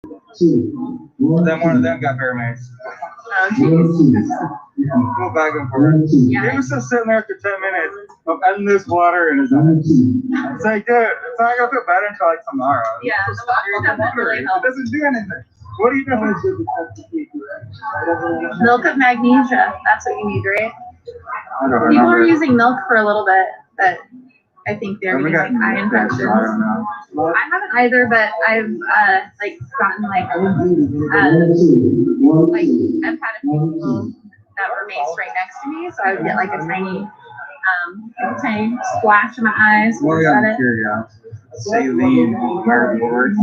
Then one of them got bear mace. Go back and forth. He was just sitting there for 10 minutes of endless water in his eyes. It's like, dude, it's not gonna feel better until like tomorrow. Yeah, the water doesn't really help. It doesn't do anything. What are you doing? Milk of magnesia. That's what you need, right? I don't People were remember. using milk for a little bit, but I think they're We getting got like eye infections. I don't know. I haven't either, but I've like gotten like I've had a few people that were maced right next to me, so I would get like a tiny splash in my eyes. Well, yeah, saline, cardboard.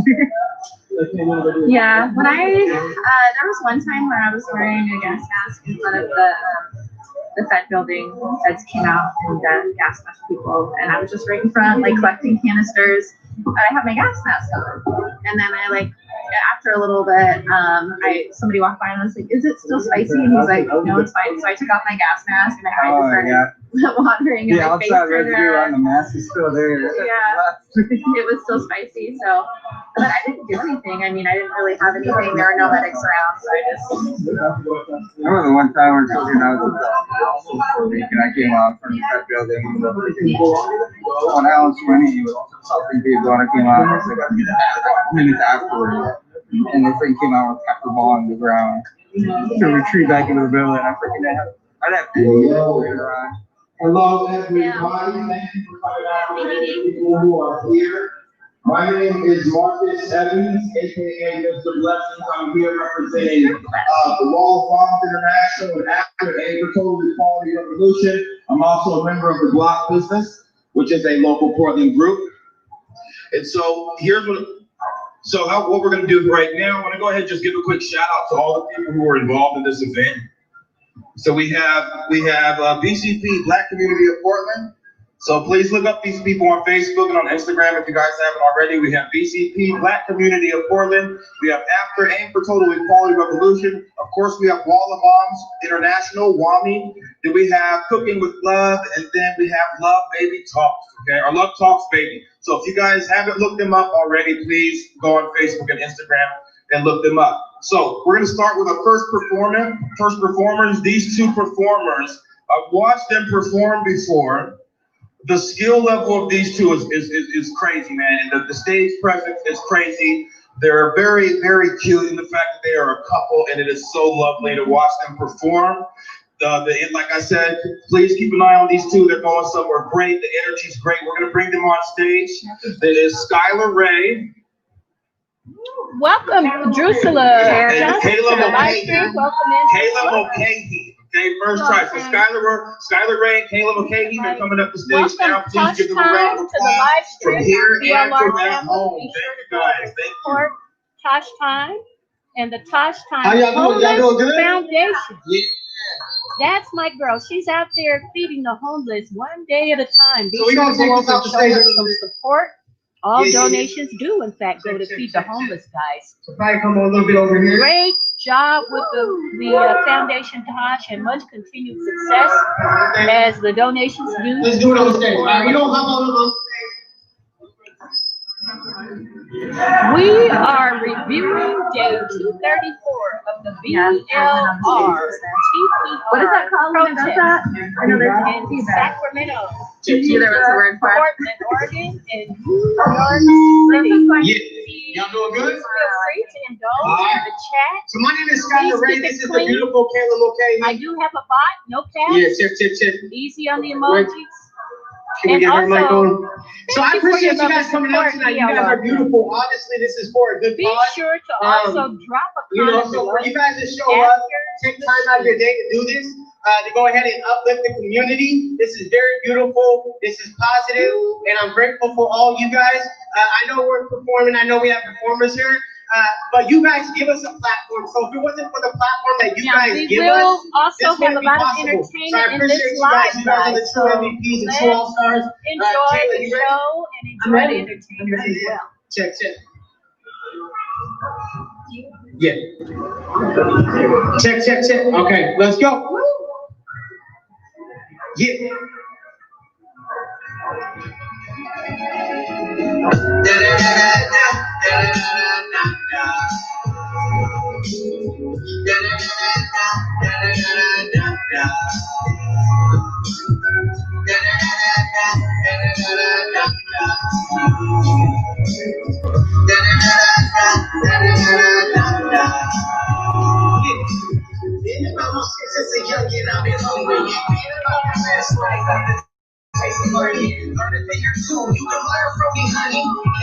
Yeah, when there was one time where I was wearing a gas mask in front of the Fed building. Feds came out and gas masked people, and I was just right in front, like collecting canisters. And I had my gas mask on, and then I like after a little bit, somebody walked by and I was like, "Is it still spicy?" And he's like, "No, it's fine." So I took off my gas mask and my eyes started watering, and my face turned around. The mask is still there. Yeah, it was still spicy. So, but I didn't do anything. I mean, I didn't really have anything. There were no medics around, so I just. I remember the one time when I was and I came out from that building on Allen Sweeney with something people and I came out like minutes afterwards. And the thing came out with pepper ball on the ground. To retreat back into the building. I'd have to later on. Hello, everybody. Thank you for coming out. People who are here. My name is Marcus Evans, aka Mr. Blessings. I'm here representing the Wall Farms International and after Agricultural Equality Revolution. I'm also a member of the Block Business, which is a local Portland group. And so here's what we're going to do right now. I want to go ahead and just give a quick shout out to all the people who are involved in this event. So we have BCP, Black Community of Portland. So please look up these people on Facebook and on Instagram if you guys haven't already. We have BCP, Black Community of Portland. We have After Aim for Total Equality Revolution. Of course, we have Wall of Moms International, WAMI. Then we have Cooking with Love, and then we have Love Baby Talks, okay? Or Love Talks Baby. So if you guys haven't looked them up already, please go on Facebook and Instagram and look them up. So we're going to start with our first performers. These two performers, I've watched them perform before. The skill level of these two is crazy, man. And the stage presence is crazy. They're very, very cute in the fact that they are a couple, and it is so lovely to watch them perform. Like I said, please keep an eye on these two. They're going somewhere great. The energy's great. We're going to bring them on stage. It is Skylar Ray. Welcome, Drusilla. And Caleb O'Kahee. Welcome in. Caleb O'Kahee. Okay, first try. So Skylar Ray and Caleb O'Kahee, they're coming up the stage now. Please give them a round of applause from here and from at home. Thank you guys. Thank you. Tosh Time and the Tosh Time How y'all doing? Y'all doing good? Foundation. Yeah. That's my girl. She's out there feeding the homeless one day at a time. Be So we sure gonna to take go this over out and the show her stage. some support. All Yeah. donations do, in fact, go to feed the homeless guys. So probably come a little bit over here. Great job with the Foundation, Tosh, and much continued success as the donations do. Let's do it on stage. All right, we don't have all of them. We are reviewing day 234 of the BLR What is that called when it does that? I know there's in Sacramento, there was a word for it. Portland, Oregon, and New York City. Yeah. Y'all doing good? Feel free to indulge in the chat. So my name is Skylar Ray. This is the beautiful Caleb O'Kahee. I do have a bot, no cap. Yeah, check. Easy on the emojis. Can we get her mic on? So I thank you for appreciate your you guys coming out support, tonight. You guys are beautiful. Honestly, this is for a good Be cause. sure to also drop a You know, comment so for below you guys to show up, take time out of your day to do this, to go ahead and uplift the community. This is very beautiful. This is positive, and I'm grateful for all you guys. I know we're performing. I know we have performers here. But you guys give us a platform. So if it wasn't for the platform that you guys give us, we will also this have wouldn't a be lot of possible. entertainment So I in appreciate this you guys. live You guys are the guys. true MVPs and true all-stars. Enjoy Taylor, the you ready? show and enjoy the entertainment as well. Check. Yeah. Check. Okay, let's go. Yeah.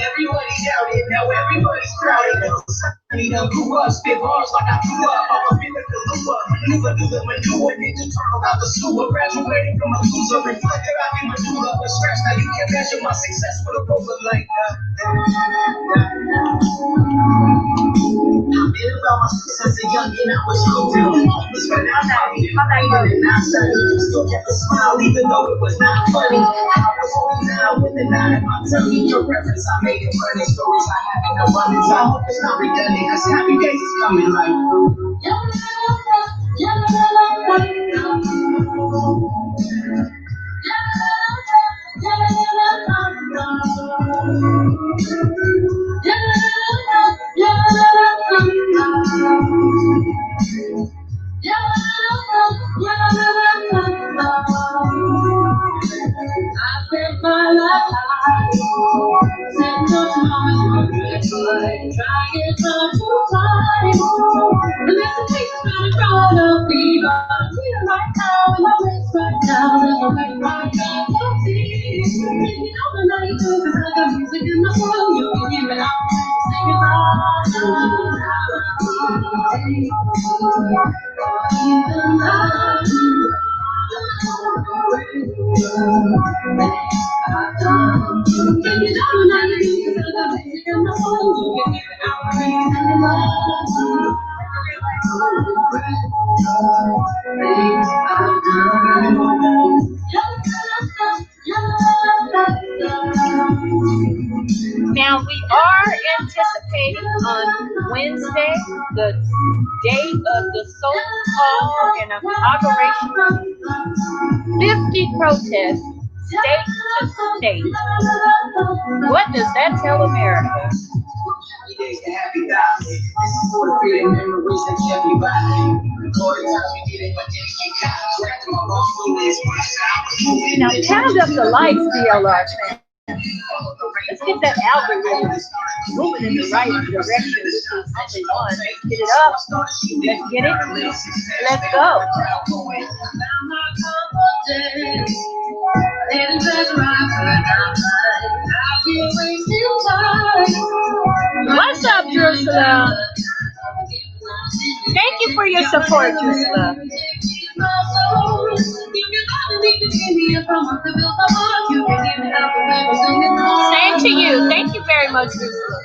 Everybody doubted, now everybody's crowded. Sunny done grew up, spit bars like I grew up. I'm a feeling the lure, maneuver through the manure, ninja turtle out the sewer, graduating from a loser, reflected out in medulla, the stress. Now you can measure my success with a roller like I've been about my since a young and I was hungry. Was for now, and not sunny. Still kept a smile, even though it was not funny. I was only now with the nine in my tummy. Your reference, I made it funny. Stories I have in abundance. I hope it's not redundant, cause happy days is coming like. I spent my life trying to find the message from in front of me, but I'm here right now in my place right now. There's a right right now to see. You know the night too, cause I got music in my soul. You can hear it out, sing it loud. Even though Now we are anticipating on Wednesday, the day of the so-called inauguration, 50 protests, state to state. What does that tell America? happy days and happy days. This is for the feeling memories that kept me back. For the times we did it, but didn't get caught. Trapped in my wrong feelings, but I was moving. Now count up the lights, DLR fam. Let's get that algorithm moving in the right direction. This is only one. Get it up. Let's get it. Let's go. What's up, Jerusalem? Thank you for your support, Jerusalem. Same to you. Thank you very much, Jerusalem.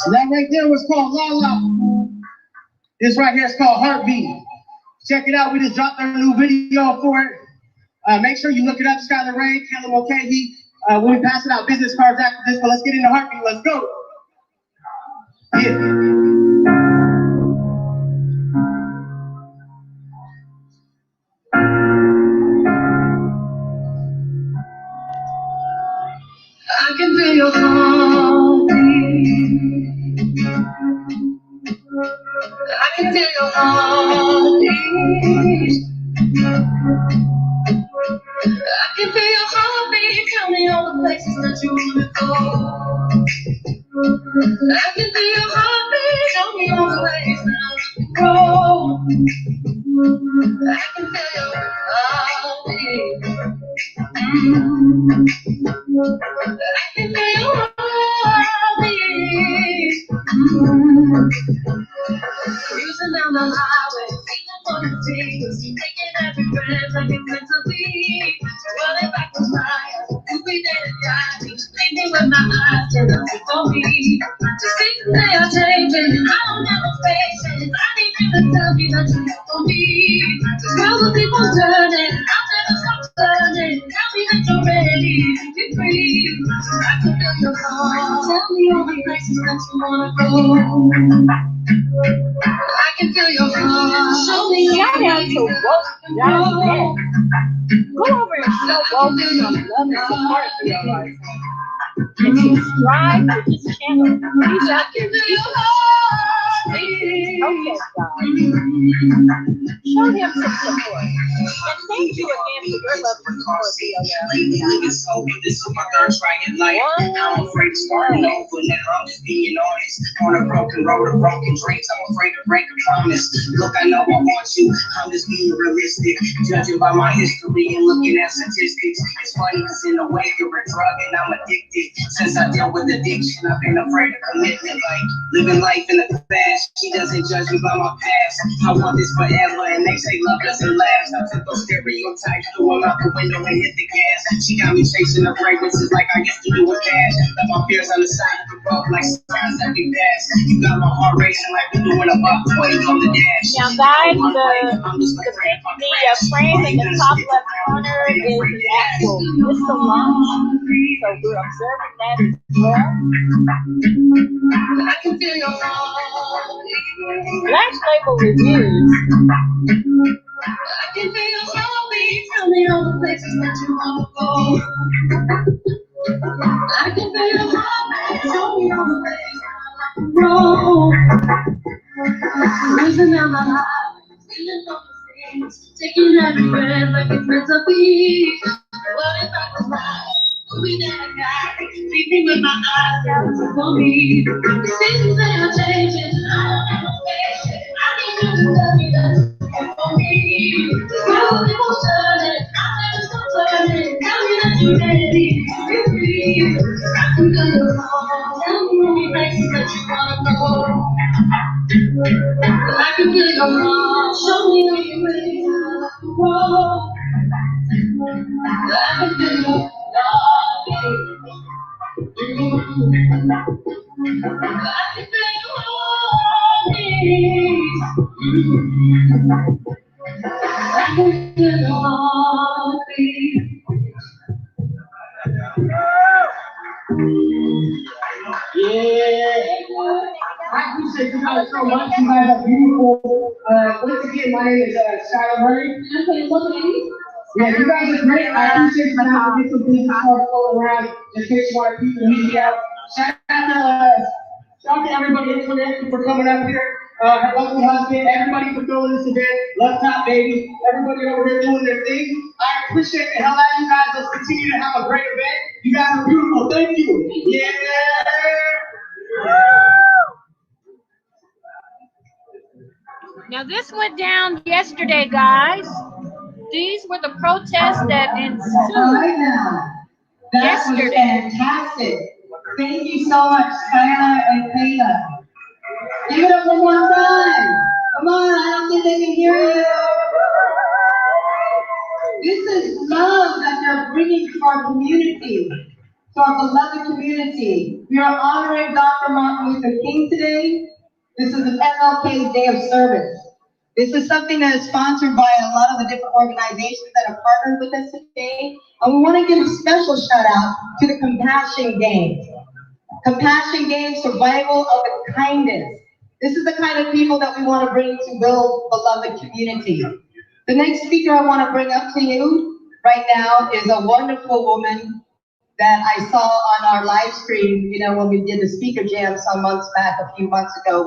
So that right there was called La La. This right here is called Heartbeat. Check it out. We just dropped our new video for it. Make sure you look it up. Skylar Ray, Callum O'Kahey. When we pass it out, business cards after this. But let's get into Heartbeat. Let's go. Yeah. I can feel your heartbeat. I can feel your heartbeat. I can feel your heartbeat. Tell me all the places that you wanna go. I can feel your heartbeat. Tell me all the ways that I go. I can feel your heartbeat. I can feel your heartbeat. Cruising down the highway, feeling for the things, taking every friends like it's meant to be. Running back to mine, every day to drive me. Thinking with my eyes, and it's for me. Just think they are changing, I don't have no patience. I need you to tell me that you're for me. Just how the people turning, I'll never stop turning. Tell me that you're ready to be free. I can feel your heart. Tell me all the places that you wanna go. I can feel your heart. Show me Y'all have to woke down there. Go over and show woke some love and support for your life. And subscribe to this channel. He's out there teaching protest God. Show him some support. And thank you again for your love and support, This is my third try in life. I'm afraid to start over now. I'm just being honest. On a broken road of broken dreams, I'm afraid to break a promise. Look, I know I want you. I'm just being realistic. Judging by my history and looking at statistics. It's funny because in a way you're a drug and I'm addicted. Since I dealt with addiction, I've been afraid of commitment. Like living life in the past. She doesn't judge me by my past. I want this forever and they say love doesn't last. I took those stereotypes, threw them out the window and hit the gas. She got me chasing the fragrances like I used to do with cash. Left my fears on the side of the road like signs that we pass. You got my heart racing like we're doing about 20 on the dash. Now, guys, the frame in the top left corner is an actual missile launch. So we're observing that as well. I can feel your heart. Black Label Reviews. I can feel your heartbeat. Tell me all the places that you wanna go. I can feel your heartbeat. Tell me all the places you wanna go. Losing out my life, feeling all the things, taking every breath like it's meant to be. What if I was right? We never got sleeping with my eyes down for me. Seasons they are changing. I don't have no patience. I need you to tell me that you're for me. Well, people turning, I'm never stop turning. Tell me that you're ready to be free. I can feel your heart. Tell me all the places that you wanna go. I can feel your heart. Show me all the ways to go. I can feel your heart. I appreciate you guys so much. You guys are beautiful. Once again, my name is Skylar Murray. Yeah, you guys are great. I appreciate you guys for getting some things going around in case you want to keep the media out. Shout out to everybody in Sacramento for coming up here. Her lovely husband, everybody for doing this event. Love Top Baby, everybody over here doing their thing. I appreciate the hell out of you guys. Let's continue to have a great event. You guys are beautiful. Thank you. Yeah. Now, this went down yesterday, guys. These were the protests that ensued Now, that was yesterday. fantastic. Thank you so much, Skylar and Kayla. Give it up one more time. Come on, I don't think they can hear you. This is love that they're bringing to our community, to our beloved community. We are honoring Dr. Martin Luther King today. This is the MLK's Day of Service. This is something that is sponsored by a lot of the different organizations that have partnered with us today. And we want to give a special shout out to the Compassion Games. Compassion Games, survival of the kindness. This is the kind of people that we want to bring to build beloved community. The next speaker I want to bring up to you right now is a wonderful woman that I saw on our live stream, when we did the speaker jam some months back, a few months ago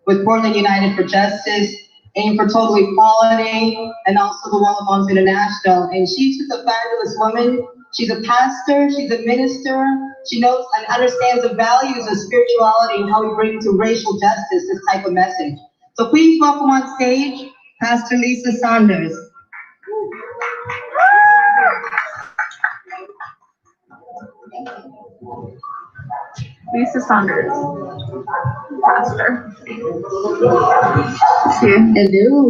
with Portland United for Justice, Aim for Total Equality, and also the Wall of Moms International. And she's just a fabulous woman. She's a pastor, she's a minister. She knows and understands the values of spirituality and how we bring to racial justice this type of message. So please welcome on stage, Pastor Lisa Saunders. Lisa Saunders. pastor. Hello.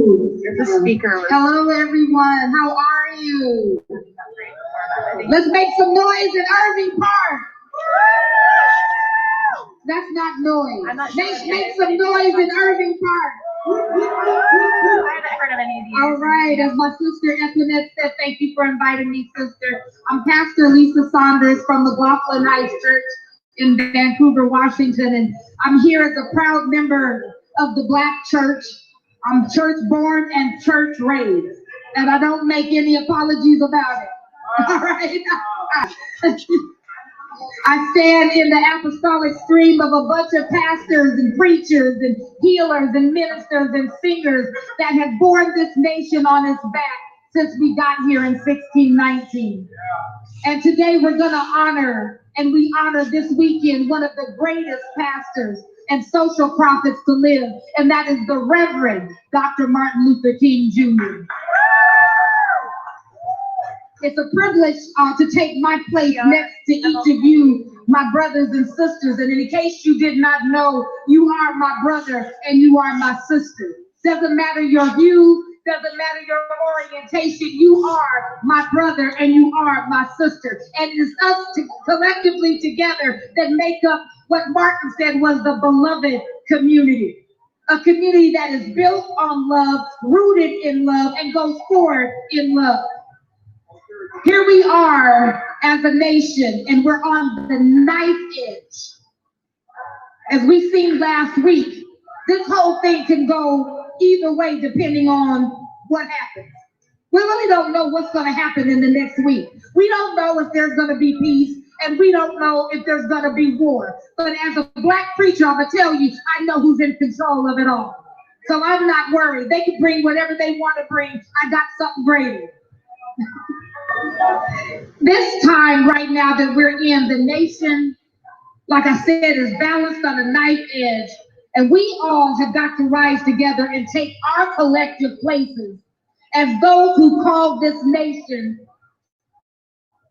The speaker was Hello, everyone. How are you? Let's make some noise in Irving Park. That's not noise. I'm not sure Make some noise in Irving Park. I haven't heard of any of these. All right, as my sister Equinette said, thank you for inviting me, sister. I'm Pastor Lisa Saunders from the Laughlin Heights Church in Vancouver, Washington, and I'm here as a proud member of the Black Church. I'm church born and church raised, and I don't make any apologies about it. All right. I stand in the apostolic stream of a bunch of pastors and preachers and healers and ministers and singers that have borne this nation on its back since we got here in 1619. And today we're going to honor, and we honor this weekend, one of the greatest pastors and social prophets to live, and that is the Reverend Dr. Martin Luther King Jr. It's a privilege to take my place next to each of you, my brothers and sisters. And in case you did not know, you are my brother and you are my sister. Doesn't matter your view, doesn't matter your orientation, you are my brother and you are my sister. And it's us collectively together that make up what Martin said was the beloved community. A community that is built on love, rooted in love, and goes forward in love. Here we are as a nation, and we're on the knife edge. As we seen last week, this whole thing can go either way depending on what happens. We really don't know what's going to happen in the next week. We don't know if there's going to be peace, and we don't know if there's going to be war. But as a Black preacher, I'm going to tell you, I know who's in control of it all. So I'm not worried. They can bring whatever they want to bring. I got something greater. This time right now that we're in, the nation, like I said, is balanced on a knife edge. And we all have got to rise together and take our collective places as those who call this nation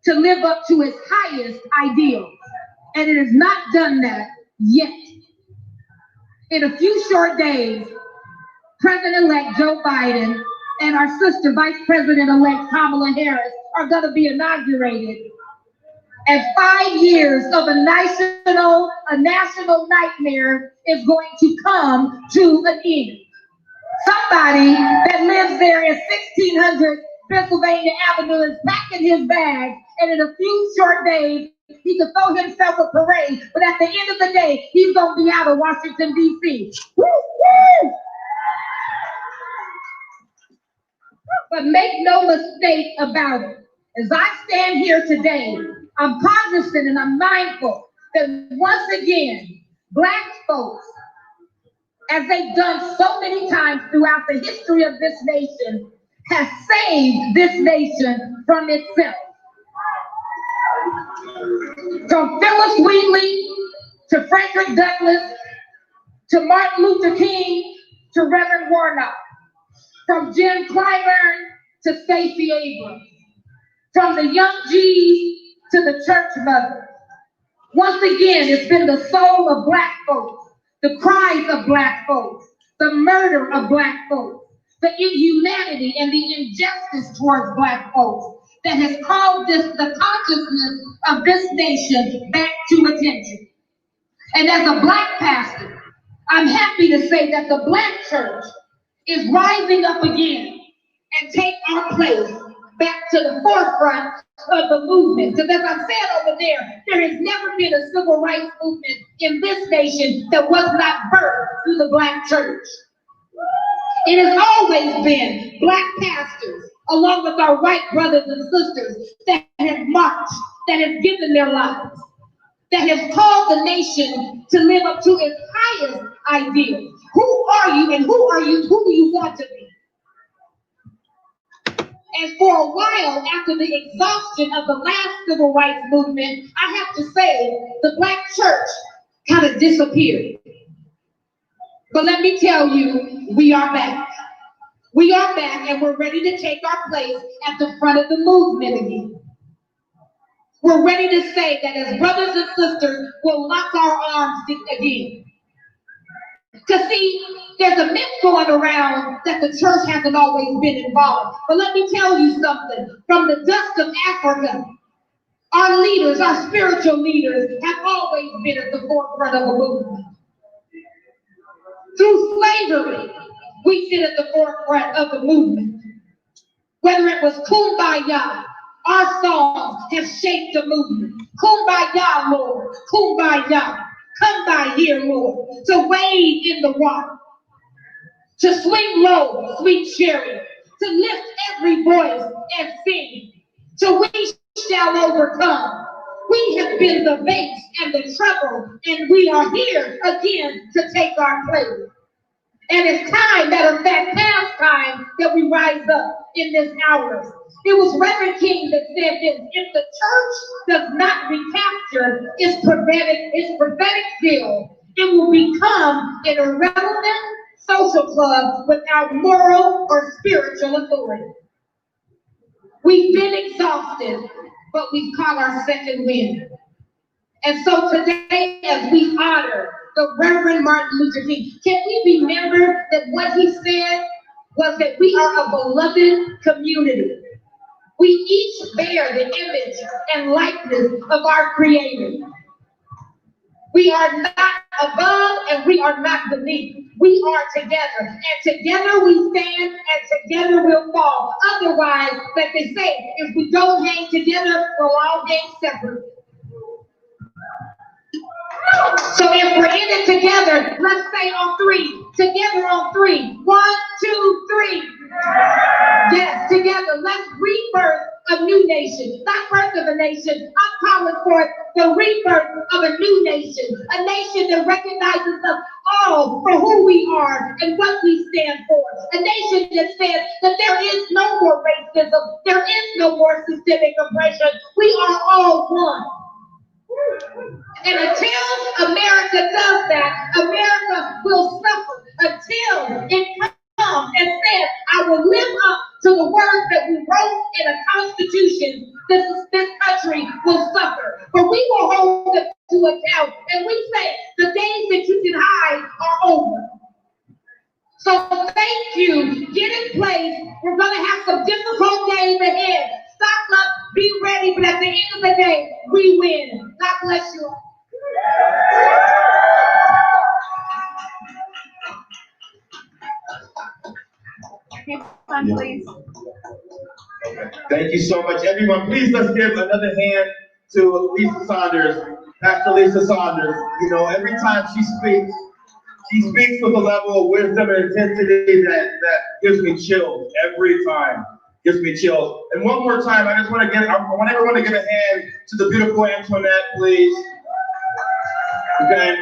to live up to its highest ideals. And it has not done that yet. In a few short days, President-elect Joe Biden and our sister Vice President-elect Kamala Harris are going to be inaugurated. And 5 years of a national nightmare is going to come to an end. Somebody that lives there in 1600 Pennsylvania Avenue is packing his bag, and in a few short days, he could throw himself a parade, but at the end of the day, he's going to be out of Washington, D.C. Woo, woo! But make no mistake about it. As I stand here today, I'm cognizant and I'm mindful that once again, Black folks, as they've done so many times throughout the history of this nation, have saved this nation from itself. From Phyllis Wheatley to Frederick Douglass to Martin Luther King to Reverend Warnock. From Jim Clyburn to Stacey Abrams. From the Young G's to the church mothers. Once again, it's been the soul of Black folks, the cries of Black folks, the murder of Black folks, the inhumanity and the injustice towards Black folks that has called the consciousness of this nation back to attention. And as a Black pastor, I'm happy to say that the Black church is rising up again and take our place back to the forefront of the movement. Because as I said over there has never been a civil rights movement in this nation that was not birthed through the Black church. It has always been Black pastors, along with our white brothers and sisters, that have marched, that have given their lives, that have called the nation to live up to its highest ideals. Who are you and who do you want to be? And for a while, after the exhaustion of the last civil rights movement, I have to say, the Black church kind of disappeared. But let me tell you, we are back. We are back and we're ready to take our place at the front of the movement again. We're ready to say that as brothers and sisters, we'll lock our arms again. To see, there's a myth going around that the church hasn't always been involved. But let me tell you something. From the dust of Africa, our leaders, our spiritual leaders, have always been at the forefront of a movement. Through slavery, we sit at the forefront of the movement. Whether it was Kumbaya, our songs have shaped the movement. Kumbaya, Lord, Kumbaya. Come by here, Lord, to wade in the water, to swing low, sweet chariot, to lift every voice and sing, to we shall overcome. We have been the base and the trouble, and we are here again to take our place. And it's time, matter of fact, past time, that we rise up in this hour. It was Reverend King that said this: if the church does not recapture its prophetic zeal, it will become an irrelevant social club without moral or spiritual authority. We've been exhausted, but we've caught our second wind. And so today, as we honor the Reverend Martin Luther King, can we remember that what he said was that we are a beloved community. We each bear the image and likeness of our Creator. We are not above and we are not beneath. We are together. And together we stand and together we'll fall. Otherwise, like they say, if we don't hang together, we'll all hang separate. So if we're in it together, let's say on three. Together on three. 1, 2, 3. Yes, together. Let's rebirth a new nation. Not birth of a nation. I'm calling for the rebirth of a new nation. A nation that recognizes us all for who we are and what we stand for. A nation that says that there is no more racism. There is no more systemic oppression. We are all one. And until America does that, America will suffer until it comes and says, I will live up to the words that we wrote in a constitution. This country will suffer. But we will hold it to account. And we say, the days that you can hide are over. So thank you. Get in place. We're going to have some difficult days ahead. Stock up, be ready, but at the end of the day, we win. God bless you. Please. Thank you so much, everyone. Please let's give another hand to Lisa Saunders, Pastor Lisa Saunders. You know, every time she speaks with a level of wisdom and intensity that gives me chills every time. Gives me chills. And one more time, I want everyone to give a hand to the beautiful Antoinette, please. Okay.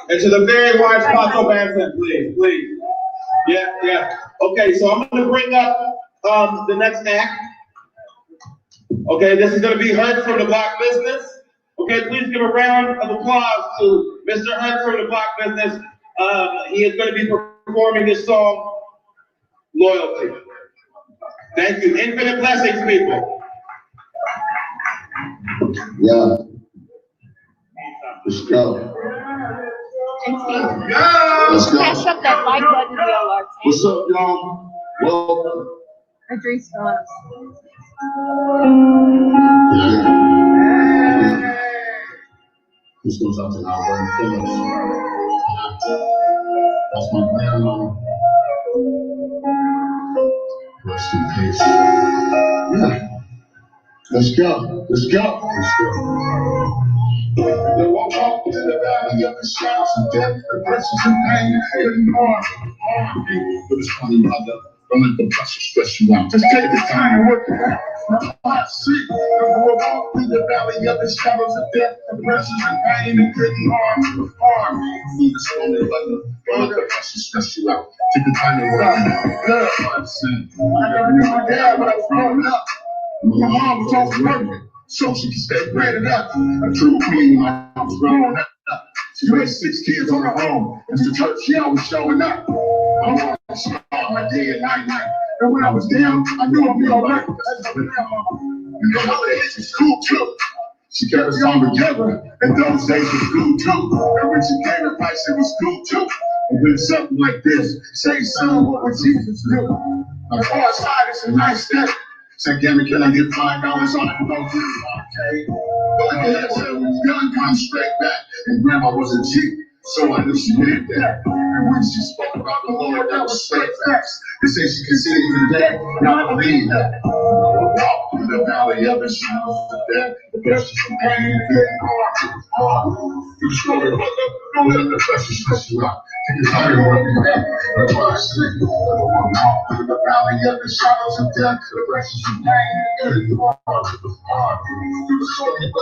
And to the very large Paco Banton, please. Yeah. Okay, so I'm going to bring up the next act. Okay, this is going to be Hurt from the Black Business. Okay, please give a round of applause to Mr. Hurt from the Black Business. He is going to be performing his song, Loyalty. Thank you. Infinite blessings, people. Yeah. Let's go. Let's go. Pass up that like button, DLR. What's up, y'all? Welcome. Idris Phillips. This goes out to Albert Phillips. That's my grandma. Rest in peace. Yeah. Let's go. They walk up in the valley of the shadows of death, the pressures and pain, hidden harm me. But it's funny, mother, don't let the pressure stress you out. Just take the time and work it out. See, they walk up in the valley of the shadows of death, the pressures and pain, and hidden harm me. Need a slowly, mother, don't let the pressure stress you out. Take the time and work it out. I never knew my dad, but I was growing up. My mom was always working, so she could stay graded up. A true queen when I was growing up. She raised 6 kids on her own. And to church, she always showing up. My mom was strong my day and night. And when I was down, I knew I'd be alright. That's my grandmama. And the holidays in school too. She kept us all together, and those days was cool too. And when she gave advice, it was cool too. And when something like this, say, son, what would Jesus do? Now, go outside, it's a nice day. Say, Gabby, can I get $5 on it? No, okay. Go ahead, say, gun come straight back. And grandma was a G, so I knew she meant that. And when she spoke about the Lord, that was straight facts. They say she considered him dead, and I believe that. Walk through the valley of the shadows of death, the best is from pain and getting hard. You story, don't let the pressure stress you out. Take your time and work it out. That's why I say, walk through the valley of the shadows of death, the best is from pain and getting hard. You story,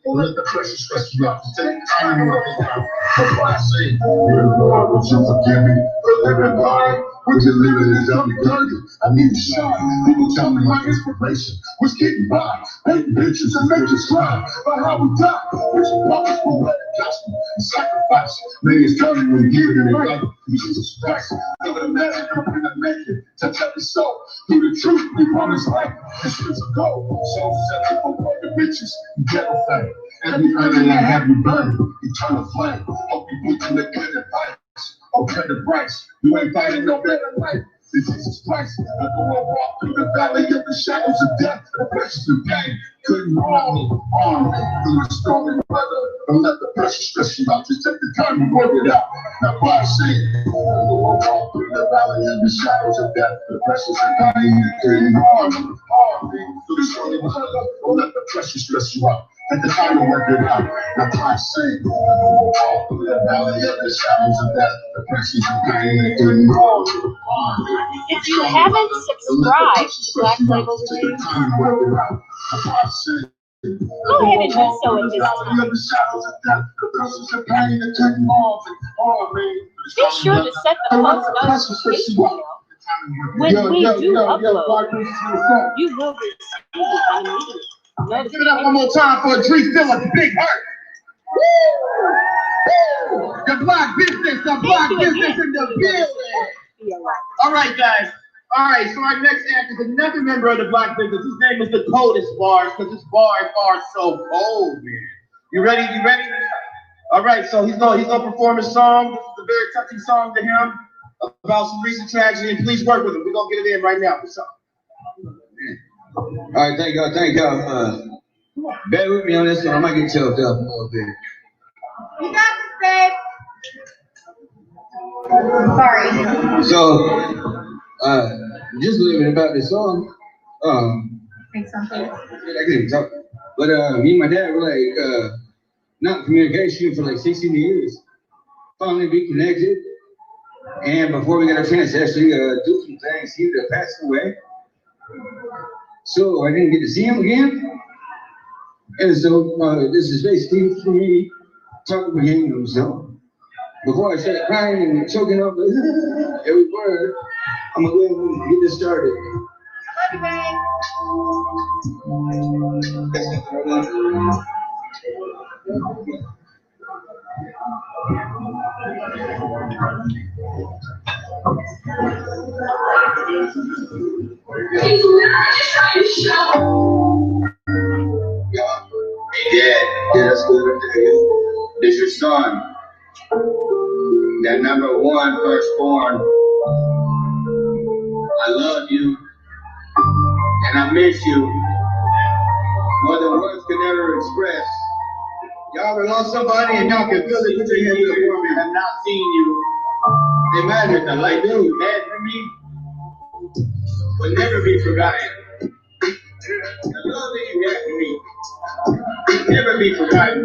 don't let the pressure stress you out. Take your time and work it out. That's why I say, Lord, would you forgive me for living blind? Would you live in this dummy dirty? I need to shine. People tell me my inspiration was getting by. Hating bitches and make us cry. But how we die? It's a promise for what it cost me. Sacrifice. Millions turning when giving it right. Jesus Christ. Feel the magic up in the making. Touch every soul. Through the truth, we promise life. The streets of gold. So set up for the bitches. Ghetto fame. Every island I have you burning. Eternal flame. Hope you put in the good advice. Okay, the price. You ain't finding no better life. This Jesus Christ. I go and walk through the valley of the shadows of death. The precious and pain couldn't harm me. Through the stormy weather. Don't let the pressure stress you out. Just take the time to work it out. Now, why I say it? I go and walk through the valley of the shadows of death. The precious and pain couldn't harm me. Through the stormy weather. Don't let the pressure stress you out. Take the time to work it out. Now, why I say it? I go and walk through the valley of the shadows of death. The precious and pain couldn't harm me. If you haven't subscribed to Black Label Reviews, go ahead and do so at this time. Be sure to set the post notification bell. When we do upload, you will receive immediate notification. Give it up one more time for Adrice Dillon, Big Hurt. Woo! The black business in the building. All right, guys. All right, so our next act is another member of the black business. His name is the coldest bars, because his bars are so cold, man. You ready? You ready? All right, so he's gonna perform a song. This is a very touching song to him about some recent tragedy, and please work with him. We're gonna get it in right now. What's up? All right, thank y'all. Bear with me on this one. I might get choked up a little bit. You got this, babe. Sorry. So, just a little bit about this song. Make something. I can't talk. But me and my dad were like not in communication for like 16 years. Finally reconnected. And before we got a chance to actually do some things, he had passed away. So I didn't get to see him again. And so this is basically for me talking with him. So before I start crying and choking up every word, I'm gonna go ahead and get this started. Love you, babe. Yeah, that's good. This your son, that number one firstborn. I love you, and I miss you more than words can ever express. Y'all ever lost somebody and y'all can feel it? Put your hands up for me. I've not seen you. Imagine, like, dude, that for me will never be forgotten. The love that you had for me will never be forgotten.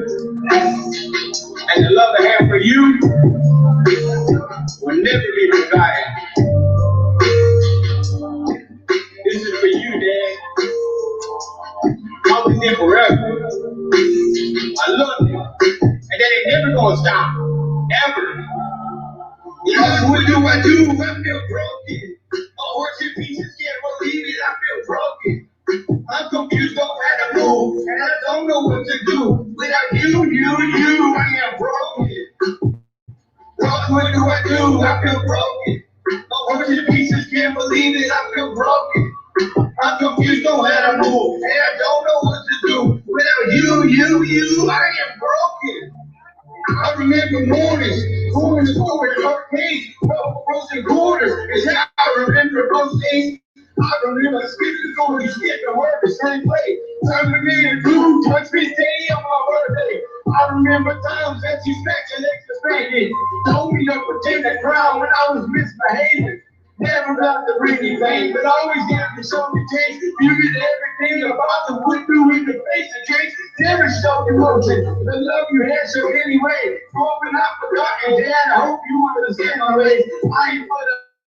And the love I have for you will never be forgotten. This is for you, Dad. I'll be there forever. I love you. And that ain't never gonna stop. Ever. Because what do? I feel broken. My heart's in pieces, can't believe it. I feel broken. I'm confused, don't have to move. And I don't know what to do. Without you, I am broken. What do? I feel broken. My heart's in pieces, can't believe it. I feel broken. I'm confused, don't have to move. And I don't know what to do. Without you, I am broken. I remember mornings, going to school with hurricanes, frozen quarters, is how I remember those days. I remember skipping going to skip and work the same way. Time to me to do, touch me, stay on my birthday. I remember times that you snatched an extra spanking, told me to pretend to cry when I was misbehaving. Never got the ringing thing, but always got to show me change. You did everything about the put through in the face of change. Never showed emotion. The love you had so anyway. Growing up forgotten, Dad, I hope you understand my ways. I ain't for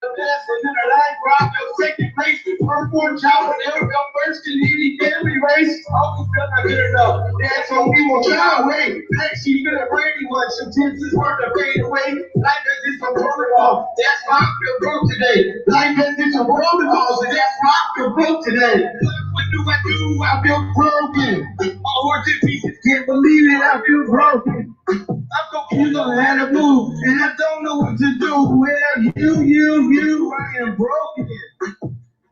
the best and in a life where I felt second place. Firstborn child would never come first in any family race. Always felt not good enough. Dad told me we'll try away. Next you feel a brady one. Sometimes it's worth to fade away. Life is just a protocol. That's why I feel broke today. Life is just a protocol, so that's why I feel broke today. What do? I feel broken. My heart in pieces. Can't believe it. I feel broken. I'm confused on how to move, and I don't know what to do. Without you, I am broken.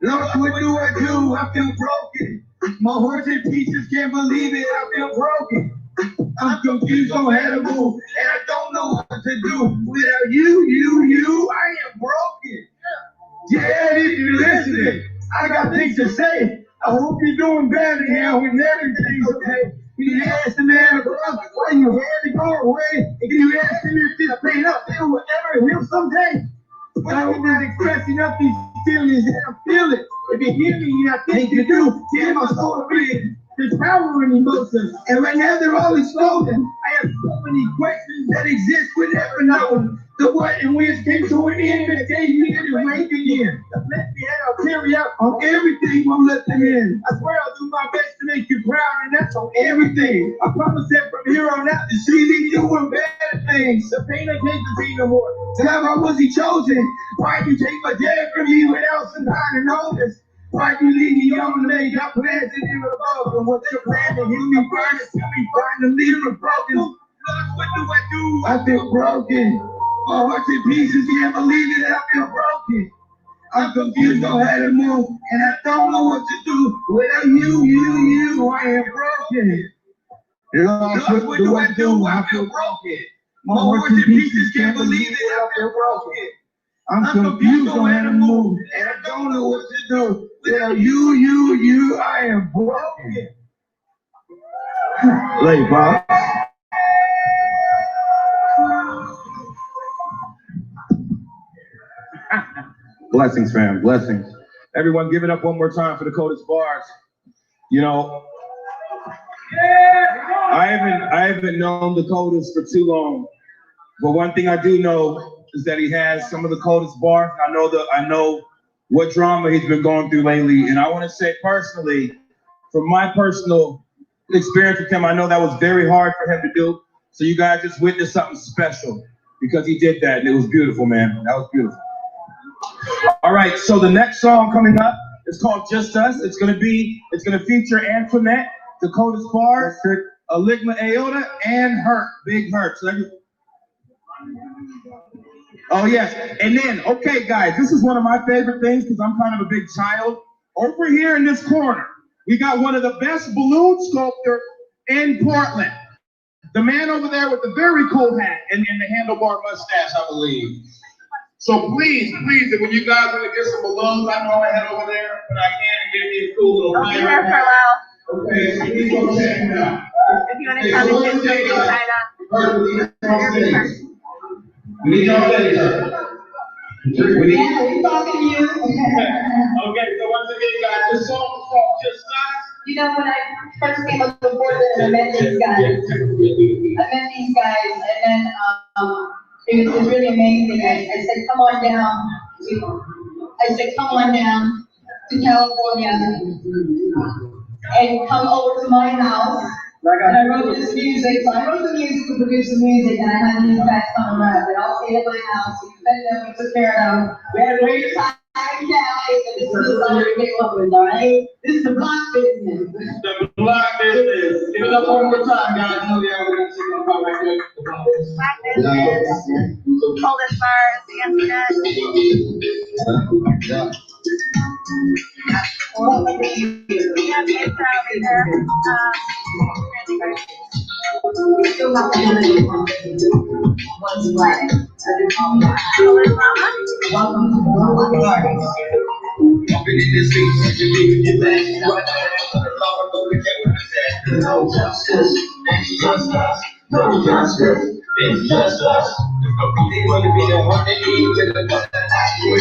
Lord, what do? I feel broken. My heart's in pieces, can't believe it, I feel broken. I'm confused on how to move, and I don't know what to do. Without you, I am broken. Yeah, if you're listening, I got things to say. I hope you're doing better now when everything's okay. You ask the man above why you had to go away. And you ask him if this pain up there will ever heal someday. But I was not expressing up these feelings and I feel it. If you hear me, I think you do. Damn, my soul breathe. There's power in emotions. And right now they're all exploding. I have so many questions that exist with never knowing. The what and whence came to an end that gave me to wake again. Let me out, carry out on everything, won't let them in. I swear I'll do my best to make you proud, and that's on everything. I promise that from here on out, to see me doing better things. The pain I can't be no more. Tell why was he chosen? Why you take my dad from me without some kind of notice? Why you leave me on the leg? I planted in the above, and what's your plan to heal me first? Till me find the leader broken. Lord, what do? I feel broken. My heart's in pieces, can't believe it, I feel broken. I'm confused on how to move, and I don't know what to do. Without you, I am broken. Lord, what do? I feel broken. My heart's in pieces, can't believe it, I feel broken. I'm confused on how to move, and I don't know what to do. Without you, I am broken. Late, Bob. Blessings, fam, blessings. Everyone give it up one more time for the coldest bars. You know, I haven't known the coldest for too long, but one thing I do know is that he has some of the coldest bars. I know what drama he's been going through lately, and I want to say personally, from my personal experience with him, I know that was very hard for him to do. So you guys just witnessed something special because he did that, and it was beautiful, man. That was beautiful. All right, so the next song coming up is called Just Us. It's gonna feature Antoinette, Dakota's Bars, Aligma Aota, and Hurt, Big Hurt. So oh yes, and then, okay guys, this is one of my favorite things because I'm kind of a big child. Over here in this corner, we got one of the best balloon sculptors in Portland. The man over there with the very cool hat and the handlebar mustache, I believe. So please, when you guys want to get some balloons, I know I'm gonna head over there, but I can't give me a cool little I'll be here for a while. Okay, so we go check it out. If you want to come and get something tied up. We need y'all later. Yeah, we're talking to you. Okay, so once again, guys, this song is called Just Us. You know, when I first came up to Portland, I met these guys. And then it was really amazing. I said, come on down to California and come over to my house. And I wrote this music. So I wrote the music to produce the music, and I had these guys come around. They all stayed at my house. We fed them, we took care of them. We had a great time in Cali, and this is the song we came up with, all right? This is the block business. The block business. Give it up one more time, guys. Know the evidence. You're gonna come right there. Black business, coldest bars, Antoinette. We have Asa over there. Still not the one's black. Welcome to the party. Jumping in this beat, since you leave your back. No justice, it's just us. No justice, it's just us. They wanna be the one that need with the one that I would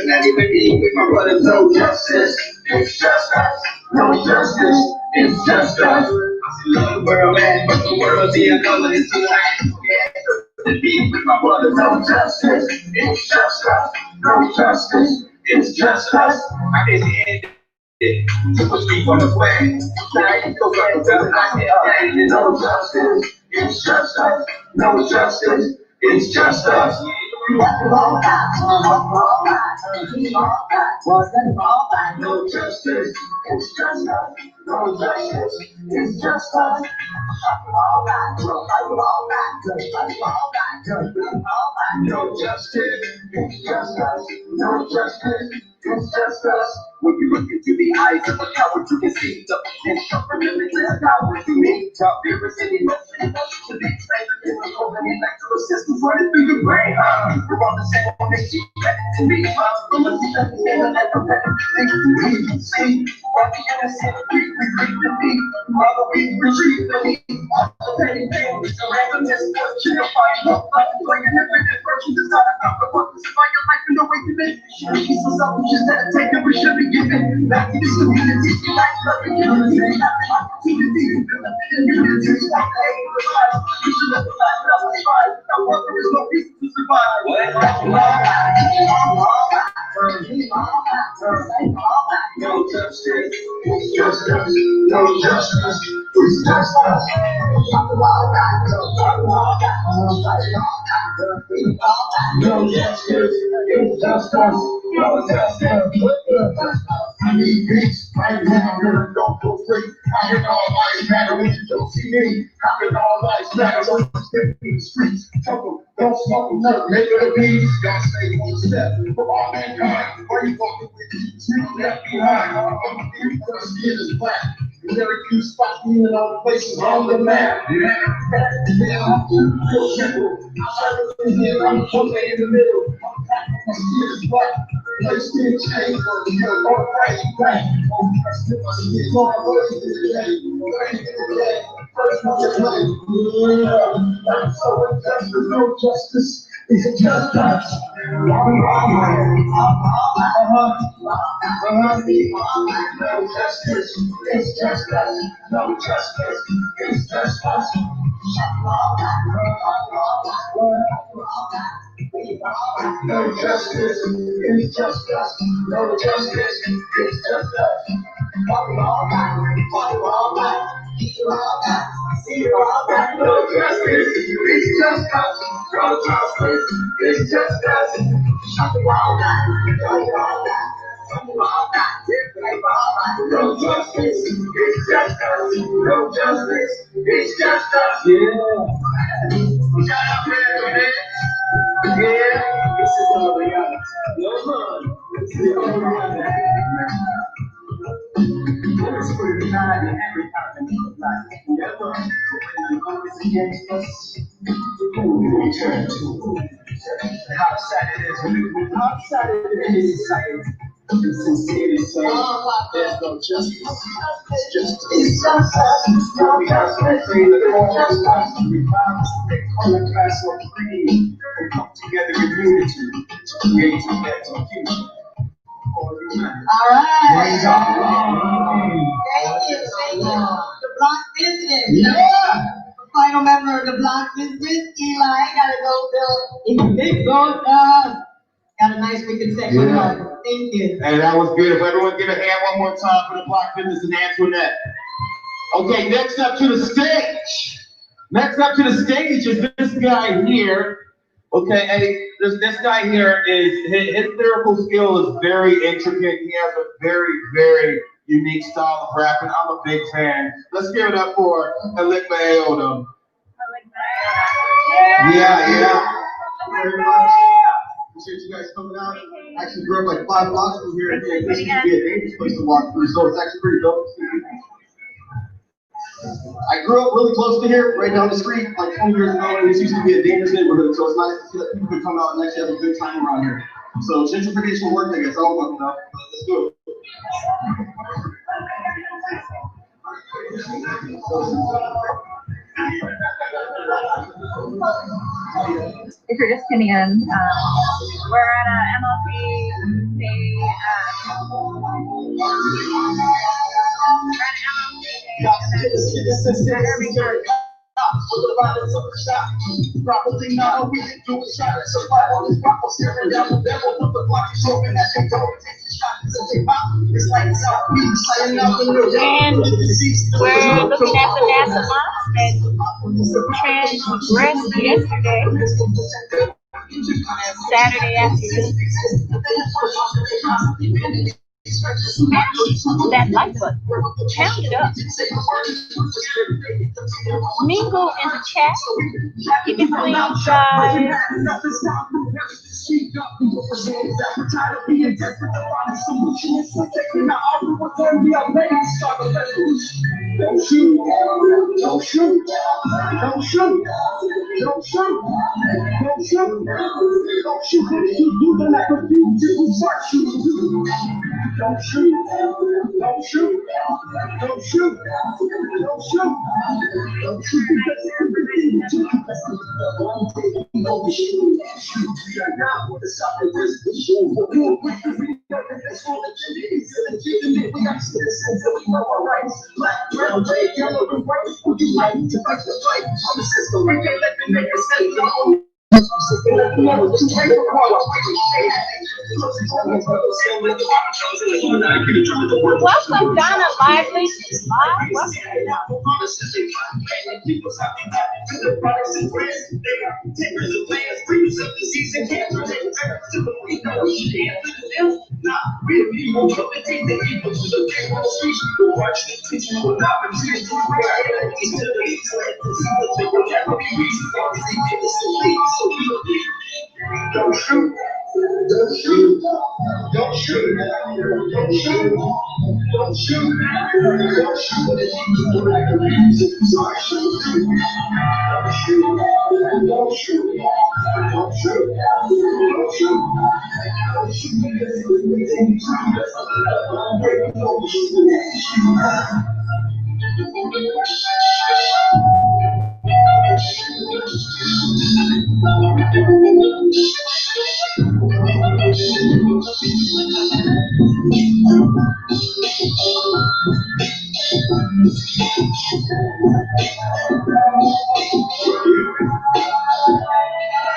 not even be with my brother. No justice, it's just us. No justice, it's just us. I see love the world, man, but the world see another. It's too high. Yeah, to be with my brother. No justice, it's just us. No justice, it's just us. I can't see anything. To push me from the way. No justice, it's just us. No justice, it's just us. No justice, it's just us. No justice, it's just us. No justice, it's just us. No justice, it's just us. When you look into the eyes of a coward, you can see the potential for limitless power to me. Top fear is any motion, to be explained in the open electrical systems running through your brain. We're on the same one, they see better to me. I'm a see that the let the better things to me. See, while the innocent we retrieve the beat, while we retrieve the heat. Also petty things, surrounding this question of finding up, like playing every virtue is not enough. The work is by your life and the way you live. Shouldn't be so selfish instead of taking, we should be giving back to this community. Like loving unity, having opportunity to build up in the unity. Like the aim of life, we should let the life that we find. Now, there is no reason to survive. No justice, it's just us. No justice, it's just us. No justice, it's just us. No justice. I need peace right now, girl, don't go free. How can all lives matter when you don't see me? How can all lives matter when you step in the streets? Trouble, don't smoke nothing, make it a peace. God stay one step for all mankind. Why you walking with you? Still left behind. I'm a beauty for the skin is black. Very few spots in all places on the map. Yeah. Feel simple. I'm somewhere in the middle. My skin is black. My skin changed. All right, back. My skin is on my way today. First one is life. Yeah. I'm so unjust. There's no justice. It's just us. No justice, it's just us. No justice, it's just us. No justice, it's just us. No justice, it's just us. No justice, it's just us. No justice, it's just us. No justice, it's just us. No justice, it's just us. Yeah. Shout out, man. Yeah. This is the reality. This is the reality. Let's put it down in every avenue of life. Whoever is against us, who do we turn to? How sad it is in society. Sincerely say, there's no justice. It's just us. We have to free the cause. Regardless of their color, class, or creed, and come together in unity to create a better future. All right. Thank you. The Block Business. Yeah. Final member of the Block Business, Eli. Gotta go, Bill. In the big goat. Got a nice wicked section. Yeah. Thank you. Hey, that was beautiful. Everyone give a hand one more time for the Block Business and Antoinette. Okay, next up to the stage. Next up to the stage is this guy here. Okay, hey, this guy here his lyrical skill is very intricate. He has a very, very unique style of rapping. I'm a big fan. Let's give it up for Alikba Ayotum. Yeah. Appreciate you guys coming out. Actually grew up like 5 blocks from here. This used to be a dangerous place to walk through, so it's actually pretty dope. I grew up really close to here, right down the street, like 20 years ago, and this used to be a dangerous neighborhood, so it's nice to see that people can come out and actually have a good time around here. So gentrification worked, I guess. I don't fucking know, but let's do it. If you're just tuning in, we're at a MLK Day. Probably not we can do it, shot and survive on this rock, staring down the devil with the block, showing that they go taking shots as they pop. It's like South Beach, signing up in the And we're looking at the NASA launch that transgressed yesterday, Saturday afternoon. Smash that like button. Pound it up. Mingle in the chat. Keep it clean, guys. Don't shoot, don't shoot, don't shoot, don't shoot, don't shoot, don't shoot. If you do, then I refuse to start shooting. Don't shoot, don't shoot, don't shoot, don't shoot, don't shoot. Welcome, Donna Lively. Don't shoot, don't shoot, don't shoot, don't shoot, don't shoot, don't shoot. Don't shoot, don't shoot, don't shoot, don't shoot.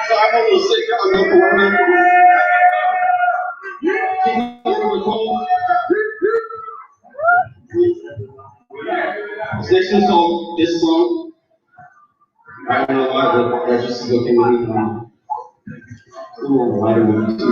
So I want to say y'all know this song, I don't know why, but that just is looking really fun. Why do we do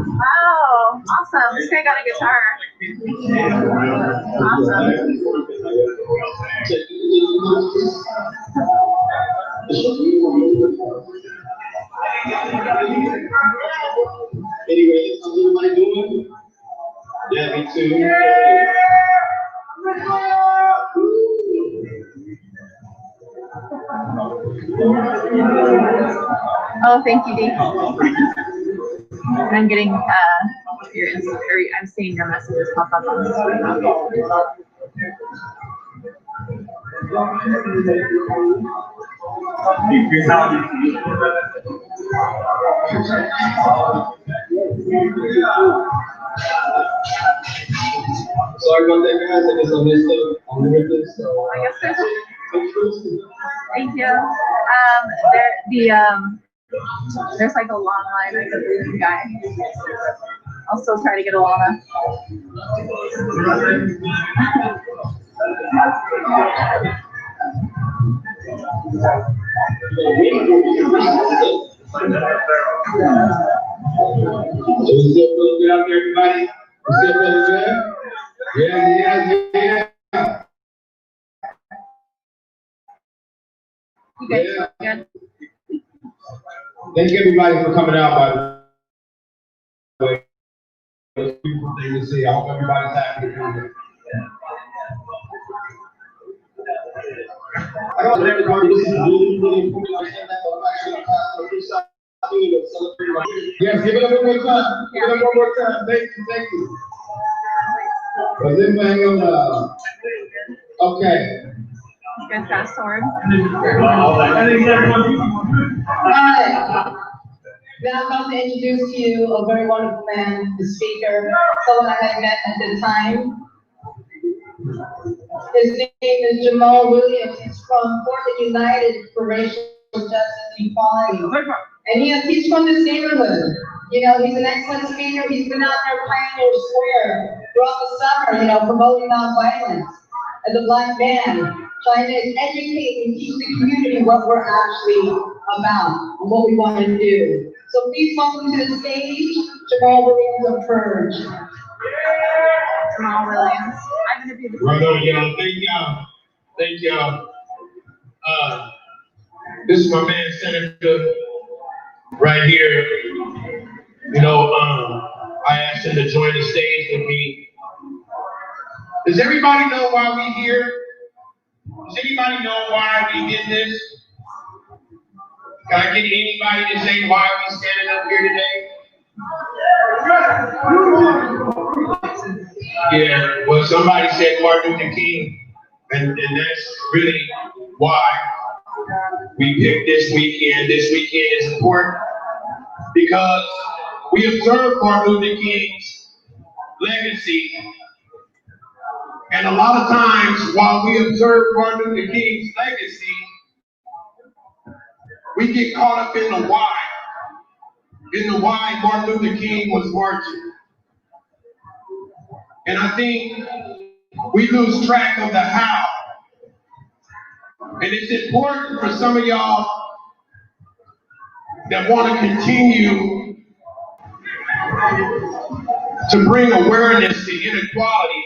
Wow, awesome. This guy got a guitar. Awesome. Anyway, how's everybody doing? Yeah, me too. Oh, thank you, Dee. I'm getting I'm seeing your messages pop up on the screen. Sorry about that, guys. I guess I missed it on the this, so I guess there's thank you. There's like a long line of the guy. I'll still try to get Alana. Is it still feeling good out there, everybody? Is it still feeling good? Yeah. You guys look good. Thank everybody for coming out, by the way. It's a beautiful thing to see. I hope everybody's happy to be here. I don't know everybody, this is really, really important. I understand that, but I'm actually yes, give it up one more time. Give it up one more time. Thank you, thank you. Was it hang on? Okay. You guys got a sword. Now I'm about to introduce to you a very wonderful man, the speaker, someone I had met at the time. His name is Jamal Williams. He's from Portland United for Racial Justice and Equality. And he's from this neighborhood. You know, he's an excellent speaker. He's been out there Pioneer Square throughout the summer, promoting nonviolence. As a Black man, trying to educate and teach the community what we're actually about and what we want to do. So please welcome to the stage, Jamal Williams of Purge. Jamal Williams. I'm gonna be the Right on, y'all. Thank y'all. Thank y'all. This is my man, Senator, right here. I asked him to join the stage with me. Does everybody know why we're here? Does anybody know why we did this? Can I get anybody to say why we standing up here today? Yeah, well, somebody said Martin Luther King, and that's really why we picked this weekend. This weekend is important because we observe Martin Luther King's legacy. And a lot of times, while we observe Martin Luther King's legacy, we get caught up in the why Martin Luther King was marching. And I think we lose track of the how. And it's important for some of y'all that want to continue to bring awareness to inequality,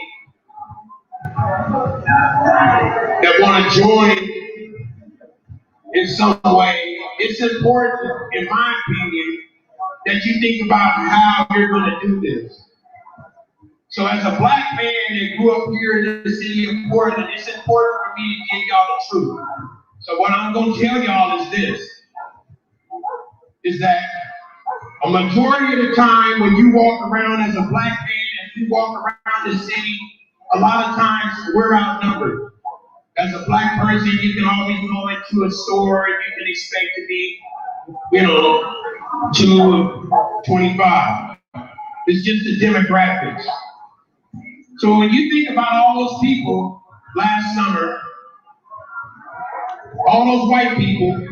that want to join in some way. It's important, in my opinion, that you think about how you're going to do this. So as a Black man that grew up here in the city of Portland, it's important for me to give y'all the truth. So what I'm going to tell y'all is this, is that a majority of the time when you walk around as a Black man, as you walk around the city, a lot of times we're outnumbered. As a Black person, you can always go into a store and you can expect to be, 2 of 25. It's just the demographics. So when you think about all those people last summer, all those white people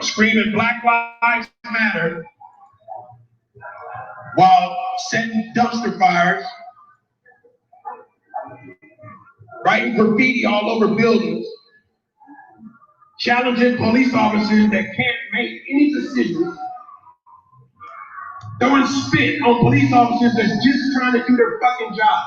screaming Black Lives Matter while setting dumpster fires, writing graffiti all over buildings, challenging police officers that can't make any decisions, throwing spit on police officers that's just trying to do their fucking job.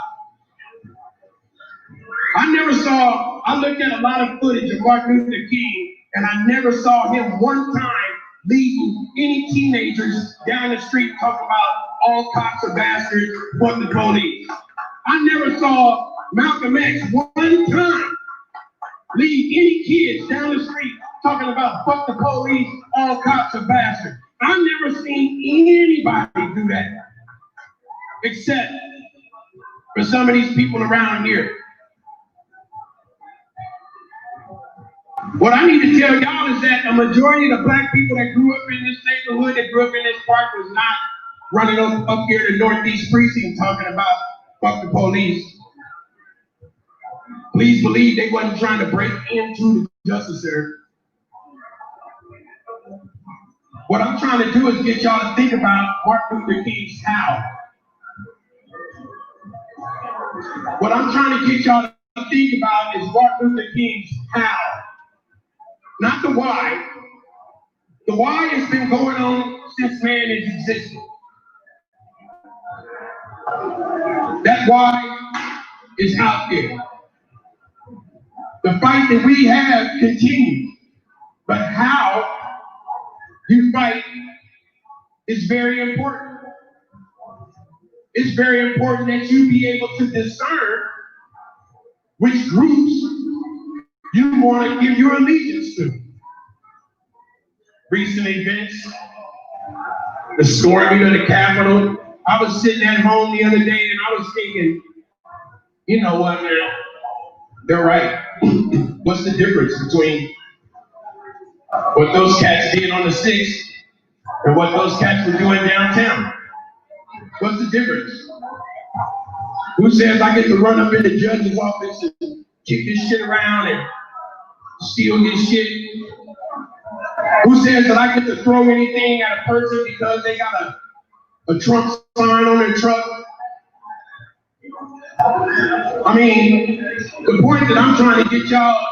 I looked at a lot of footage of Martin Luther King, and I never saw him one time leading any teenagers down the street talking about all cops are bastards, fuck the police. I never saw Malcolm X one time lead any kids down the street talking about fuck the police, all cops are bastards. I've never seen anybody do that, except for some of these people around here. What I need to tell y'all is that a majority of the Black people that grew up in this neighborhood, that grew up in this park, was not running up here to Northeast Precinct talking about fuck the police. Please believe they wasn't trying to break into the Justice Center. What I'm trying to do is get y'all to think about Martin Luther King's how. What I'm trying to get y'all to think about is Martin Luther King's how. Not the why. The why has been going on since man has existed. That why is out there. The fight that we have continues. But how you fight is very important. It's very important that you be able to discern which groups you want to give your allegiance to. Recent events, the storming of the Capitol. I was sitting at home the other day and I was thinking, you know what, man? They're right. What's the difference between what those cats did on the 6th and what those cats were doing downtown? What's the difference? Who says I get to run up in the judge's office and kick this shit around and steal his shit? Who says that I get to throw anything at a person because they got a Trump sign on their truck? I mean, the point that I'm trying to get y'all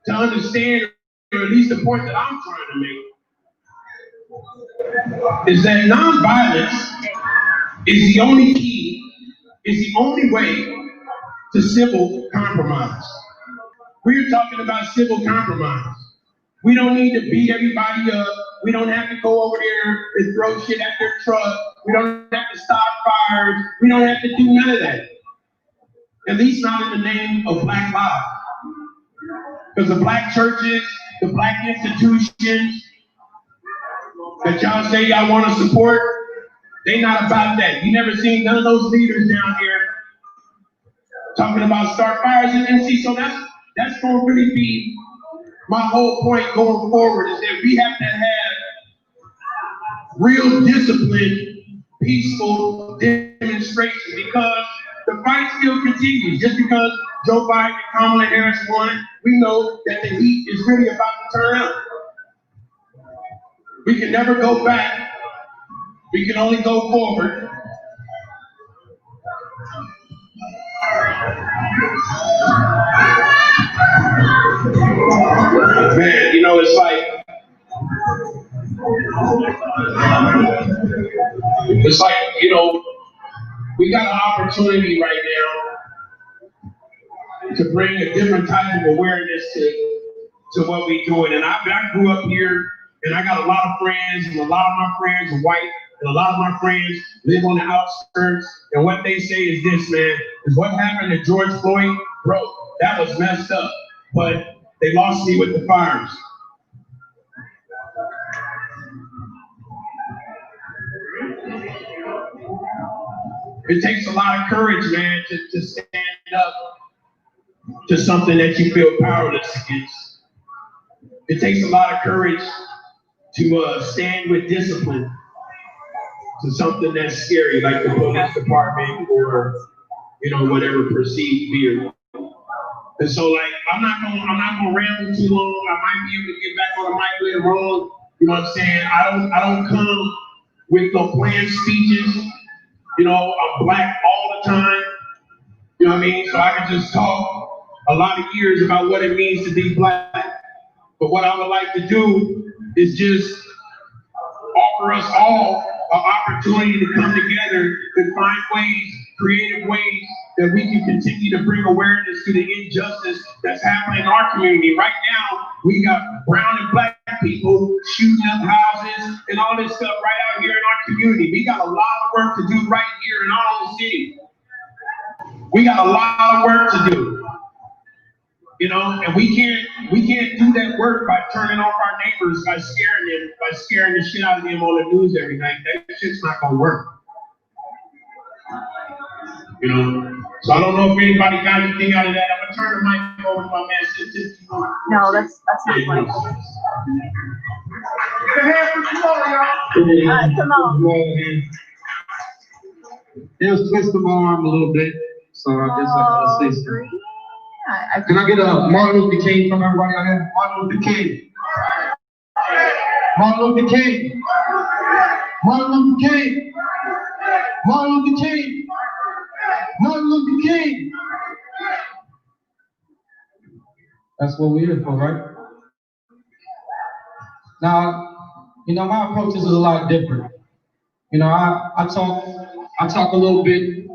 to understand, or at least the point that I'm trying to make, is that nonviolence is the only key, is the only way to civil compromise. We're talking about civil compromise. We don't need to beat everybody up. We don't have to go over there and throw shit at their truck. We don't have to stop fires. We don't have to do none of that. At least not in the name of Black lives. Because the Black churches, the Black institutions that y'all say y'all want to support, they not about that. You never seen none of those leaders down here talking about start fires. And see, so that's going to really be my whole point going forward, is that we have to have real disciplined, peaceful demonstration, because the fight still continues. Just because Joe Biden and Kamala Harris won, we know that the heat is really about to turn up. We can never go back. We can only go forward. Man, you know, it's like, you know, we got an opportunity right now to bring a different type of awareness to what we're doing. And I grew up here, and I got a lot of friends, and a lot of my friends are white, and a lot of my friends live on the outskirts. And what they say is this, man, is what happened to George Floyd, bro, that was messed up. But they lost me with the fires. It takes a lot of courage, man, to stand up to something that you feel powerless against. It takes a lot of courage to stand with discipline to something that's scary, like the police department or, you know, whatever perceived fear. And so, like, I'm not gonna ramble too long. I might be able to get back on the mic later on. You know what I'm saying? I don't come with no planned speeches. You know, I'm Black all the time. You know what I mean? So I can just talk a lot of years about what it means to be Black. But what I would like to do is just offer us all an opportunity to come together and find ways, creative ways, that we can continue to bring awareness to the injustice that's happening in our community. Right now, we got brown and Black people shooting up houses and all this stuff right out here in our community. We got a lot of work to do right here in our own city. We got a lot of work to do. You know, and we can't do that work by turning off our neighbors, by scaring the shit out of them on the news every night. That shit's not gonna work. You know? So I don't know if anybody got anything out of that. I'm gonna turn the mic over to my man. No, that's not funny. Come on. It was twisting my arm a little bit, so I guess I gotta say something. Yeah, Can I get a Martin Luther King from everybody out here? Martin Luther King. Martin Luther King. Martin Luther King. Martin Luther King. Martin Luther King. That's what we're here for, right? Now, you know, my approach is a lot different. You know, I talk a little bit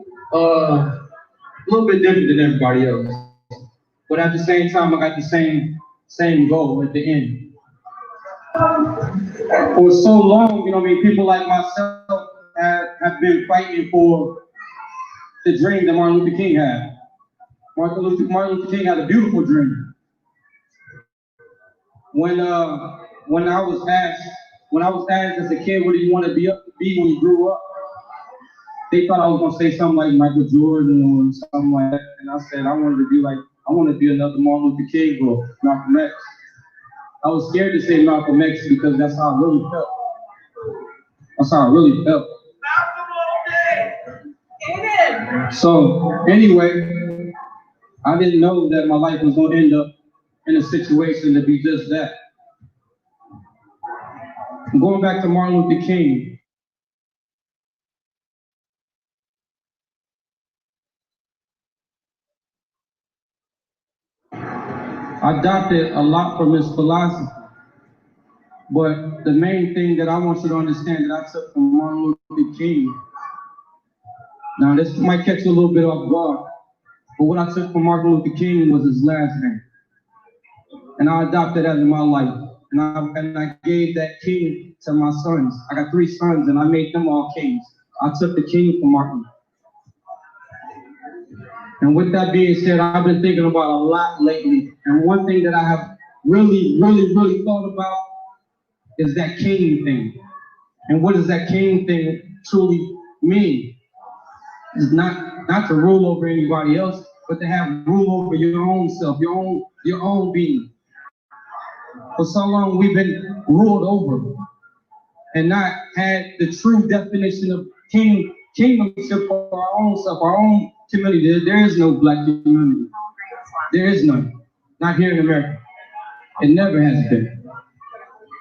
different than everybody else. but at the same time, I got the same goal at the end. For so long, you know what I mean, people like myself have been fighting for the dream that Martin Luther King had. Martin Luther King had a beautiful dream. When I was asked as a kid, what do you want to be when you grew up? They thought I was gonna say something like Michael Jordan or something like that, and I said I want to be another Martin Luther King or Malcolm X. I was scared to say Malcolm X because that's how I really felt. That's how I really felt. So anyway, I didn't know that my life was gonna end up in a situation to be just that. Going back to Martin Luther King, I adopted a lot from his philosophy, but the main thing that I want you to understand that I took from Martin Luther King, now this might catch you a little bit off guard, but what I took from Martin Luther King was his last name. And I adopted that in my life. And I gave that king to my sons. I got 3 sons and I made them all kings. I took the king from Martin. And with that being said, I've been thinking about a lot lately. And one thing that I have really thought about is that king thing. And what does that king thing truly mean? It's not to rule over anybody else, but to have rule over your own self, your own being. For so long we've been ruled over and not had the true definition of kingdomship for our own self, our own community. There is no black community. There is none. Not here in America. It never has been.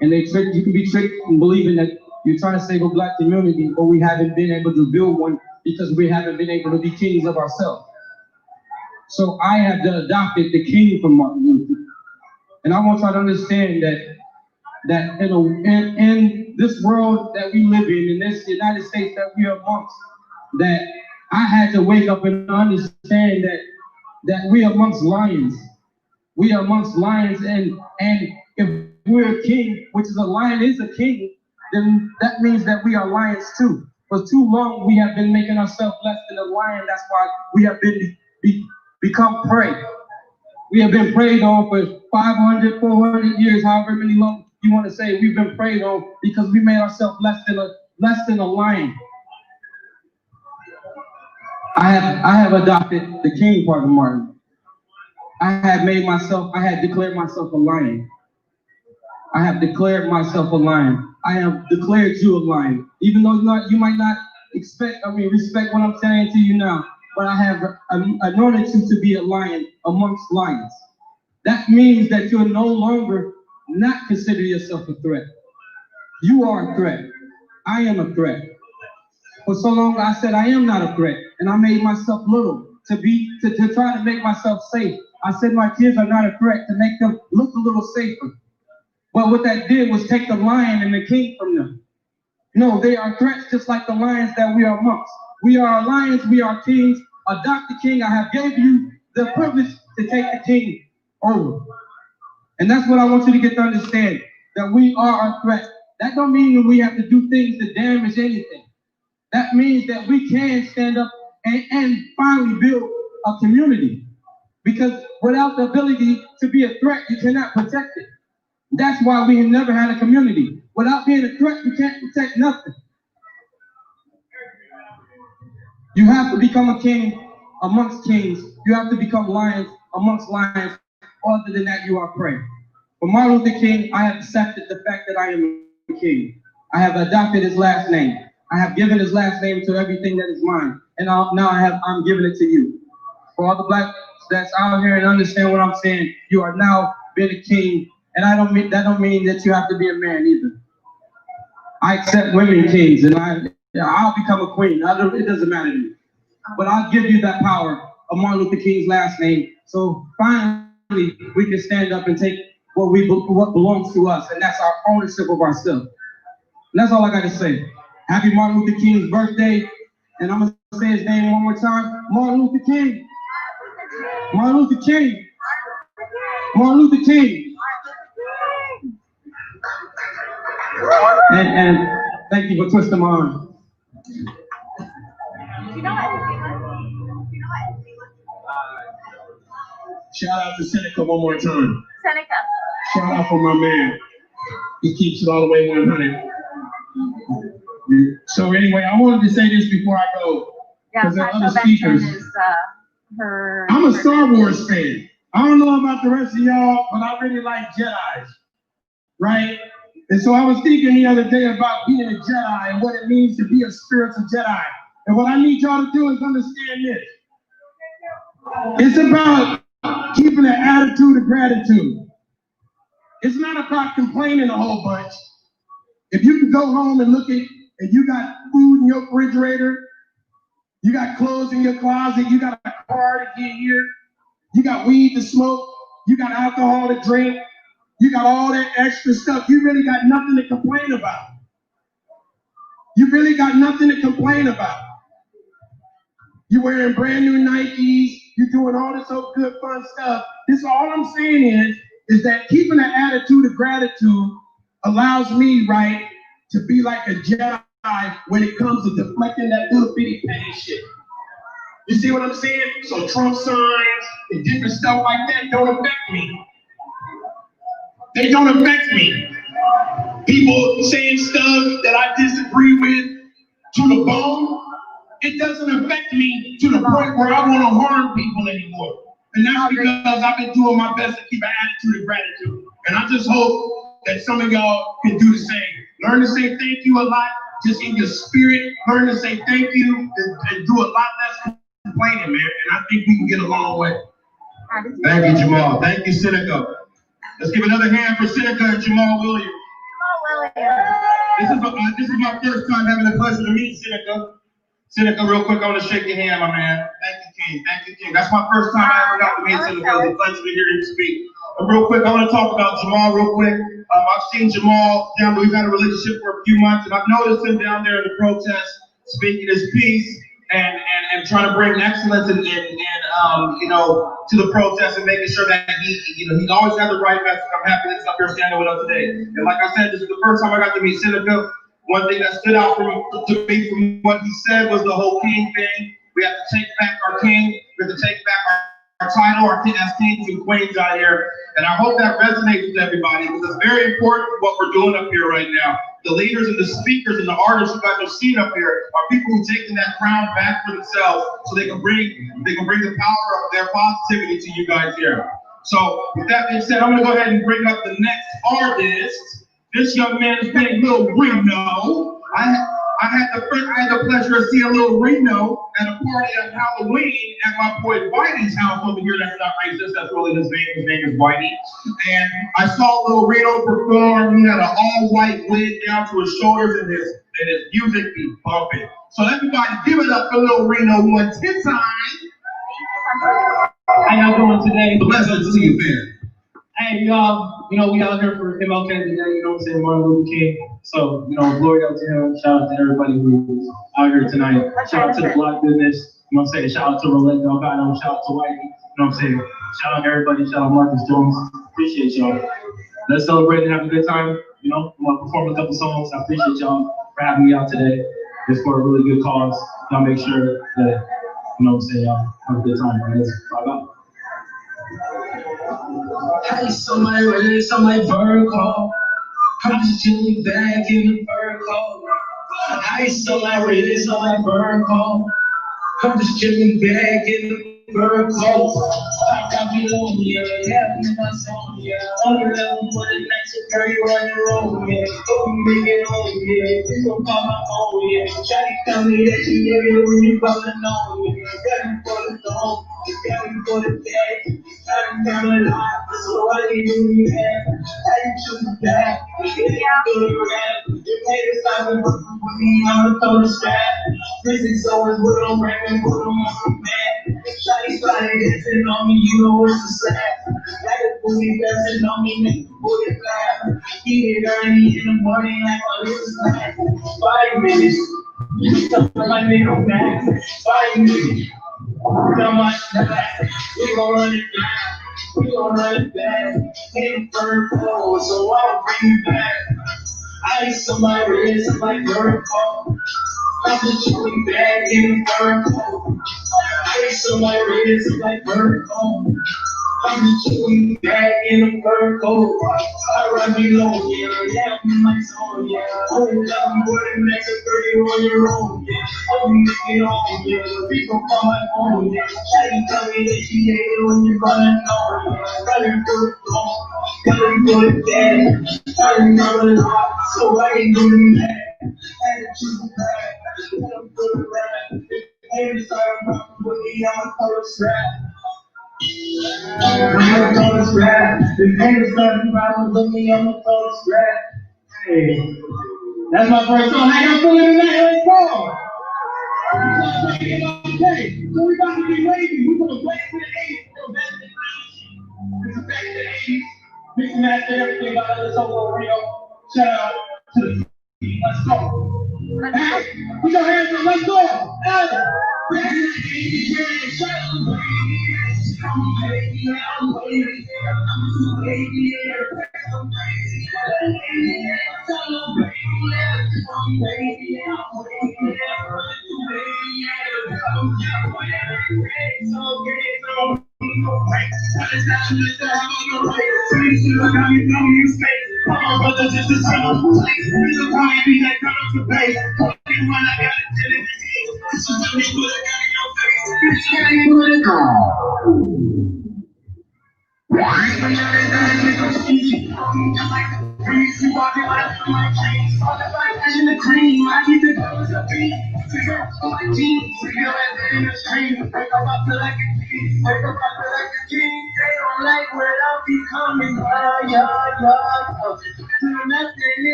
And you can be tricked in believing that you're trying to save a black community, but we haven't been able to build one because we haven't been able to be kings of ourselves. So I have adopted the king from Martin Luther. And I want y'all to understand that in this world that we live in this United States that we are amongst, that I had to wake up and understand that we are amongst lions. We are amongst lions, and if we're a king, which is a lion is a king, then that means that we are lions too. For too long, we have been making ourselves less than a lion. That's why we have become prey. We have been preyed on for 500, 400 years, however many long you want to say. We've been preyed on because we made ourselves less than a lion. I have adopted the king part of Martin. I had declared myself a lion. I have declared myself a lion. I have declared you a lion. Even though you might not respect what I'm saying to you now, but I have anointed you to be a lion amongst lions. That means that you're no longer not consider yourself a threat. You are a threat. I am a threat. For so long I said I am not a threat, and I made myself little to try to make myself safe. I said my kids are not a threat to make them look a little safer. But what that did was take the lion and the king from them. No, they are threats just like the lions that we are amongst. We are lions, we are kings. Adopt the king. I have gave you the privilege to take the king over. And that's what I want you to get to understand, that we are a threat. That don't mean that we have to do things to damage anything. That means that we can stand up and finally build a community. Because without the ability to be a threat, you cannot protect it. That's why we have never had a community. Without being a threat, you can't protect nothing. You have to become a king amongst kings. You have to become lions amongst lions. Other than that, you are prey. For Martin Luther King, I have accepted the fact that I am a king. I have adopted his last name. I have given his last name to everything that is mine. And I'm giving it to you. For all the blacks that's out here and understand what I'm saying, you are now been a king. And that don't mean that you have to be a man either. I accept women kings, and I'll become a queen. It doesn't matter to me. But I'll give you that power of Martin Luther King's last name. So finally, we can stand up and take what belongs to us, and that's our ownership of ourselves. And that's all I got to say. Happy Martin Luther King's birthday, and I'm gonna say his name one more time. Martin Luther King. Martin Luther King. Martin Luther King. And thank you for twisting my arm. Shout out to Seneca one more time. Seneca. Shout out for my man. He keeps it all the way 100. So anyway, I wanted to say this before I go. Yeah, Because there are other Pastor speakers. Benson is her. I'm a Star Wars fan. I don't know about the rest of y'all, but I really like Jedis, right? And so I was thinking the other day about being a Jedi and what it means to be a spiritual Jedi. And what I need y'all to do is understand this. It's about keeping an attitude of gratitude. It's not about complaining a whole bunch. If you can go home and look at, and you got food in your refrigerator, you got clothes in your closet, you got a car to get here, you got weed to smoke, you got alcohol to drink, you got all that extra stuff, you really got nothing to complain about. You really got nothing to complain about. You're wearing brand new Nikes, you're doing all this old good fun stuff. This all I'm saying is that keeping an attitude of gratitude allows me, right, to be like a Jedi when it comes to deflecting that little bitty petty shit. You see what I'm saying? So Trump signs and different stuff like that don't affect me. They don't affect me. People saying stuff that I disagree with to the bone, it doesn't affect me to the point where I want to harm people anymore. And that's because I've been doing my best to keep an attitude of gratitude. And I just hope that some of y'all can do the same. Learn to say thank you a lot, just in your spirit. Learn to say thank you and do a lot less complaining, man. And I think we can get a long way. Thank you, Jamal. Thank you, Seneca. Let's give another hand for Seneca and Jamal Williams. This is my first time having the pleasure to meet Seneca. Seneca, real quick, I want to shake your hand, my man. Thank you, King. Thank you, King. That's my first time I ever got to meet Seneca. It's a pleasure to hear him speak. But real quick, I want to talk about Jamal real quick. I've seen Jamal down there. We've had a relationship for a few months, and I've noticed him down there in the protest, speaking his piece and trying to bring excellence and you know, to the protest and making sure that he's always had the right message. I'm happy that he's up here standing with us today. And like I said, this is the first time I got to meet Seneca. One thing that stood out to me from what he said was the whole king thing. We have to take back our king. We have to take back our title, our as kings and queens out here. And I hope that resonates with everybody because it's very important what we're doing up here right now. The leaders and the speakers and the artists you guys have seen up here are people who are taking that crown back for themselves so they can bring the power of their positivity to you guys here. So with that being said, I'm gonna go ahead and bring up the next artist. This young man is named Lil Reno. I had the pleasure of seeing Lil Reno at a party at Halloween at my boy Whitey's house over here. That's not racist, that's really his name. His name is Whitey. And I saw Lil Reno perform. He had an all-white wig down to his shoulders and his music be bumping. So everybody give it up for Lil Reno one time. How y'all doing today? Pleasure to see you, man. Hey, y'all, we out here for MLK today, what I'm saying, Martin Luther King. So, glory up to him. Shout out to everybody who's out here tonight. Shout out to the block business, what I'm saying. Shout out to Roulette Delgado. Shout out to Whitey, what I'm saying. Shout out to everybody. Shout out Marcus Jones. Appreciate y'all. Let's celebrate and have a good time. I'm going to perform a couple songs. I appreciate y'all for having me out today. It's for a really good cause. Y'all make sure that, what I'm saying, y'all have a good time. Let's vibe out. Ice on my wrist, on my Virgo. I'm just chilling back in the Virgo. Ice on my wrist, on my Virgo. I'm just chilling back in the Virgo. I got me on, yeah, having my song, yeah. On the level for the next carry on the road, yeah. Go make it on, yeah. You gon' call my phone, yeah. Shawty tell me that she get it when you callin' on me. Ready for the song, ready for the day. I'm down a lot, so I need you back. How you choose back? Good rap. You made it stop and put me on the throw the strap. Physics always with them, rapping, put them on the mat. Shawty started dancing on me, you know what's the slap. Like a booty dancing on me, make the booty clap. Eat it early in the morning like a little snack. 5 minutes, stuff like me on back. 5 minutes. So much back, we gon' run it down. We gon' run it back. Hit purple, so I'll bring it back. Ice on my wrist like purple. I'm just chewing back in purple. Ice on my wrist like purple. I'm just chewing back in the purple. I run below, yeah, in my zone, yeah. Oh, I'm going to make a 31-year-old, yeah. I'm making on, yeah. People on my phone, yeah. Shawty tell me that she hate it when you running on, yeah. Running through the phone, running through the day. I remember a lot, so I ain't doing that. I had to choose a rap, I'm good at rap. Hey, sorry, I'm with me, I'm a color strap. I'm a color strap. The haters starting problems with me, I'm a color strap. Hey, that's my first song. How y'all feeling tonight? Let's go. Okay, so we about to be wavy. We're gonna wave to the 80s. This is back to the 80s. Mix and match everything about this whole Rio. Shout out to the let's go. Hey, put your hands up, let's go. Hey.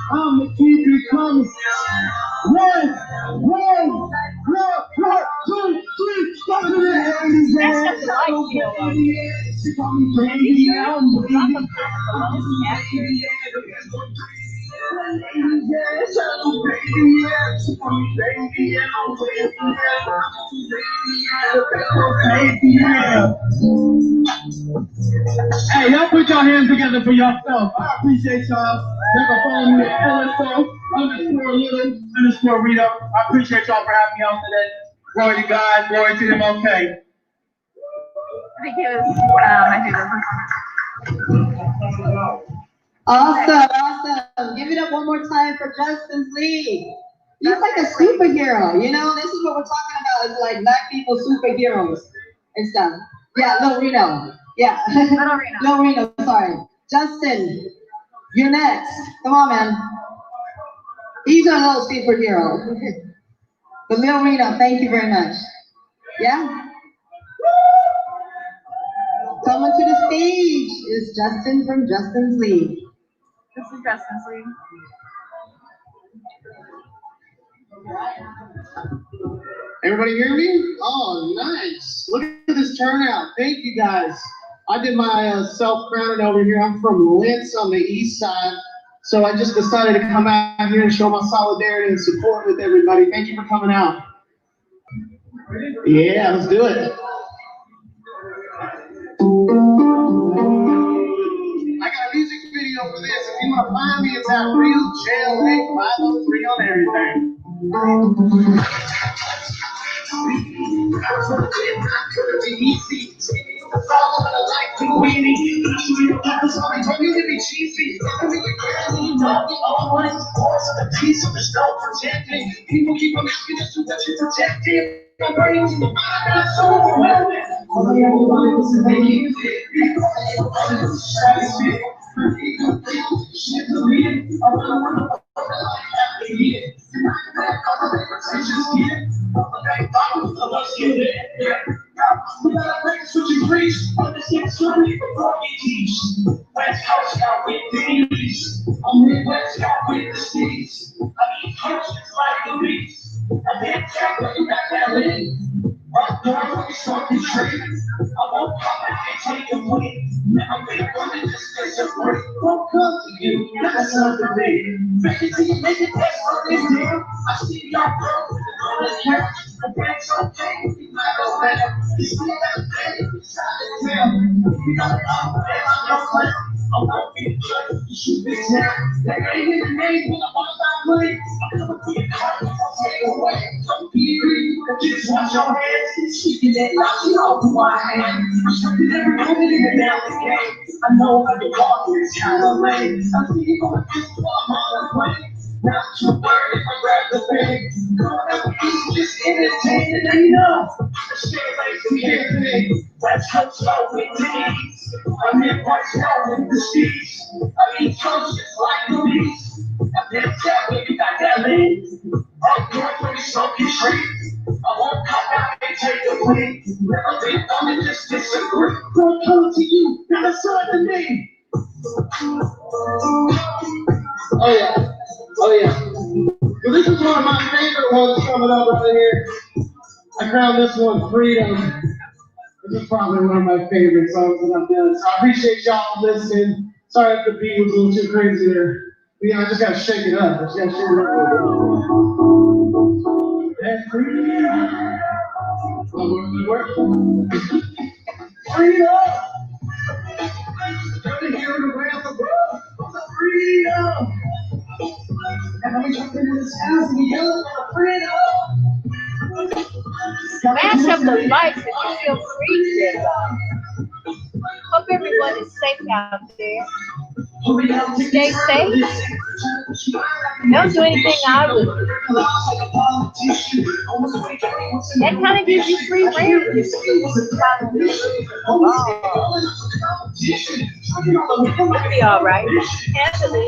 I'ma keep it coming. One, two, three, stop it. That's just like you. Hey, y'all put your hands together for yourself. I appreciate y'all. Y'all can follow me at LSO_little_Rito. I appreciate y'all for having me on today. Glory to God, glory to them. Okay. I think it was my favorite performance. Awesome. Give it up one more time for Justin's Lee. He's like a superhero, you know? This is what we're talking about. It's like black people superheroes and stuff. Yeah, Lil Reno. Yeah. Lil Reno, sorry. Justin, you're next. Come on, man. He's a little superhero. But Lil Reno, thank you very much. Yeah? Coming to the stage is Justin from Justin's League. This is Justin's League. Everybody hear me? Oh, nice. Look at this turnout. Thank you, guys. I did my self-crowning over here. I'm from Lentz on the east side. So I just decided to come out here and show my solidarity and support with everybody. Thank you for coming out. Yeah, let's do it. I got a music video for this. If you want to find me, it's at Real Jail Lake 503 on everything. People keep on asking us to what you protected. I'm burning to the bottom, so West Coast got with these. I'm Midwest got with the States. I mean, coaches like the beast. I can't tell what you got that way. Rock down, something straight. I won't pop it and take it away. Never be one just disagree. Won't come to you, that's something me. Make it till you make it, that's what it is. I see y'all broke on the couch. The bank's okay, you might go back. You see that thing, you try to tell. You know, I'm no plan. I won't be judged, you shoot me down. That ain't in the name when I'm on my money. I'm coming for your car, I'll take away. Don't be greedy, just wash your hands. Speaking that loud, you know who I am. I'm something every moment in and out the game. I know how to walk in this kind of lane. I'm thinking on the field, I'm on the plane. Not too worried if I grab the bag. Going up easy, just entertaining, and you know, the shit like some campaign. That's how slow it takes. I'm in part slow in the streets. I mean, just like the beast. I've been telling you got that lean. I'm going for the something straight. I won't come back and take the win. Never been on it, just disagree. Won't come to you, now that's not the name. Oh yeah, oh yeah. So this is one of my favorite ones coming up right here. I crowned this one Freedom. This is probably one of my favorite songs that I've done. So I appreciate y'all for listening. Sorry if the beat was a little too crazy there. But, I just gotta shake it up. I just gotta shake it up. And freedom. Freedom. Gotta hear it around the world. Freedom. And I'm jumping in this house and yelling for freedom. Mash up the lights if you feel free to. Hope everyone is safe out there. Stay safe. Don't do anything I would do. That kind of gives you free rein. You'll be all right. Handle it.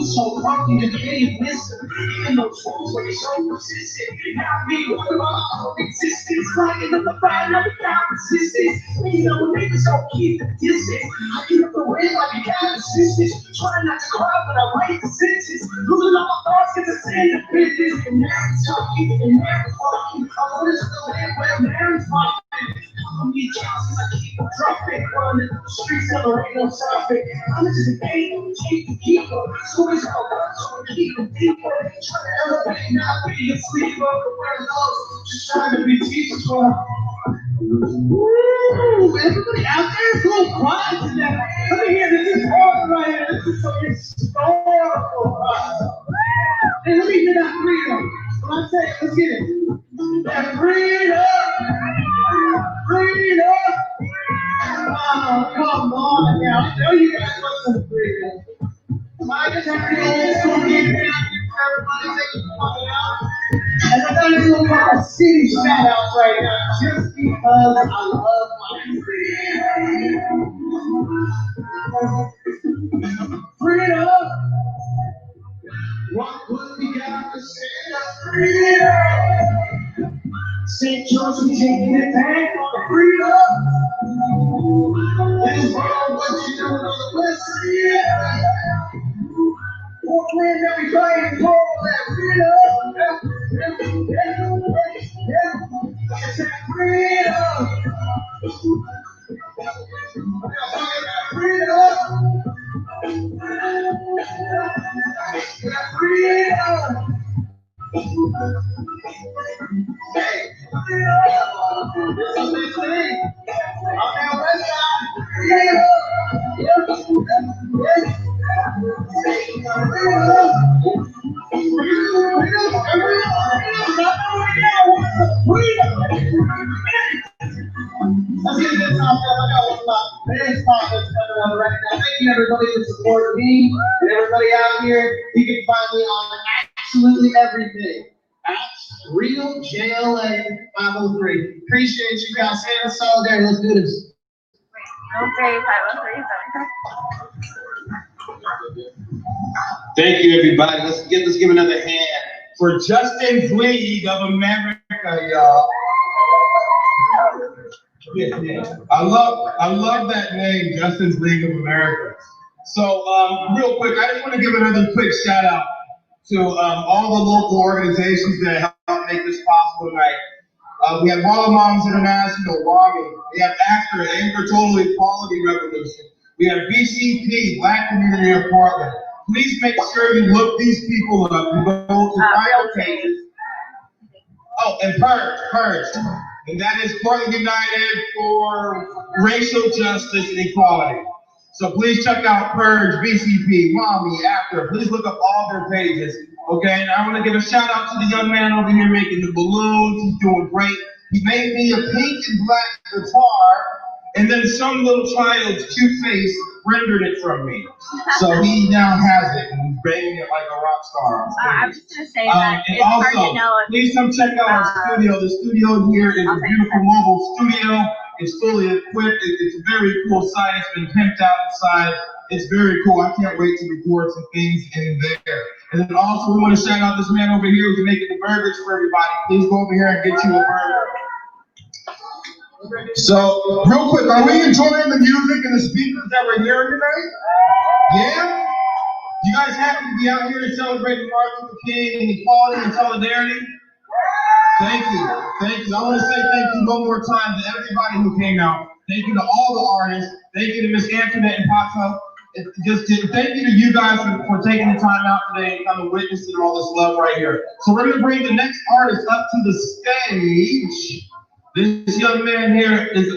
So fucking dedicated, listen, even though souls are so persistent, not me, what about our existence, lying up the fire, never found resistance, you know, niggas don't keep the distance, I get up the way like a guy assistance, trying not to cry, but I write the sentence, losing all my thoughts, get the same the business, and now it's talking, and now it's walking, I want to the land where Mary's walking, I'm the chances, I keep dropping, running the streets, never ain't no stopping, I'm just a game, keep the keeper, so it's all about to keep it deeper, trying to elevate, not be a sleeper, just trying to be teachers for. Woo! Everybody out there is a little quiet today. Let me hear this part right here. This is some historical. Hey, let me hear that freedom. When I say, let's get it. That freedom! Freedom! Oh, come on now. I know you guys want some freedom. I just have to old school game down here for everybody taking money out. And I gotta do a couple city shout outs right now just because I love my freedom. Freedom! What would we got to say? Freedom! St. George, we taking it back on the freedom. This world, what you doing on the west side? Portland, everybody, pull that freedom. It's that freedom. Freedom. That freedom. Hey, freedom. This is the thing. On that west side. Freedom. Let's get this out there. Very sponsors coming on right now. Thank you everybody for supporting me and everybody out here. You can find me on absolutely everything. Real Jail and 503. Appreciate you guys. Stand in solidarity. Let's do this. Okay, 503, is that Thank you, everybody. Let's give another hand for Justin's League of America, y'all. Yeah. I love that name, Justin's League of America. So, real quick, I just want to give another quick shout out to all the local organizations that helped make this possible tonight. We have Walla Moms International, WAMI. We have Anchor Total Equality Revolution. We have BCP, Black Community of Portland. Please make sure you look these people up. You go to private pages. Oh, and Purge. And that is Portland United for Racial Justice and Equality. So please check out Purge, BCP, WAMI, After. Please look up all their pages. Okay, and I want to give a shout out to the young man over here making the balloons. He's doing great. He made me a pink and black guitar, and then some little child's cute face rendered it from me. So he now has it and he's banging it like a rock star. I was just going to say that and it's also, hard to know if please come check out our studio. The studio here is a beautiful mobile studio. It's fully equipped. It's a very cool site. It's been pimped out inside. It's very cool. I can't wait to record some things in there. And then also, we want to shout out this man over here who's making the burgers for everybody. Please go over here and get you a burger. So, real quick, are we enjoying the music and the speakers that we're hearing tonight? Yeah? You guys happy to be out here and celebrating Martin Luther King and equality and solidarity? Thank you. I want to say thank you one more time to everybody who came out. Thank you to all the artists. Thank you to Miss Antoinette and Pato. Thank you to you guys for taking the time out today and kind of witnessing all this love right here. So we're going to bring the next artist up to the stage. This young man here is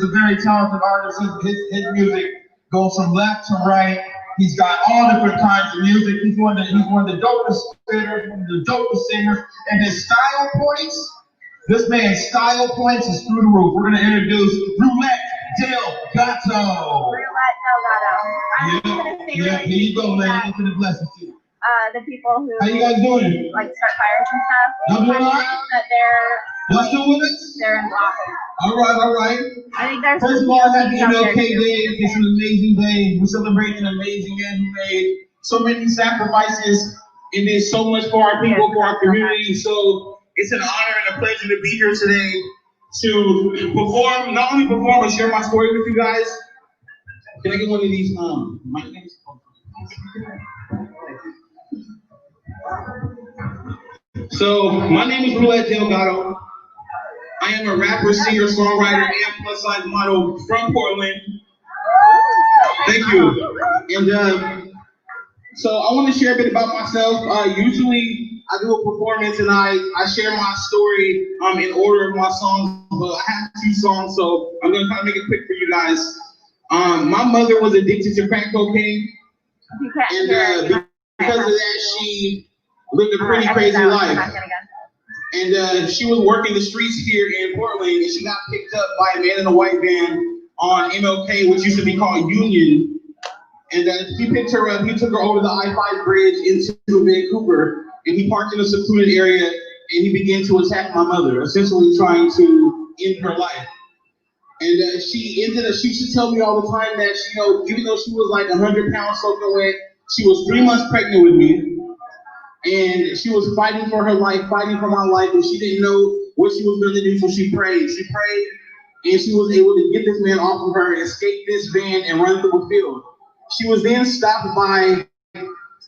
a very talented artist. His music goes from left to right. He's got all different kinds of music. He's one of the dopest spitters, one of the dopest singers. And his style points, this man's style points is through the roof. We're going to introduce Roulette Delgado. Yeah, here you go, man. Into the blessing too. The people who how you guys doing? Like start fires and stuff. Y'all doing all right? That What's doing with it? they're in block. All right. I think there's first of all, happy MLK Day. It's an amazing day. We're celebrating an amazing man who made so many sacrifices and did so much for our people, for our community. So it's an honor and a pleasure to be here today to perform, not only perform, but share my story with you guys. Can I get one of these mic names? So, my name is Roulette Delgado. I am a rapper, singer, songwriter, and plus-size model from Portland. Thank you. And so I want to share a bit about myself. Usually, I do a performance and I share my story in order of my songs. But I have 2 songs, so I'm going to try to make it quick for you guys. My mother was addicted to crack cocaine. And because of that, she lived a pretty crazy life. And she was working the streets here in Portland, and she got picked up by a man in a white van on MLK, which used to be called Union. And he picked her up, he took her over the I-5 bridge into Vancouver, and he parked in a secluded area, and he began to attack my mother, essentially trying to end her life. And she used to tell me all the time that, even though she was like 100 pounds soaking wet, she was 3 months pregnant with me. And she was fighting for her life, fighting for my life, and she didn't know what she was going to do, so she prayed. She prayed, and she was able to get this man off of her, escape this van, and run through a field. She was then stopped by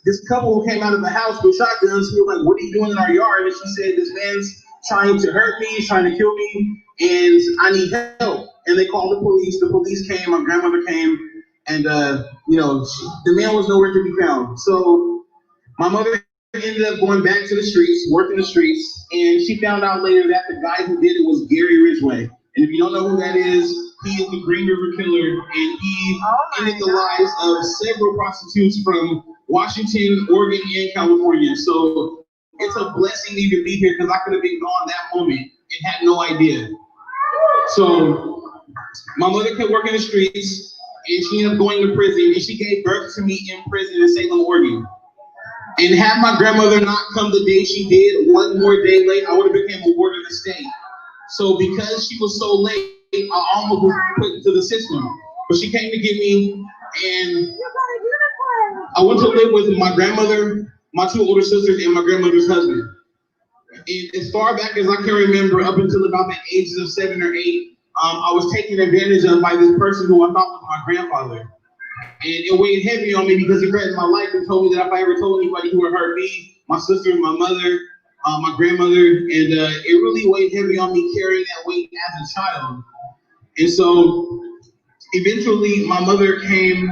this couple who came out of the house with shotguns. Who were like, "What are you doing in our yard?" And she said, "This man's trying to hurt me, he's trying to kill me, and I need help." And they called the police. The police came, my grandmother came, and the man was nowhere to be found. So my mother ended up going back to the streets, working the streets, and she found out later that the guy who did it was Gary Ridgway. And if you don't know who that is, he is the Green River Killer, and he ended the lives of several prostitutes from Washington, Oregon, and California. So it's a blessing to even be here, because I could have been gone that moment and had no idea. So My mother kept working the streets, and she ended up going to prison, and she gave birth to me in prison in Salem, Oregon. And had my grandmother not come the day she did, one more day late, I would have become a ward of the state. So because she was so late, I almost was put into the system. But she came to get me, and I went to live with my grandmother, my two older sisters, and my grandmother's husband. And as far back as I can remember, up until about the ages of 7 or 8, I was taken advantage of by this person who I thought was my grandfather. And it weighed heavy on me because he threatened my life and told me that if I ever told anybody who would hurt me, my sister, my mother, my grandmother, and it really weighed heavy on me carrying that weight as a child. And so eventually my mother came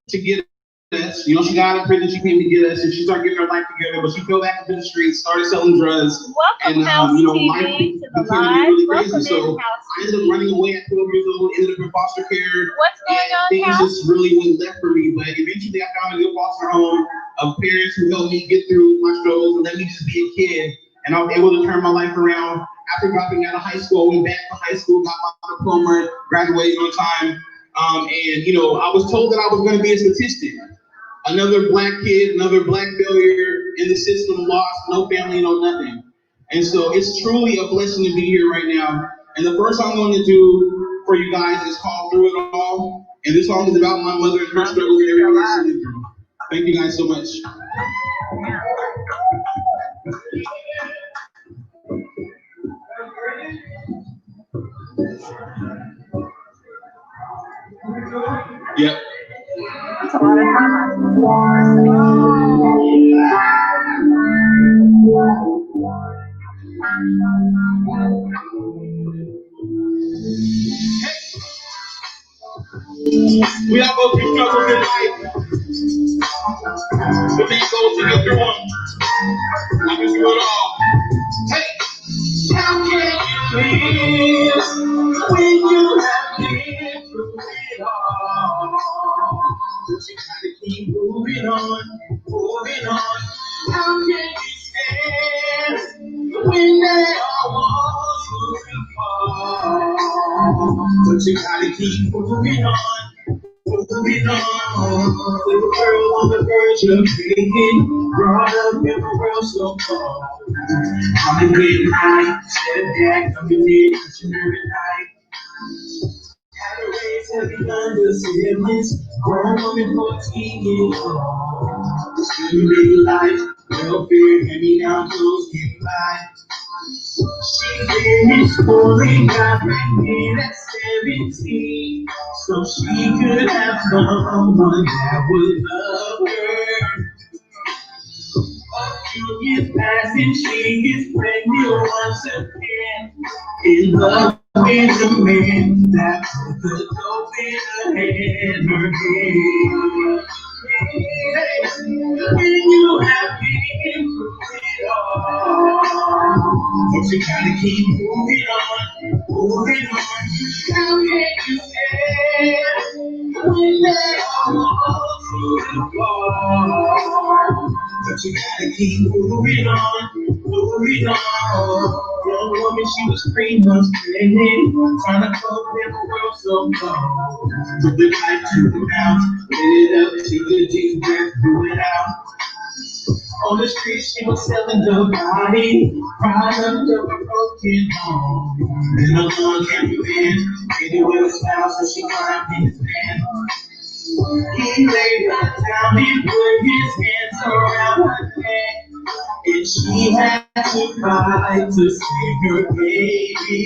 to get us. You know, she got out of prison, she came to get us, and she started getting her life together, but she fell back into the streets, started selling drugs. Welcome, and House you know, TV life to the became live. really Welcome crazy. So in, House I ended up running away at 12 years old, ended up in foster care. What's going on, Things House? just really went left for me, but eventually I found a good foster home of parents who helped me get through my struggles and let me just be a kid. And I was able to turn my life around. After dropping out of high school, I went back to high school, got my diploma, graduated on time. And you know, I was told that I was going to be a statistic. Another black kid, another black failure in the system, lost, no family, no nothing. And so it's truly a blessing to be here right now. And the first song I'm going to do for you guys is called Through It All. And this song is about my mother and her struggles and everything that she went through. Thank you guys so much. Yep. That's a lot of time. We all go through struggles in life, but then go to get through them. I can do it all. Hey! How can you live when you have been through it all? But you gotta keep moving on, moving on. How can you stand when there are walls to fall? But you gotta keep moving on, moving on. Little girl on the verge of breaking, brought up in a world so cold. I'm getting high, step back, coming in, but you never die. Had to raise heavy under siblings, grown woman 14 years old. This new life, welfare, hand-me-down clothes, get by. She finished schooling, got pregnant at 17, so she could have someone that would love her. A few years pass and she gets pregnant once again. In love with a man that put the dope in her head. When you have been through it all, but you gotta keep moving on, moving on. How can you stand when they are all through the fall? But you gotta keep moving on, moving on. Young woman, she was 3 months pregnant, trying to cope in a world so cold. Took the life to the mouth, lit it up, she could take breath, blew it out. On the street, she was selling the body, product of a broken home. Then along came a man, made it with a smile, so she climbed in his van. He laid her down, he put his hands around her neck, and she had to fight to save her baby.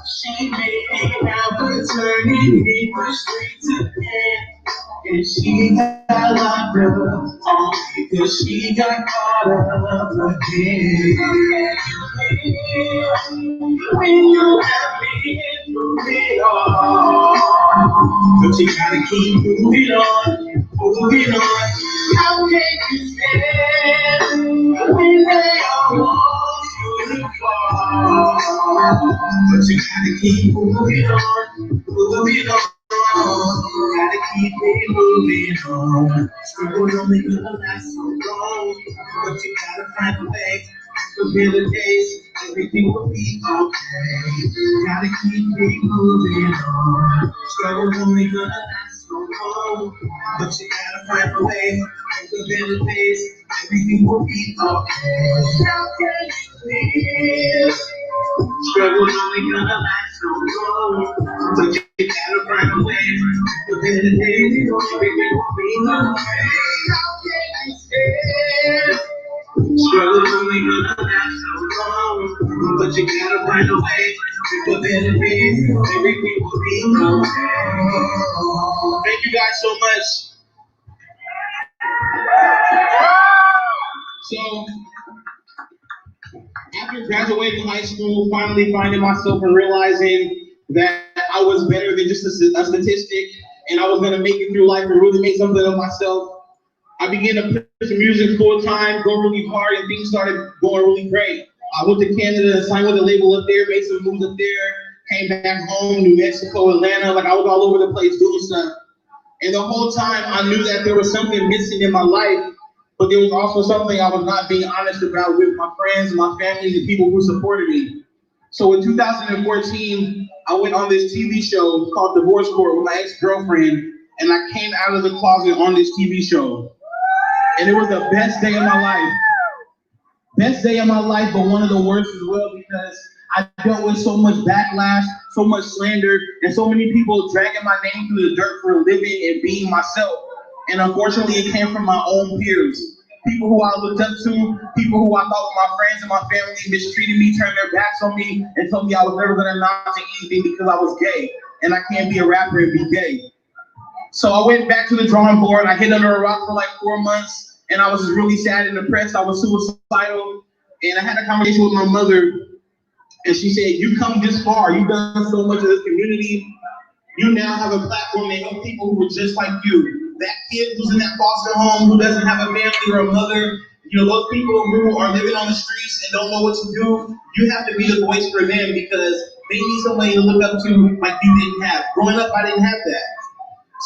She made it out, but turning hit the street to end. And she got locked up only because she got caught up again. When you have been through it all, but you gotta keep moving on, moving on. How can you stand when they are all through the fall? But you gotta keep moving on, moving on. Gotta keep it moving on. Struggle only gonna last so long, but you gotta find a way to rehabilitate. everything will be okay. Gotta keep it moving on. Struggle's only gonna last so long, but you gotta find a way. Hope the better days, everything will be okay. Okay, struggle's only gonna last so long, but you gotta find a way. Hope the better days, everything will be okay. Okay, struggle's only gonna last so long, but you gotta find a way. But then it means everything will be okay. Thank you guys so much. So, after graduating high school, finally finding myself and realizing that I was better than just a statistic, and I was gonna make it through life and really make something of myself, I began to pursue music full time, go really hard, and things started going really great. I went to Canada and signed with a label up there, made some moves up there, came back home, New Mexico, Atlanta, like I was all over the place doing stuff. And the whole time I knew that there was something missing in my life, but there was also something I was not being honest about with my friends, my family, the people who supported me. So in 2014, I went on this TV show called Divorce Court with my ex-girlfriend, and I came out of the closet on this TV show. And it was the best day of my life. Best day of my life, but one of the worst as well, because I dealt with so much backlash, so much slander, and so many people dragging my name through the dirt for a living and being myself. And unfortunately, it came from my own peers. People who I looked up to, people who I thought were my friends and my family, mistreated me, turned their backs on me, and told me I was never gonna amount to anything because I was gay. And I can't be a rapper and be gay. So I went back to the drawing board. I hid under a rock for like 4 months. And I was just really sad and depressed. I was suicidal. And I had a conversation with my mother. And she said, you come this far. You've done so much of this community. You now have a platform to help people who are just like you. That kid who's in that foster home, who doesn't have a family or a mother, you know, those people who are living on the streets and don't know what to do, you have to be the voice for them because they need somebody to look up to like you didn't have. Growing up, I didn't have that.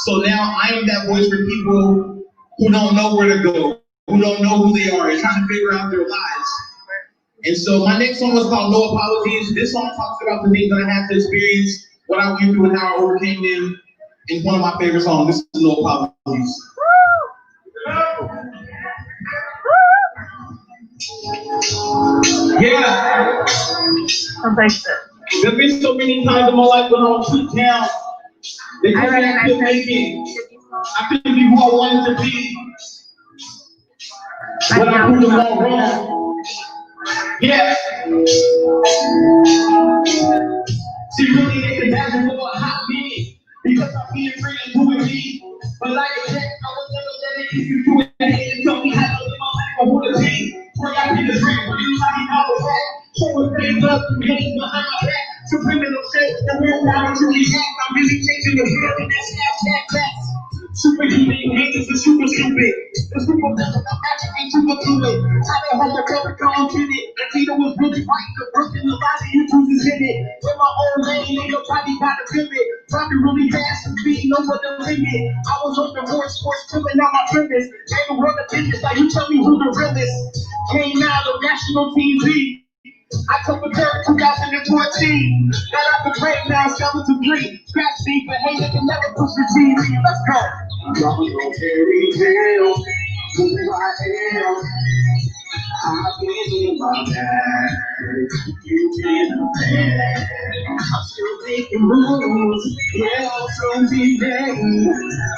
So now I am that voice for people who don't know where to go, who don't know who they are, and trying to figure out their lives. And so my next song was called No Apologies. This song talks about the things that I had to experience, what I went through and how I overcame them. It's one of my favorite songs. This is No Apologies. Yeah. There's been so many times in my life when I was put down. They told me I couldn't make it. I couldn't be who I wanted to be. But I proved them all wrong. Yeah. See, really, they can imagine what a hot minute. Because I'm being free and doing me. But like I said, I was never let it you do it. And tell me how to live my life or who to be. Where I be the dream, where you like all the back. Showing things up, getting behind my back. Subliminal shit, and then now to react. I'm really changing the world, and that's Snapchat. Superhuman haters are super stupid. The super villain of magic ain't super fluid. I didn't hold the cover, don't get it. The Tito was really right. The work in the body, you choose to hit it. In my own lane, ain't nobody got to feel it. Dropping really fast and speeding over the limit. I was on the board, sports, filling out my premise. Ain't the world of business, like you tell me who the realest. Came out of national TV. I took a turn 2014. Got out the break now, skeleton 3. Scratch me, but hey, they can never push the TV. Let's go. Dropping on fairy tale, who I am. I've been in my bag. You've been a man. I'm still making moves. Yeah, from the day.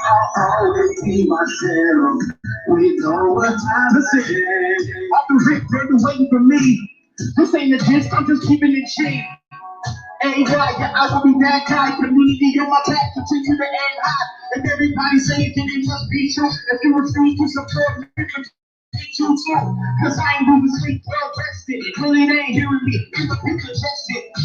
I'll always be myself. We know what time to say. Off the rip, they're waiting for me. This ain't a diss, I'm just keeping it cheap. Ain't right, yeah, I will be that guy. Community on my back, continue to aim high. If everybody saying that it must be true, if you refuse to support me, you too. Cause I ain't moving sleep well rested. Really, they ain't hearing me, in the picture congested.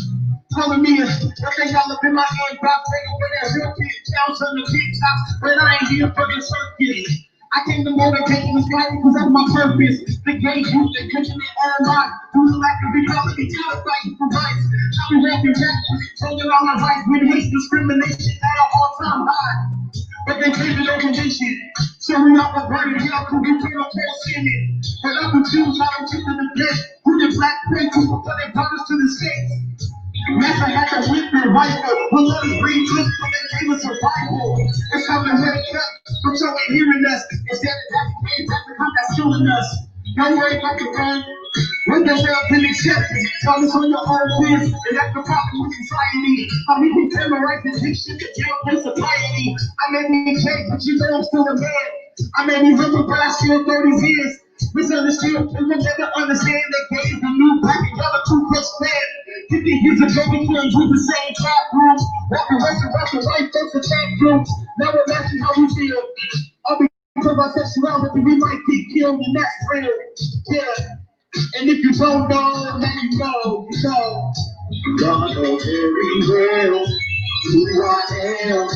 Telling me nothing all up in my inbox, take away that real kid, sounds on the TikTok, but I ain't here for the circus. I came to motivate and inspire because that's my purpose. The gay youth, the Christian and online. Through the lack of equality, just fighting for rights. I'm rapping back, holding all my rights with hate discrimination at an all-time high. But they claim no condition. So we all the burning hell, cause we can't afford sin it. But I would choose how to get to the death. Who the and black princes, but they brought us to the States. Master had to whip and rifle, but let us bring to but they gave us survival. It's time to wake up from so ain't hearing us. Instead of that, that's the cop that's killing us. Don't worry about the gun. When they up and accept it, tell us on your own biz, and that's the problem with society. How we can terrorize this big shit to jail for society. I may be fake, but you know I'm still a man. I may be rebel, but I still 30 years. Misunderstood, and we'll never understand that gave the new black and yellow Ku Klux Klan. 50 years ago, we couldn't do the same classrooms. Walking Russian right folks to chat groups. Now we're asking how we feel. All because of our sexuality, we might get killed, and that's real. Yeah. And if you don't know, then you know, you know. God knows very well who I am.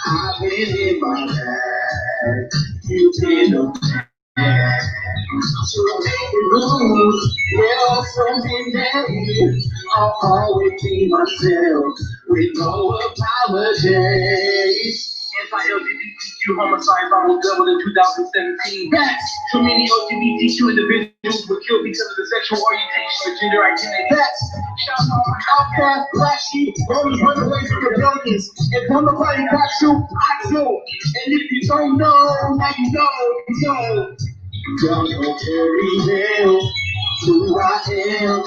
I've been in my bag. You didn't. So make it rules, well, something that I'll always be myself with no apologies. Anti-LGBTQ homicides almost doubled in 2017. Facts. Too many LGBTQ individuals were killed because of the sexual orientation or gender identity. Facts. Outcast, black sheep, Romans, runaways, and rebellions. If one of party got you, I do. And if you don't know, now you know, you know. God knows very well who I am.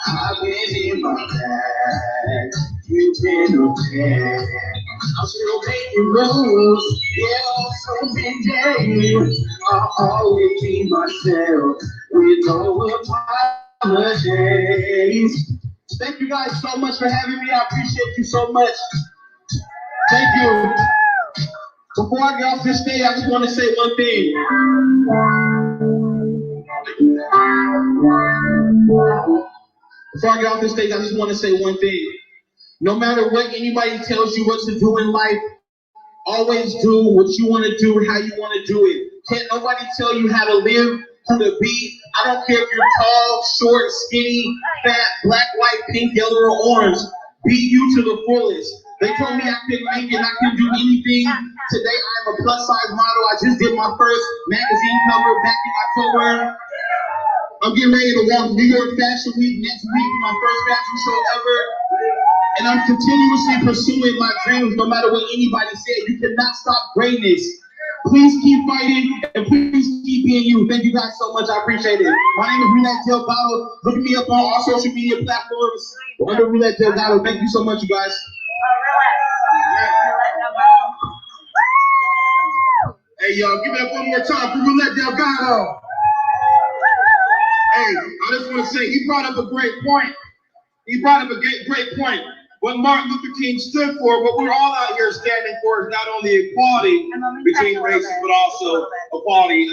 I've been in my bag. You've been okay. I'm still making rules. Yeah, so many. I'll always be myself with no apologies. Thank you guys so much for having me. I appreciate you so much. Thank you. Before I get off this stage, I just want to say one thing. Before I get off this stage, I just want to say one thing. No matter what anybody tells you what to do in life, always do what you want to do, how you want to do it. Can't nobody tell you how to live, who to be. I don't care if you're tall, short, skinny, fat, black, white, pink, yellow, or orange. Be you to the fullest. They told me I couldn't make it, I couldn't do anything. Today I'm a plus size model. I just did my first magazine cover back in October. I'm getting ready to walk New York Fashion Week next week, my first fashion show ever. And I'm continuously pursuing my dreams no matter what anybody said. You cannot stop greatness. Please keep fighting and please keep being you. Thank you guys so much. I appreciate it. My name is Roulette Delgado. Look me up on all social media platforms under Roulette Delgado. Thank you so much, you guys. Hey, y'all, give it up one more time for Roulette Delgado. Hey, I just want to say, he brought up a great point. He brought up a great point. What Martin Luther King stood for, what we're all out here standing for, is not only equality between races, but also equality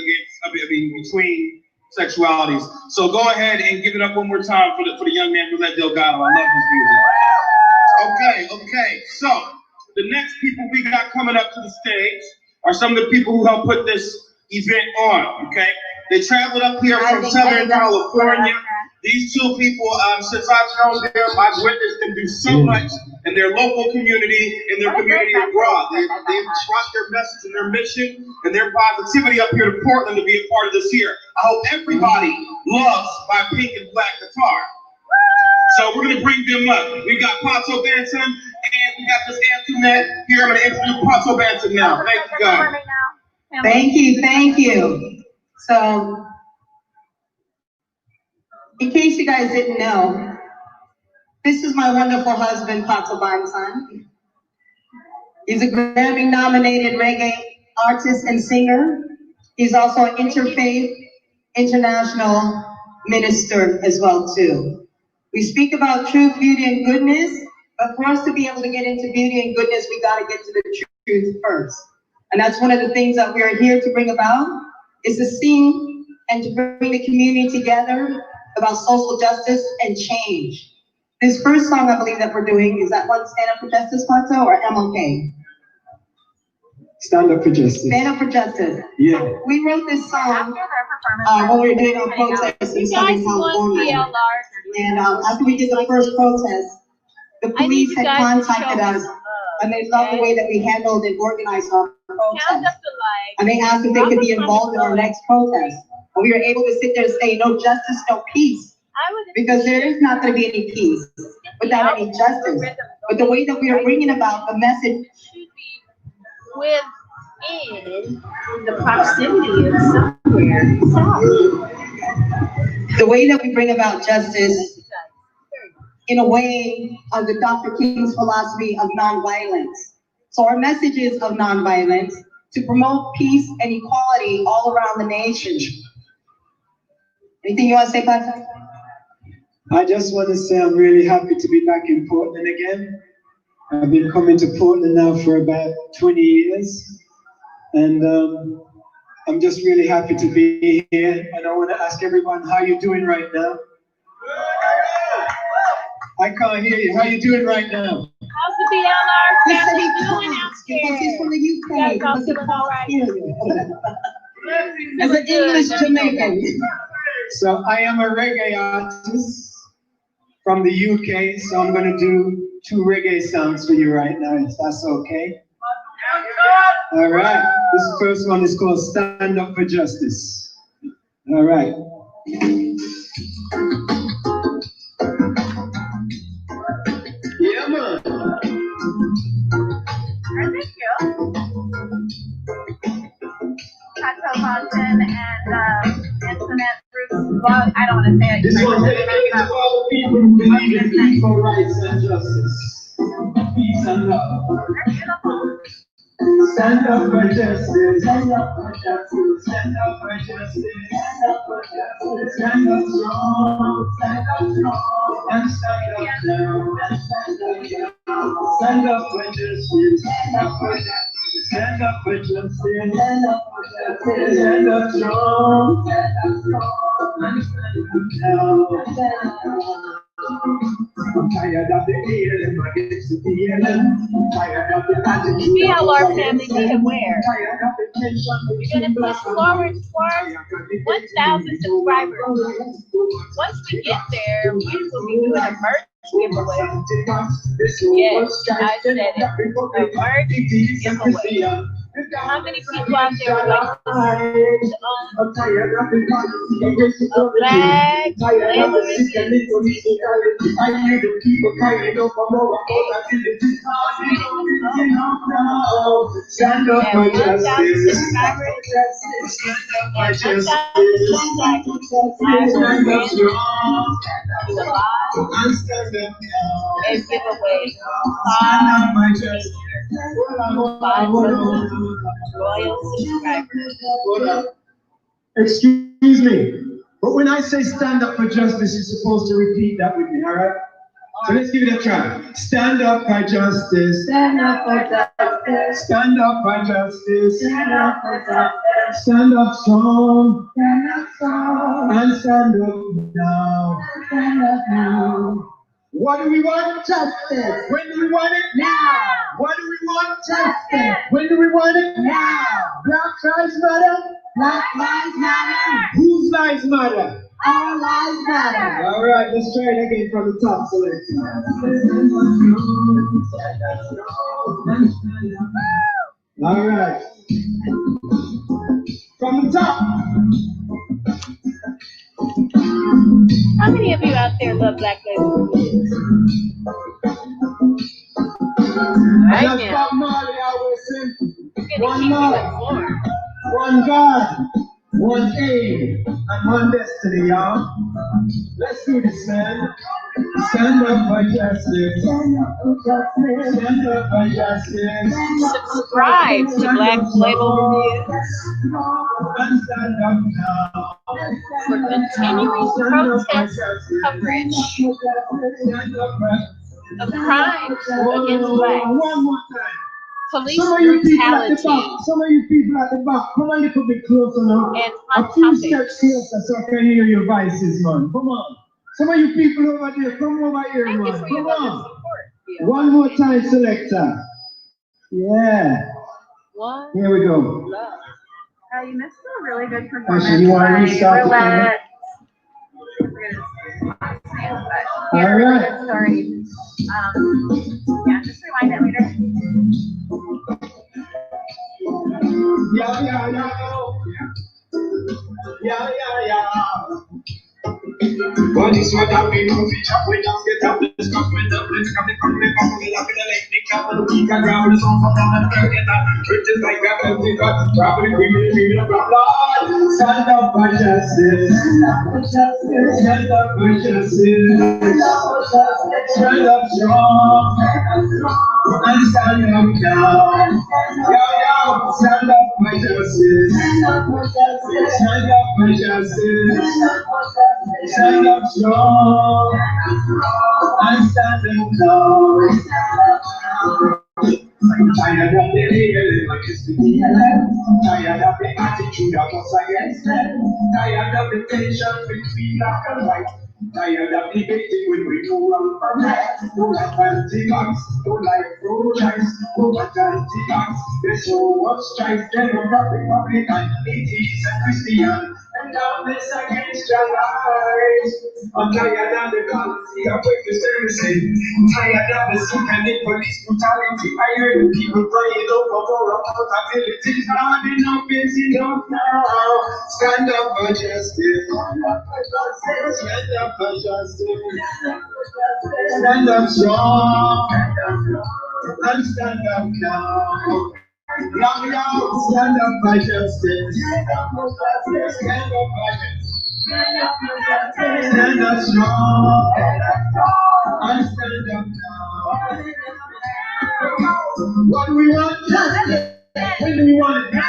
between sexualities. So go ahead and give it up one more time for the young man Roulette Delgado. I love his music. Okay. So the next people we got coming up to the stage are some of the people who helped put this event on. Okay, they traveled up here from Southern California. These two people, since I've known them, I've witnessed them do so much in their local community, in their community abroad. They've brought their message and their mission and their positivity up here to Portland to be a part of this year. I hope everybody loves my pink and black guitar. So we're going to bring them up. We got Pato Banton and we got Miss Antoinette here. I'm going to introduce Pato Banton now. Thank you, guys. Thank you. So, in case you guys didn't know, this is my wonderful husband, Pato Banton. He's a Grammy-nominated reggae artist and singer. He's also an interfaith, international minister as well, too. We speak about truth, beauty, and goodness, but for us to be able to get into beauty and goodness, we got to get to the truth first. And that's one of the things that we are here to bring about, is to sing and to bring the community together about social justice and change. This first song I believe that we're doing, is that one Stand Up for Justice, Pato, or MLK? Stand Up for Justice. Stand Up for Justice. Yeah. So we wrote this song when we were doing our protest in Southern California. And after we did the first protest, the police had contacted us, and they loved the way that we handled and organized our protest. And they asked if they could be involved in our next protest. And we were able to sit there and say, no justice, no peace. Because there is not going to be any peace without any justice. But the way that we are bringing about the message should be within the proximity of somewhere south. the way that we bring about justice in a way of the Dr. King's philosophy of nonviolence. So our message is of nonviolence to promote peace and equality all around the nation. Anything you want to say, Pastor? I just want to say I'm really happy to be back in Portland again. I've been coming to Portland now for about 20 years. And I'm just really happy to be here. And I want to ask everyone, how you doing right now? I can't hear you. How you doing right now? How's the BLR family doing out Because he's from there? the UK. You guys all feeling all right? As an English Jamaican. So I am a reggae artist from the UK. So I'm going to do 2 reggae songs for you right now, if that's okay. All right. This first one is called Stand Up for Justice. All right. Yeah, man. Thank you. Taco Boston and Antoinette Bruce. Well, I don't want to say it. This one's dedicated to all people who believe in equal rights and justice, peace and love. Stand up for justice. Stand up for justice. Stand up for justice. Stand up for justice. Stand up strong. Stand up strong. And stand up down. And stand up down. Stand up for justice. Stand up for justice. Stand up for justice. Stand up for justice. Stand up strong. Stand up strong. And stand up down. I'm tired of the alien against the alien. I'm tired of the attitude. BLR family, be aware. Tired of the tension. We're going to push forward towards 1,000 subscribers. Once we get there, we will be doing a merch giveaway. Yes, I said it. A merch giveaway. How many people out there would like to own a flag Stand up for justice. Stand and give away 5 royal subscribers. Excuse me, but when I say stand up for justice, you're supposed to repeat that with me, all right? So let's give it a try. Stand up for justice. Stand up for justice. Stand up for justice. Stand up for justice. Stand up strong. Stand up strong. And stand up now. Stand up now. What do we want? Justice. When do we want it? Now. What do we want? Justice. When do we want it? Now. Black lives matter. Black lives matter. Whose lives matter? Our lives matter. All right, let's try it again from the top. Select. All right. From the top. How many of you out there love Black Label? And that's Bob Marley always said, one love, one God, one aim, and one destiny, y'all. Let's do this, man. Stand up for justice. Stand up for justice. Stand up for justice. Subscribe to Black Label Reviews And stand up now. for continuing protest coverage Stand up for of crimes against blacks, one more time. police Some of you people at the brutality, back, some of you people at the back, come on a little bit closer now. and A hot few topics. steps closer so I can hear your voices, man. Come on. Some of you people over there, come over here, Thank you man. for your Come love and on. support. One more time, selector. Yeah. One Here we go. love. You missed a really good performance. Actually, you want to by restart the Roulette. All right. Sorry. Yeah, just rewind it later. Yeah. Yeah. police would have been moving up. We just get up, let's come with the blitz, come with the up in the lake, they come and we can grab the song from the circuit. Which is like a empty cut, probably we will be the blood. Stand up for justice. Stand up for justice. Stand up strong. And stand up down. Yo, yo, stand up for justice. Stand up for justice. Stand up strong. And stand up down. Tired of the hate, like it's the tired of the attitude of us against them. Tired of the tension between black and white. Tired of debating when we do wrong for right. No anti-vax, no like pro-choice, no anti-vax. There's so much strife, Democrat, Republican, atheist and Christian, and darkness against your lives. I'm tired of the policy of wicked services. I'm tired of the sick and the police brutality. I hear the people crying over more accountability. Not enough is enough now. Stand up for justice. Stand up for justice. Stand up strong. And stand up now. Young, young, stand up for justice. Stand up for justice. Stand up strong. And stand up now. What do we want? Justice. When do we want it now?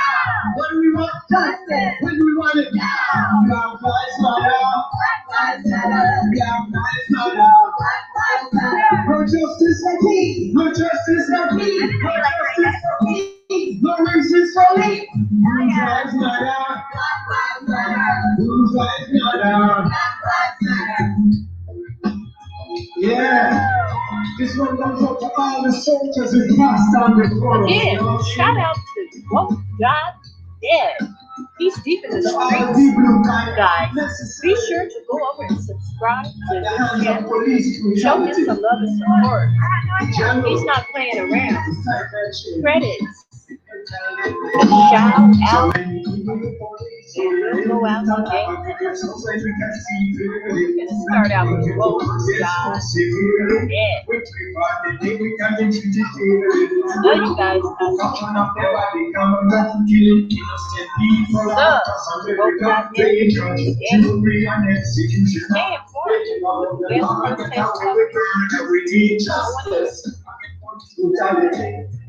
What do we want? Justice. When do we want it now? Black lives matter. Black lives matter. No justice for peace. No justice for peace. No justice for peace. No racist for me. Whose lives matter? Whose lives matter? Yeah. This one goes up to all the soldiers who passed on the front. Again, shout out to Woke God Dead. He's deep in the streets, guys. Be sure to go over and subscribe to his channel. Show him some love and support. He's not playing around. Credits. Shout out. We'll go out today. We're gonna start out with Woke God Dead. Love you guys. Woke God Dead. Stay informed.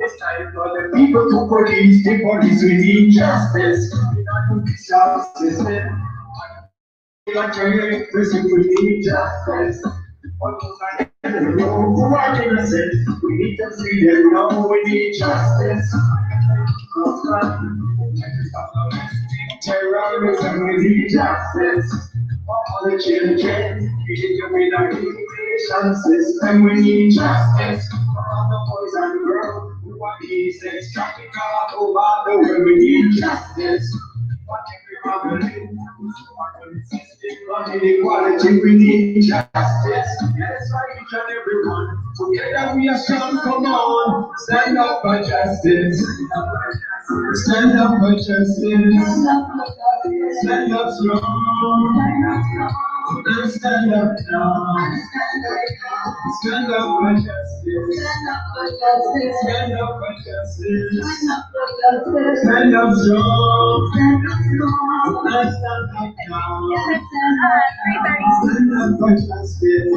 It's time for the people to police. The police, we need justice. Justice. Like a prison, we need justice. Who are innocent? We need to free them. No, we need justice. Terrorism, we need justice. All the children, we need to be our education system. We need justice. All the boys and girls who are sex trafficked all over the world. We need justice. Inequality, we need justice. Yes, for each and everyone. Together we are strong. Come on, stand up for justice. Stand up for justice. Stand up strong. And stand up now. Stand up for justice. Stand up for justice. Stand up strong. And stand up now. Stand up for justice.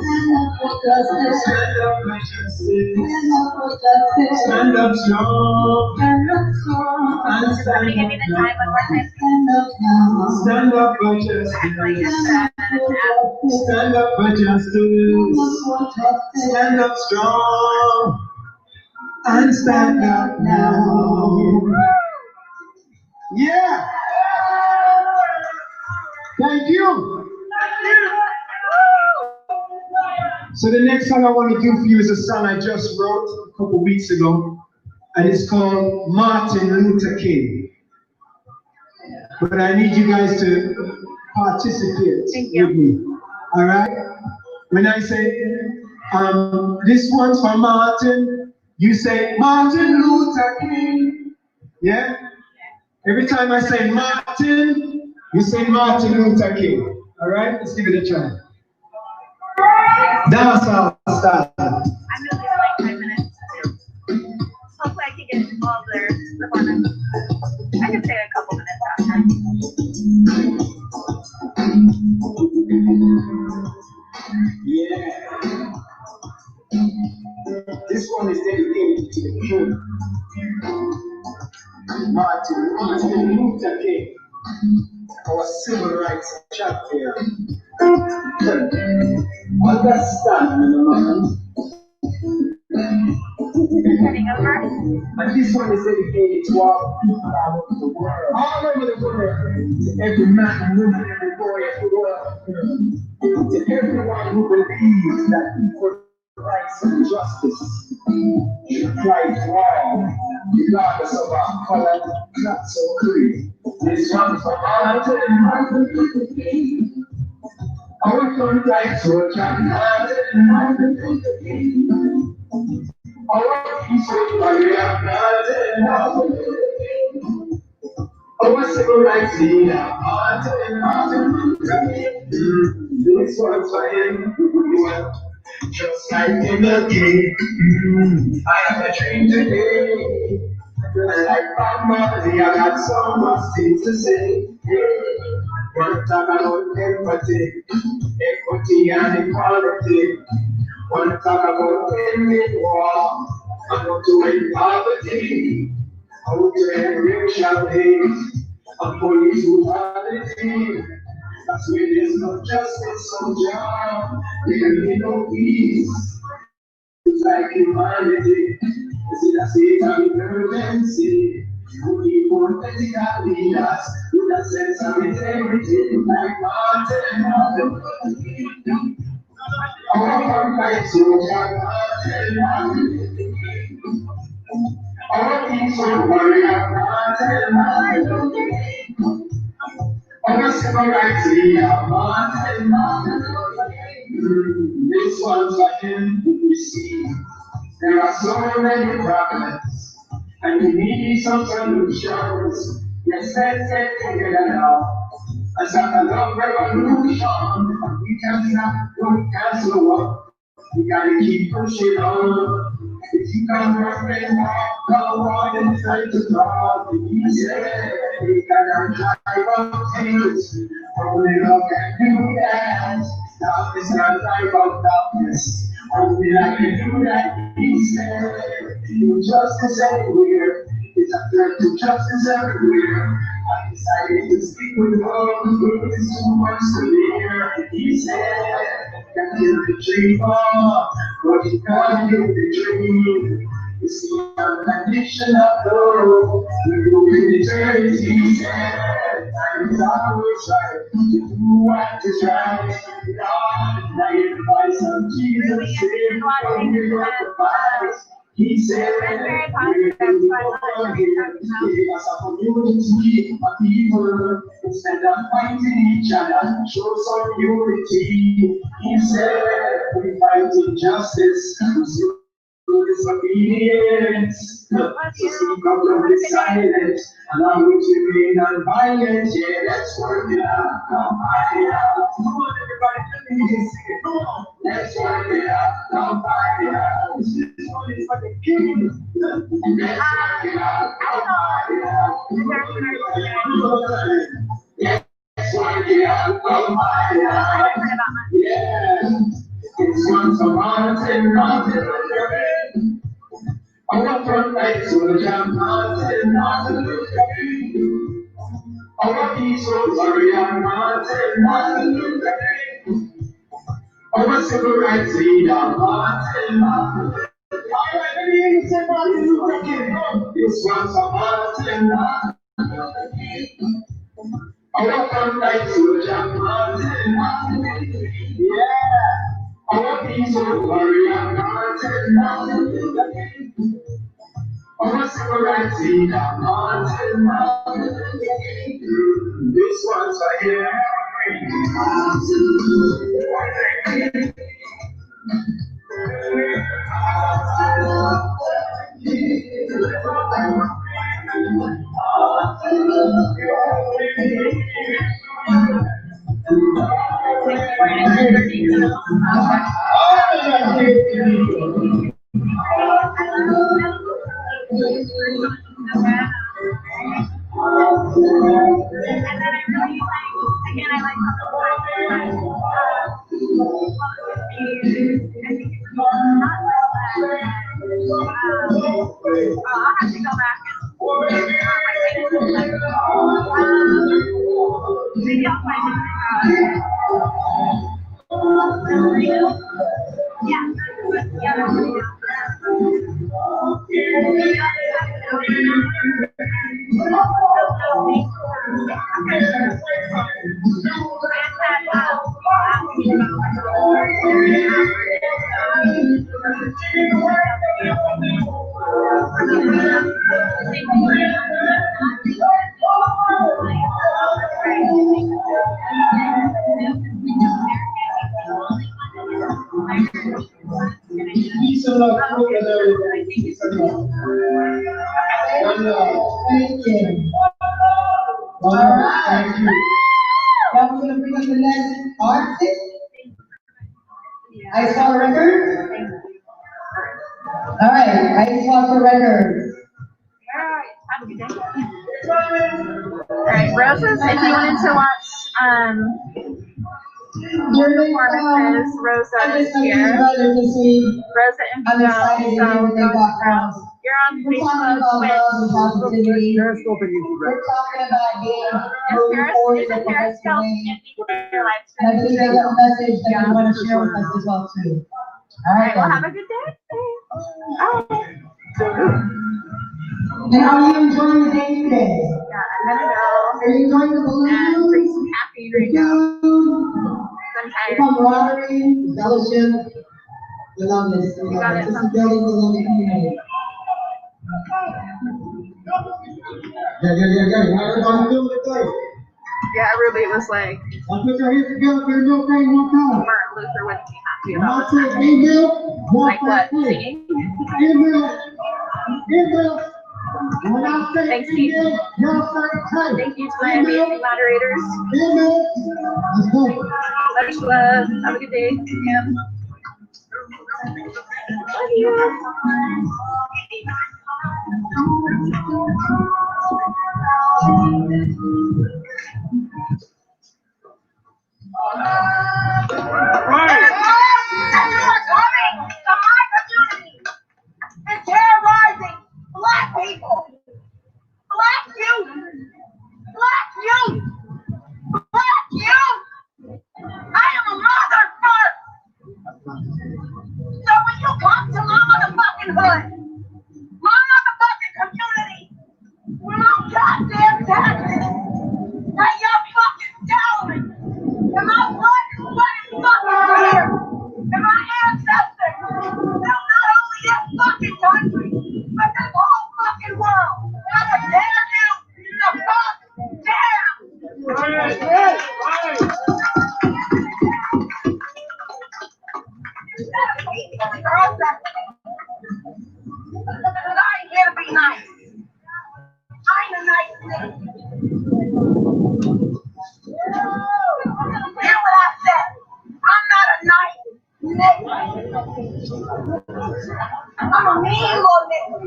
Stand up for justice. Stand up strong. And stand up now. Stand up for justice. Stand up for justice. Stand up strong. And stand up now. Yeah. Thank you. So the next song I want to do for you is a song I just wrote a couple weeks ago, and it's called Martin Luther King. But I need you guys to participate with me. All right? When I say this one's for Martin, you say Martin Luther King. Yeah? Every time I say Martin, you say Martin Luther King. All right? Let's give it a try. Dancehall style. I'm usually like 5 minutes. Hopefully I can get all of their performance. I can say a couple minutes after. Yeah. This one is dedicated to the king, Martin Luther King, our civil rights champion. Understand, man. Heading over. And this one is dedicated to all people all over the world. All over the world. To every man and woman, every boy, every girl. To everyone who believes that equal rights and justice should apply to all, regardless of our color, class, or creed. This one's for Martin Luther King. Our front right soldier, Martin Luther King. Our peaceful warrior, Martin Luther King. Our civil rights leader, Martin Luther King. This one's for him. Just like in the game, I have a dream today. And like my mother, I got so much things to say. Wanna talk about empathy, equity and equality. Wanna talk about ending war, and how to end poverty, how to end racial hate, and police brutality. That's where there's no justice, so job, there be no peace. It's like humanity, it's in a state of emergency. You need more political leaders with a sense of integrity, like Martin Luther King. Our frontline soldier, Martin Luther King. Our peaceful warrior, Martin Luther King. Our civil rights leader, Martin Luther King. This one's for him, you see. There are so many problems, and we need some solutions. Yes, let's get together now. As a love revolution, we can't stop, we can't slow up. We gotta keep pushing on. If you come running, go on and try to talk. He said, we gotta drive up things, only love can do that. Darkness can drive out darkness, only I can do that. He said, injustice everywhere, it's a threat to justice everywhere. I decided to stick with love, there's too much to hear. He said, can kill the dream, but you can't kill the dream. You see, I'm an addiction of love, we go in eternity. He said, time is always right to do what is right. God, now the advice of Jesus, save from the sacrifice. He said, we're giving us a community of people instead of fighting each other. Show some unity. He said, we fight injustice, disobedience. So speak up, don't be silent. Allow me to remain non-violent. Yeah, let's work it out. Come fight it out. Come on, everybody, let me hear you sing it. Come on, let's work it out. Come fight it out. This one is like a king. Let's work it out. Come fight it out. Let's work it out. Come fight it out. Yeah. This one's a Martin Luther King. Our front line soldier, Martin Luther King. Our peaceful warrior, Martin Luther King. Our civil rights leader, Martin Luther King. Alright, let me hear you say Martin Luther King. This one's a Martin Luther King. Our front line soldier, Martin Luther King. Yeah. Our peaceful warrior, Martin Luther King. Our civil rights leader, Martin Luther King. This one's for him. I'll have to go back and maybe I'll find it. Peace and love, everybody. One love. Thank you. All right. Thank you. Now we're gonna bring up the next artist. Ice Water Records. All right, Ice Water Records. Have a good day. Alright, Roses, if you wanted to watch performances, Rosa is here. Rosa and Joe, so you're on Facebook, Twitch. We're talking about being moving forward with the Periscope way. and your live And I believe they got a message that they want to share with us as well too. All right, Well, then. have a good day. And how are you enjoying the day today? Yeah, I'm gonna go Are you enjoying the and drink balloons? some caffeine right now. I'm The tired. camaraderie, the fellowship, we love this. We love this. This is building the loving community. Yeah. Everybody feel it though. Yeah, Ruby was like, Now put your hands together, get no pain, one time. Martin Luther wouldn't be happy When I about say this. email, walk Like what? right through. Singing? Email. When I say Thanks, Pete. email, y'all say hey. Thank you to my amazing moderators. Email. Let's go. Much love. Have a good day. Yeah. Love you. And terrorizing black people, black youth, black youth, black youth. I am a mother first. So when you come to my motherfucking hood, my motherfucking community, we're not goddamn taxes. Pay your fucking salary. And my blood is fucking here. And my ancestors built not only this fucking country, but this whole fucking world. And I dare you to fuck down. Girls, I ain't here to be nice. I ain't a nice thing. Hear what I said. I'm not a nice nigga. I'm a mean little nigga.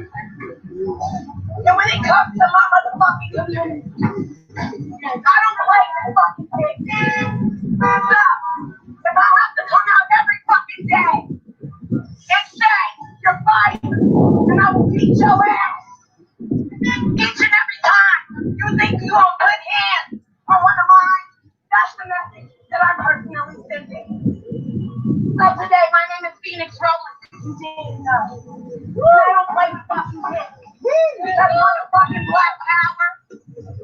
And when it comes to my motherfucking community, I don't play this fucking thing. No. If I have to come out every fucking day and say you're fighting, and I will beat your ass each and every time you think you're gonna put hands on one of mine, that's the message that I'm personally sending. So today, my name is Phoenix Rowland. I don't play with fucking shit. Because motherfucking black power,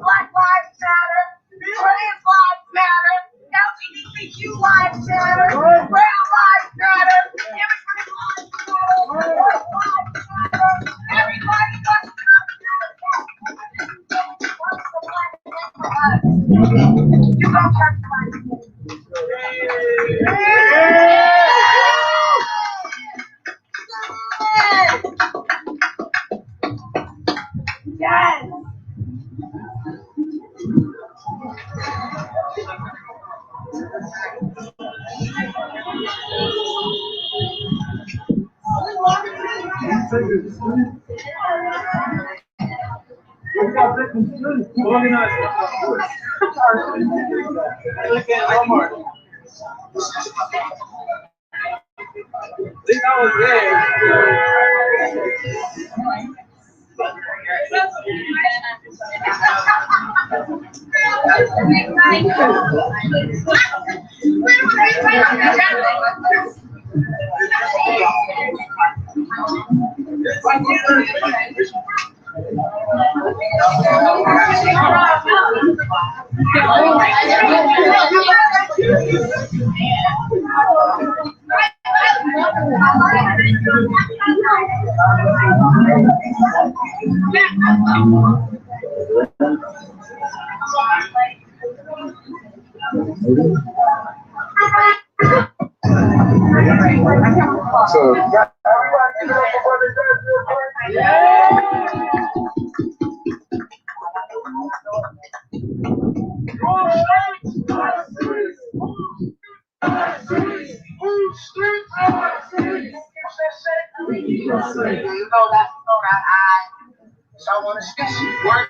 black lives matter, trans lives matter, LGBTQ lives matter, brown lives matter, immigrant lives matter, white lives matter, everybody does matter. You go church life. Yes. Look at one more. Think I was there. So I want to stick work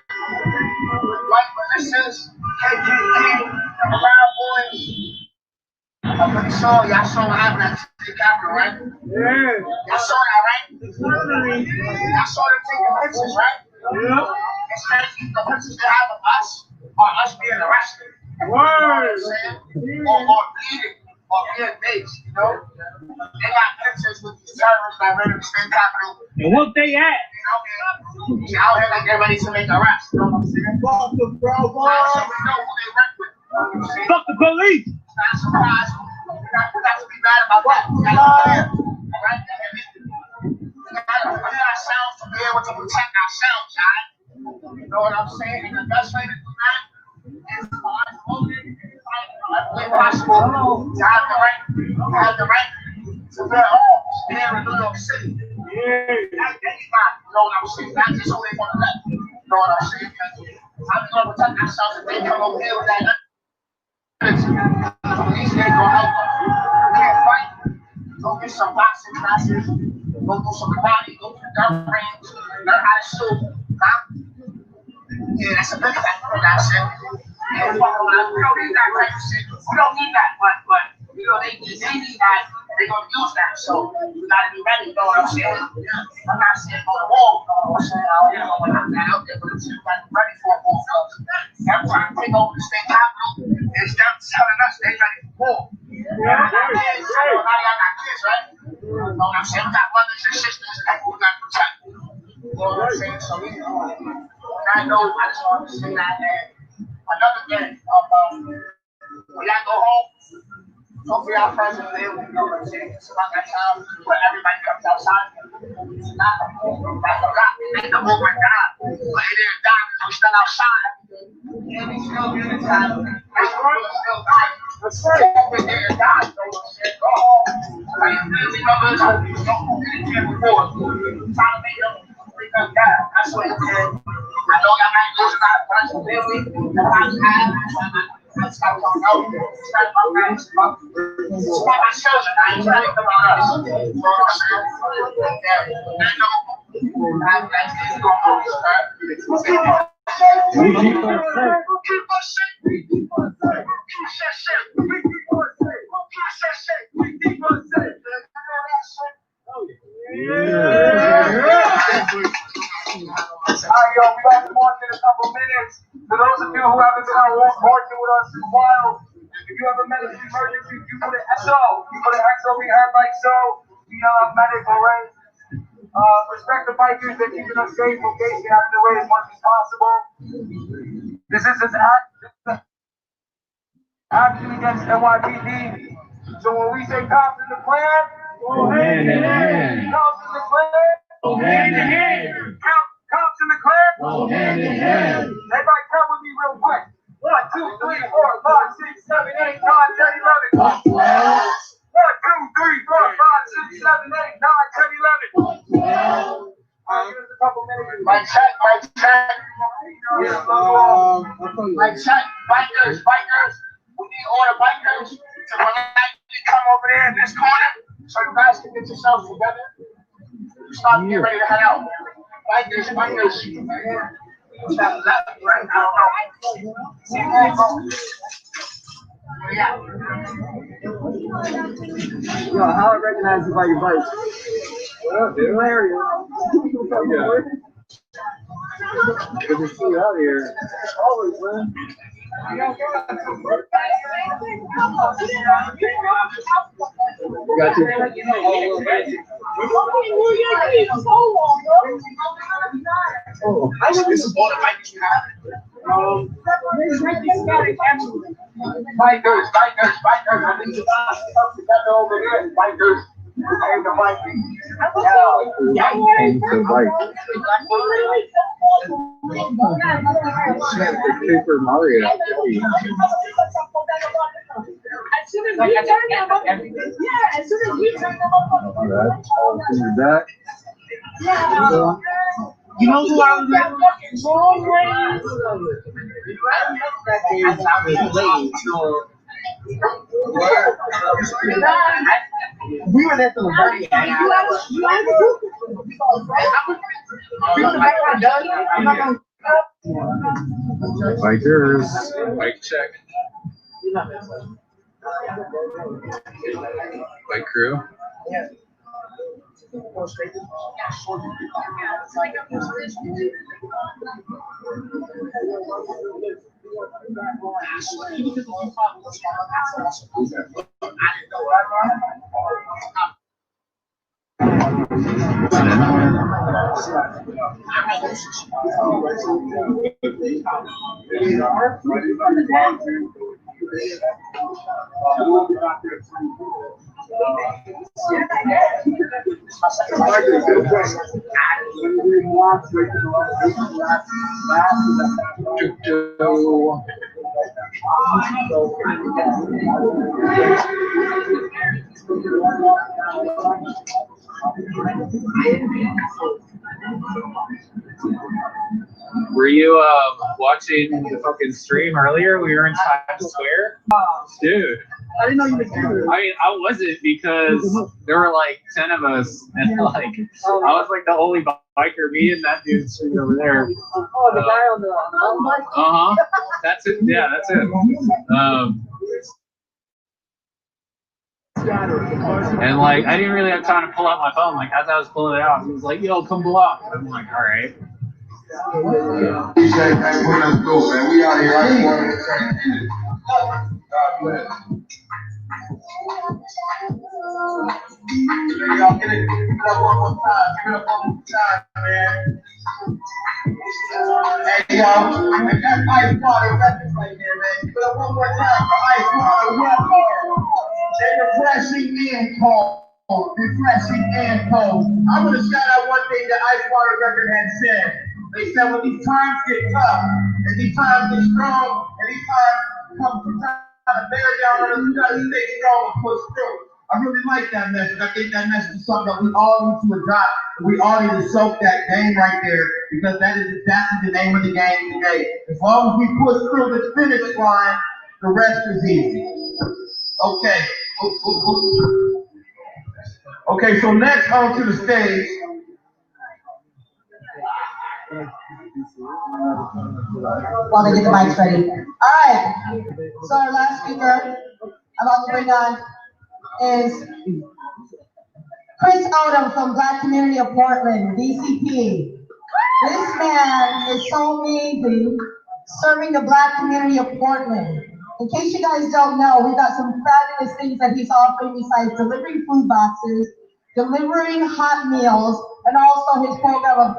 with white militias, KKK, the Proud Boys. I'm pretty sure y'all saw what happened at the Capitol, right? Yeah. Y'all saw that, right? Y'all saw them taking pictures, right? Yeah. It's crazy. The pictures they have of us are us being arrested. You know what I'm saying? Or beating, or being based, you know? They got pictures with these terrorists that ran in the state capitol. And what they at? He's out here like they're ready to make arrests. You know what I'm saying? Fuck the Proud Boys. So we know who they work with. Fuck the police. It's not a surprise. We got to be mad about that. We got to be mad. Alright? We got to prepare ourselves to be able to protect ourselves, alright? You know what I'm saying? And the best way to do that is by voting every way possible to have the right to bear arms here in New York City. Not anybody, you know what I'm saying? Not just who they want to let. You know what I'm saying? How we gonna protect ourselves if they come over here with that? Police ain't gonna help us. We can't fight. Go get some boxing classes. Go do some karate. Go to the gun range. Learn how to shoot. Huh? Yeah, that's a big factor for that shit. Yeah, fuck around. We don't need that type of shit. We don't need that, but you know they need that. They're gonna use that, so you gotta be ready, you know what I'm saying? I'm not saying go to war, you know what I'm saying? I don't know when I'm not out there, but I'm saying you gotta be ready for a war. Every time they take over the state capitol, it's them telling us they ready for war. Now y'all got kids, right? You know what I'm saying? We got brothers and sisters that we gotta protect. You know what I'm saying? So I know, I just want to say that, man. Another thing, when y'all go home, hopefully our friends will be able to know what I'm saying. It's about that time where everybody comes outside. It's not a movement. That's a lot. It ain't the movement down. But it is down because we're still outside. And we still be in the time. We're still dying. We're still there and dying. So we're saying, go home. Like, family members, don't be there before. Trying to make them bring us down. That's what it is. I know y'all might lose a lot of friends and family. That's how we don't know. It's not about that. It's about my children. I ain't trying to think about us. You know what I'm saying? I know that's going on, right? We keep us safe. We keep us safe. We keep us safe. We keep us safe. We keep us safe. Alright, yo, we got to march in a couple minutes. For those of you who haven't been out marching with us in a while, if you have a medical emergency, you put an XO. You put an XO in your head like so. We medic, alright? Respect the bikers that keeping us safe, okay? Get out of the way as much as possible. This is an action against NYPD. So when we say cops in the plan, go hand in hand. Cops in the plan, go hand in hand. Cops in the clan, go hand in hand. Everybody come with me real quick. 1, 2, 3, 4, 5, 6, 7, 8, 9, 10, 11. 1, 2, 3, 4, 5, 6, 7, 8, 9, 10, 11. Give us a couple minutes. Mic check. Mic check. Bikers. We need all the bikers to come over there in this corner so you guys can get yourselves together. Start getting ready to head out. Bikers. Yo, how I recognize you by your bike? What up, dude? Hilarious. Good to see you out here. Always, man. Got you. Oh, This is all the mic you have. Bikers. I think you guys together over there. Bikers. And the Vikings. And the bike. Super Mario. As soon as we turn them up, yeah, as soon as we turn them up on the You're back. yeah. You know who I was at? We were there till the very end. Bikers. Bike check. Bike crew. Were you watching the fucking stream earlier? We were in Times Square. Dude. I didn't know you were here. I mean, I wasn't because there were like 10 of us, and like I was like the only biker. Me and that dude sitting over there. Oh, the guy on the That's it. Yeah, that's it. And like I didn't really have time to pull out my phone. Like as I was pulling it out, he was like, "Yo, come block." I'm like, "All right." Appreciate that. Let's go, man. We out here. I just wanted to say God bless. Y'all get it. Give it up one more time. Give it up one more time, man. Hey, y'all. And that's Ice Water Records right there, man. Give it up one more time for Ice Water Records. They're refreshing and cold. Refreshing and cold. I'm going to shout out one thing that Ice Water Record had said. They said when these times get tough, and these times get strong, and these times come to bear down on us, we got to stay strong and push through. I really like that message. I think that message is something that we all need to adopt. We all need to soak that game right there, because that is exactly the name of the game today. As long as we push through the finish line, the rest is easy. Okay. Okay, so next onto the stage. While they get the mics ready. All right. So our last speaker I'm about to bring on is Chris Odom from Black Community of Portland, BCP. This man is so amazing, serving the Black community of Portland. In case you guys don't know, we've got some fabulous things that he's offering besides delivering food boxes, delivering hot meals, and also his program of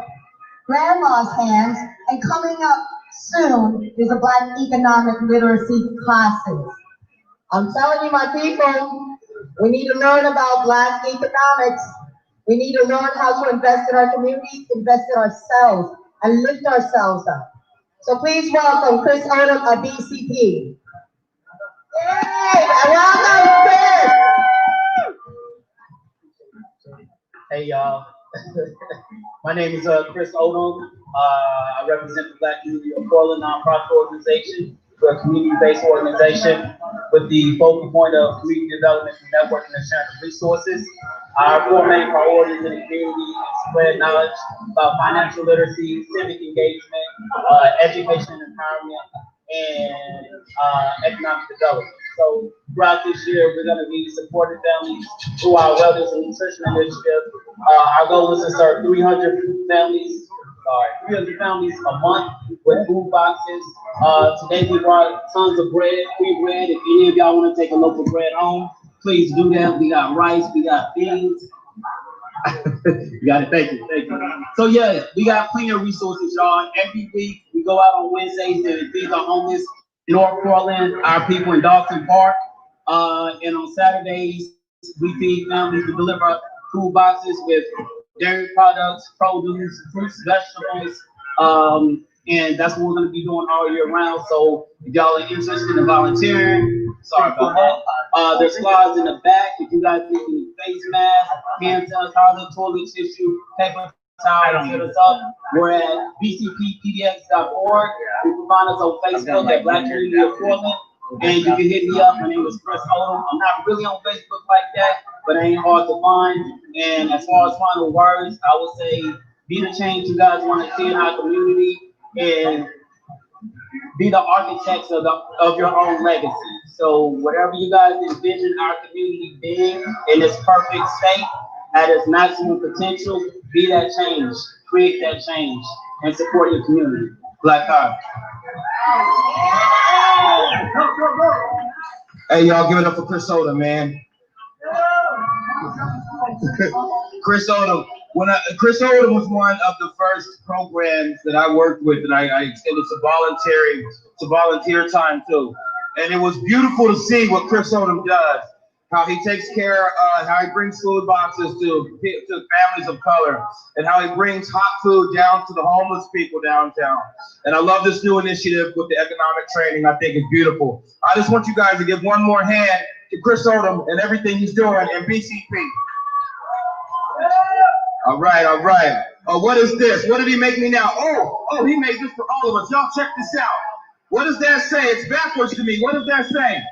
Grandma's Hands, and coming up soon is a Black economic literacy classes. I'm telling you, my people, we need to learn about Black economics. We need to learn how to invest in our communities, invest in ourselves, and lift ourselves up. So please welcome Chris Odom of BCP. Yay! Welcome, Chris! Hey, y'all. My name is Chris Odom. I represent the Black Community of Portland nonprofit organization. We're a community-based organization with the focal point of community development and networking and sharing of resources. Our four main priorities in the community is spread knowledge about financial literacy, civic engagement, education and empowerment, and economic development. So throughout this year, we're going to be supporting families through our wellness and nutrition initiative. Our goal is to serve 300 families a month with food boxes. Today we brought tons of bread, free bread. If any of y'all want to take a loaf of bread home, please do that. We got rice, we got beans. You got it. Thank you. So yeah, we got plenty of resources, y'all. Every week we go out on Wednesdays and feed the homeless in North Portland, our people in Dawson Park. And on Saturdays we feed families to deliver food boxes with dairy products, produce, fruits, vegetables. And that's what we're going to be doing all year round. So if y'all are interested in volunteering, sorry about that. There's slides in the back if you guys need face mask, hand sanitizer, toilet tissue, paper towel, hit us up. We're at bcppdx.org. You can find us on Facebook at Black Community of Portland. And you can hit me up. My name is Chris Odom. I'm not really on Facebook like that, but it ain't hard to find. And as far as final words, I would say be the change you guys want to see in our community and be the architects of your own legacy. So whatever you guys envision our community being in its perfect state, at its maximum potential, be that change, create that change, and support your community. Black Heart. Hey, y'all, give it up for Chris Odom, man. Chris Odom. Chris Odom was one of the first programs that I worked with, and I extended some volunteer time too. And it was beautiful to see what Chris Odom does, how he takes care, how he brings food boxes to families of color, and how he brings hot food down to the homeless people downtown. And I love this new initiative with the economic training. I think it's beautiful. I just want you guys to give one more hand to Chris Odom and everything he's doing in BCP. All right. What is this? What did he make me now? Oh, he made this for all of us. Y'all check this out. What does that say? It's backwards to me. What does that say?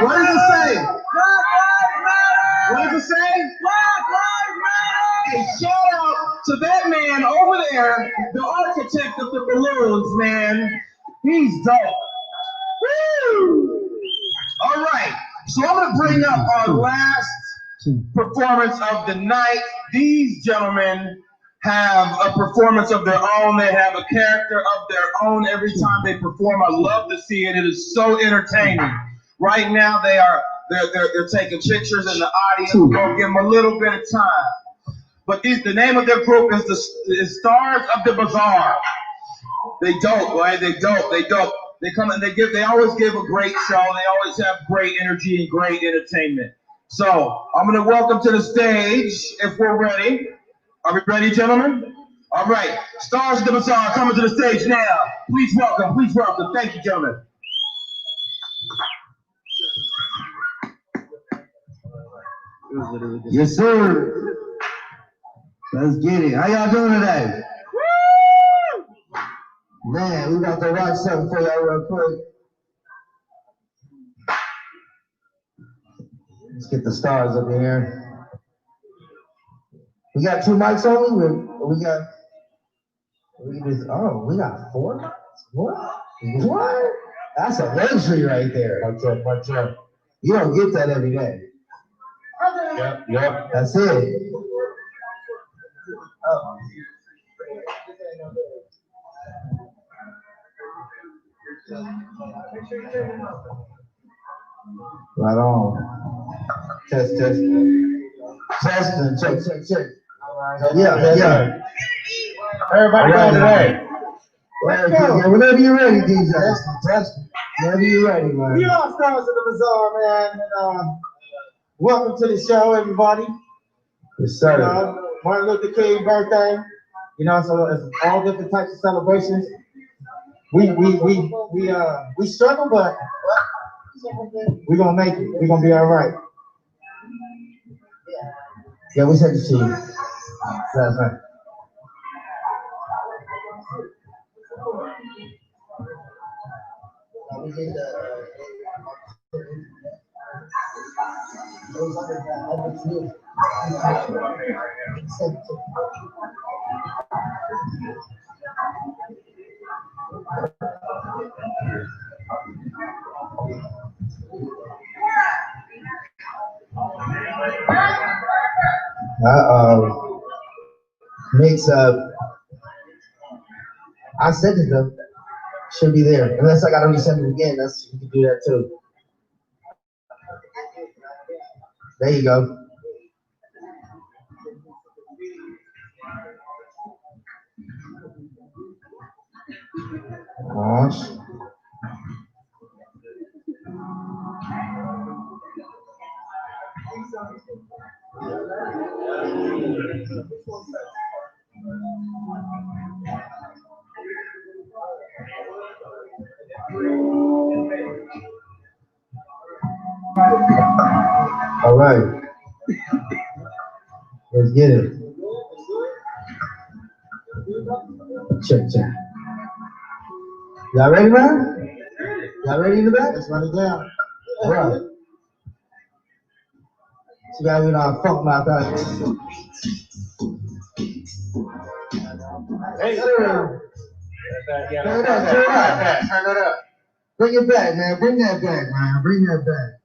What does it say? What does it say? Hey, shout out to that man over there, the architect of the balloons, man. He's dope. Woo! All right. So I'm going to bring up our last performance of the night. These gentlemen have a performance of their own. They have a character of their own every time they perform. I love to see it. It is so entertaining. Right now they're taking pictures in the audience. We're gonna give them a little bit of time. But the name of their group is Stars of the Bazaar. They dope, right? They dope. They come and they always give a great show. They always have great energy and great entertainment. So I'm going to welcome to the stage, if we're ready. Are we ready, gentlemen? All right. Stars of the Bazaar coming to the stage now. Please welcome. Thank you, gentlemen. Yes, sir. Let's get it. How y'all doing today? Man, we about to rock something for y'all real quick. Let's get the stars up in here. We got 2 mics only? We got 4 mics? What? That's a luxury right there. Watch out. You don't get that every day. Yep. That's it. Oh. Right on. Test. Testing. Check. Yeah. Everybody going today? Whenever you're ready, DJ. Testing. Whenever you're ready, man. We are Stars of the Bazaar, man. And, welcome to the show, everybody. Yes, sir. Martin Luther King birthday. So it's all different types of celebrations. We struggle, but we're gonna make it. We're gonna be all right. Yeah, we said to see you last night. Makes I sent it though. Should be there. Unless I gotta resend it again. That's you can do that too. There you go. Gosh. All right. Let's get it. Check. Y'all ready, man? Y'all ready in the back? Let's run it down. All right. So guys, we know funk my back. Hey, Turn it up. Bring it back, man. Bring that back, man. Bring that back.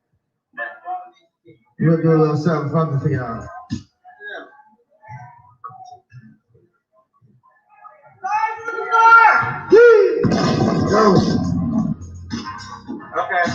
We'll do a little something funky for y'all. Go. okay.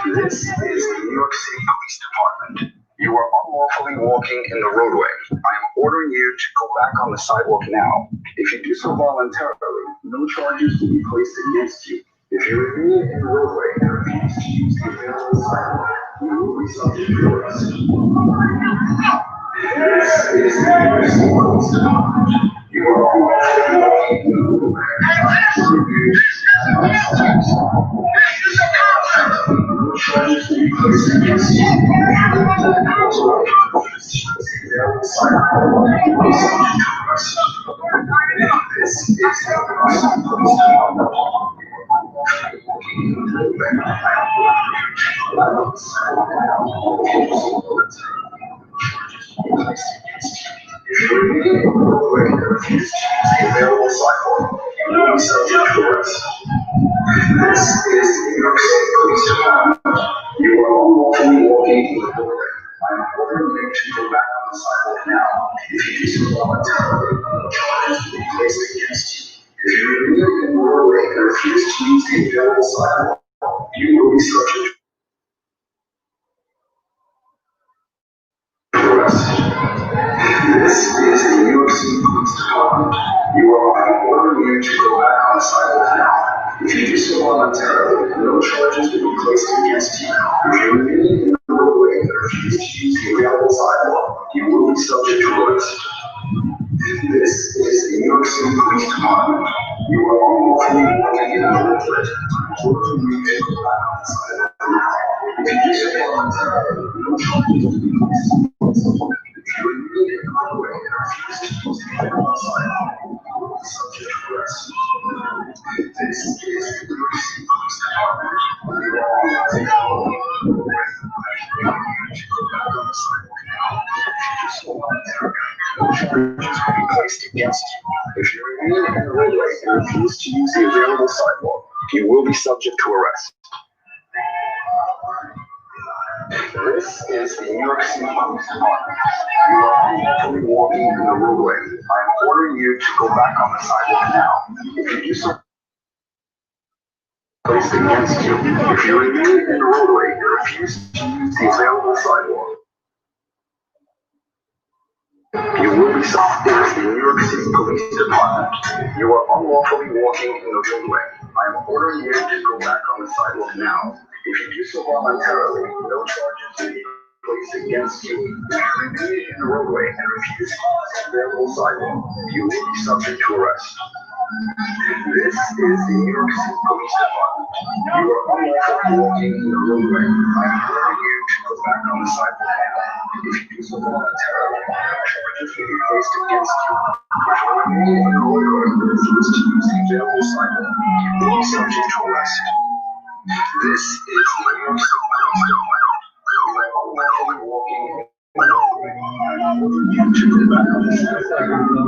This is the New York City Police Department. You are unlawfully walking in the roadway. I am ordering you to go back on the sidewalk now. If you do so voluntarily, no charges will be placed against you. If you remain in the roadway and refuse to use the available sidewalk, you will be subject to arrest. This is the New York City Police Department. You are unlawfully walking in the roadway. No charges will be placed against you. Placed against you. If you remain in the roadway and refuse to use the available sidewalk, you will be subject to arrest. This is the New York City Police Department. You are unlawfully walking in the roadway. I am ordering you to go back on the sidewalk now. If you do so, placed against you. If you remain in the roadway and refuse to use the available sidewalk, you will be stopped. It is the New York City Police Department. You are unlawfully walking in the roadway. I am ordering you to go back on the sidewalk now. If you do so voluntarily, no charges will be placed against you. If you remain in the roadway and refuse to use the available sidewalk, you will be subject to arrest. This is the New York City Police Department. You are unlawfully walking in the roadway. I am ordering you to go back on the sidewalk now. If you do so voluntarily, charges will be placed against you. If you remain in the roadway and refuse to use the available sidewalk, you will be subject to arrest. This is the New York City Police Department. You are unlawfully walking in the roadway. I am ordering you to go back on the sidewalk.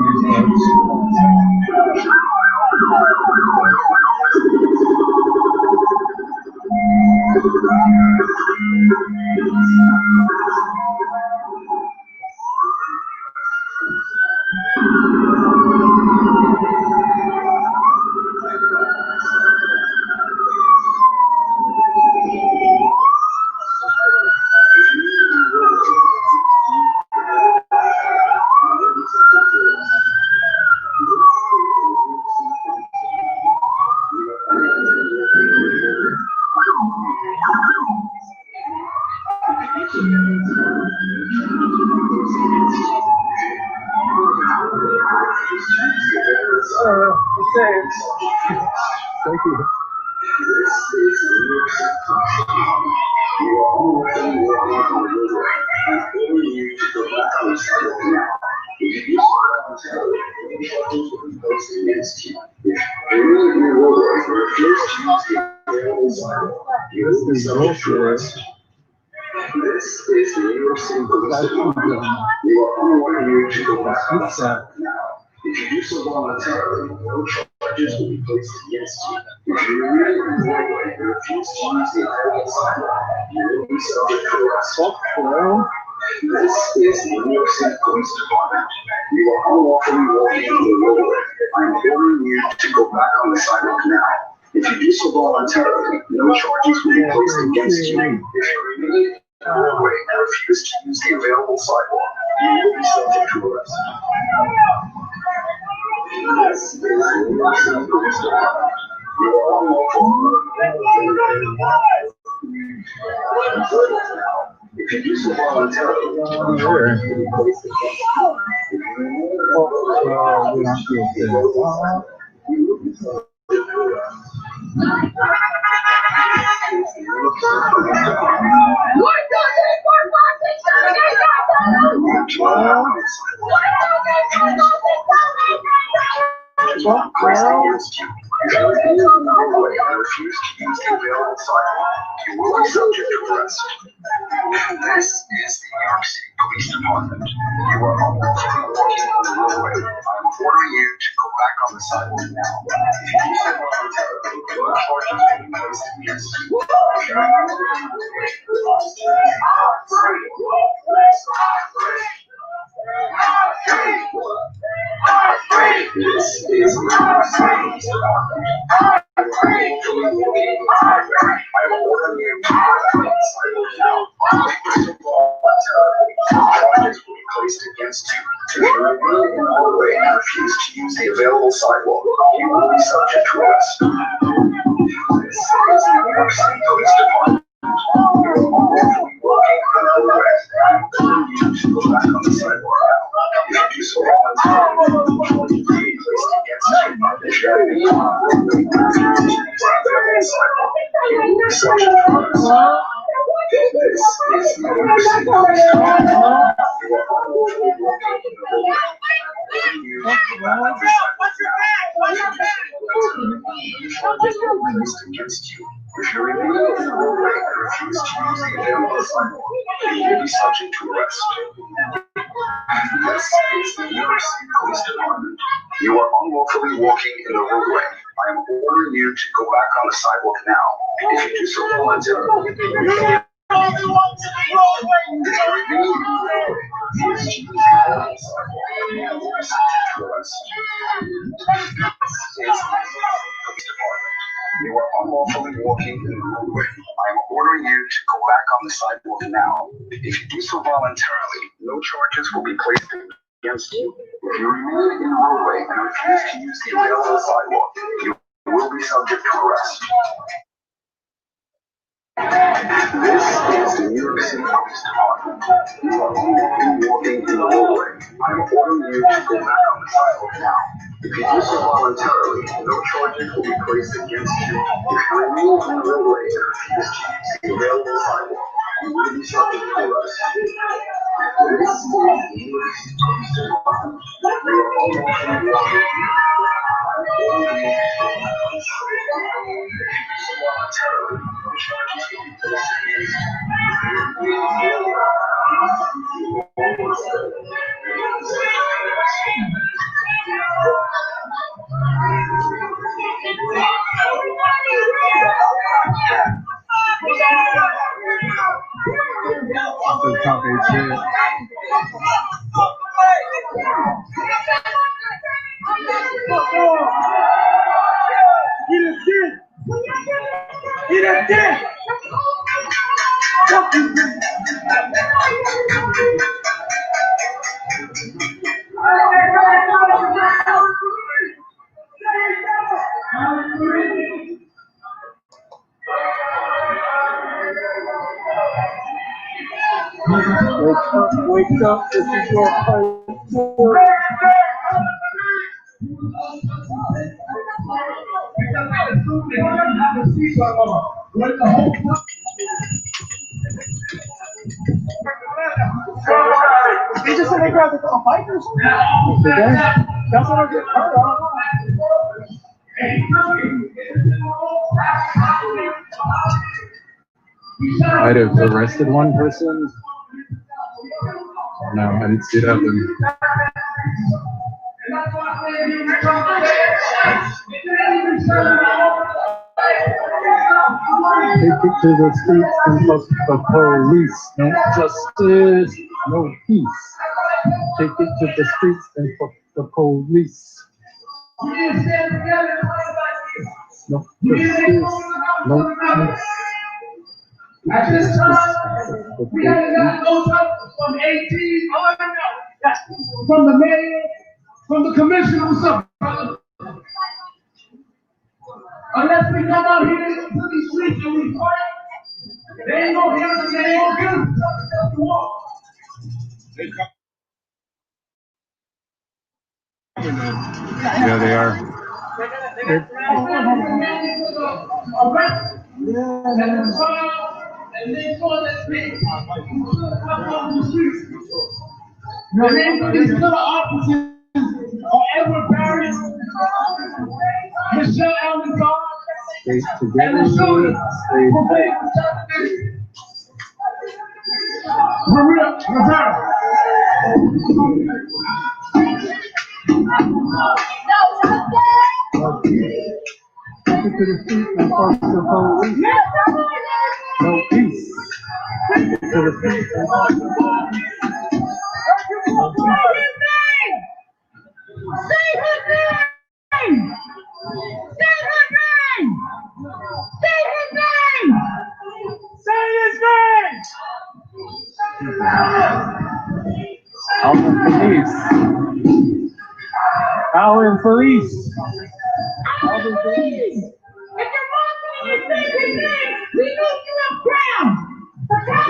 Thank you. This is the New York City Police Department. You are unaware to go back on the sidewalk now. If you do so voluntarily, no charges will be placed against you. If you remain in the roadway and refuse to use the available sidewalk, you will be subject to arrest. This is the New York City Police Department. You are unlawfully walking in the roadway. I am ordering you to go back on the sidewalk now. If you do so voluntarily, no charges will be placed against you. If you remain in the roadway and refuse to use the available sidewalk, you will be subject to arrest. This is the New York City Police Department. You are unlawfully if you do so voluntarily, no charges will be placed against you. If you remain in the roadway and refuse to use the available sidewalk, you will be subject to arrest. Refuse to use the available sidewalk, you will be subject to arrest. This is the New York City Police Department. You are unlawfully walking in the roadway. I'm ordering you to go back on the sidewalk now. If you do so voluntarily, no charges will be placed against you. If you remain in the roadway, this is the New York City Police Department. I'm ordering you to go back on the sidewalk now. If you do so voluntarily, no charges will be placed against you. If you remain in the roadway and refuse to use the available sidewalk, you will be subject to arrest. This is the New York City Police Department. You are unlawfully walking in the roadway. I'm ordering you to go back on the sidewalk now. If you do so voluntarily, no charges will be placed against you. If you remain in the roadway and refuse to use the available sidewalk, you will be subject to arrest. This is the New York City Police Department. You are unlawfully walking in the roadway. You go back on the sidewalk now. Charges will be placed against you. If you remain in the roadway and refuse to use the available sidewalk, you will be subject to arrest. This is the New York City Police Department. You are unlawfully walking in the roadway. I am ordering you to go back on the sidewalk now. If you do so voluntarily, you are unlawfully walking in the roadway. I am ordering you to go back on the sidewalk now. If you do so voluntarily, no charges will be placed against you. If you remain in the roadway and refuse to use the available sidewalk, you will be subject to arrest. This is the New York City Police Department. You are unlawfully walking in the roadway. I am ordering you to go back on the sidewalk now. If you do so voluntarily, no charges will be placed against you. If you remain in the roadway and refuse to use the available sidewalk, you will be subject to arrest. This is the New York City Police Department. You are unlawfully walking in the roadway. I am ordering you to go back on the sidewalk now. If you do so voluntarily, no charges will be placed against you. The top 8 shit. Wake up, this is your fight. They just said they grabbed a couple bikers. That's what I get hurt on. Might have arrested one person. No, I didn't see it happen. Take it to the streets and bust the police. No justice, no peace. Take it to the streets and fuck the police. No justice, no peace. At this time, we have got those from 18, from the mayor, from the commissioner. What's up, brother? Unless we come out here to these streets and we fight, they ain't gonna hear us, they ain't gonna get us. Yeah, they are. And they saw that big come on the streets. And then these little officers are Edward Barry, Michelle Alexander, Stay and together, the shooter stay for tight. Maria Rivera. Take it to the street and fuck the police. No peace. Take it to the street and fuck the police. Say his name! Say his name! Say his name! Say his name! Alvin police. Alvin police. Alvin police. If you're walking and you say his name, we need you up ground. The ground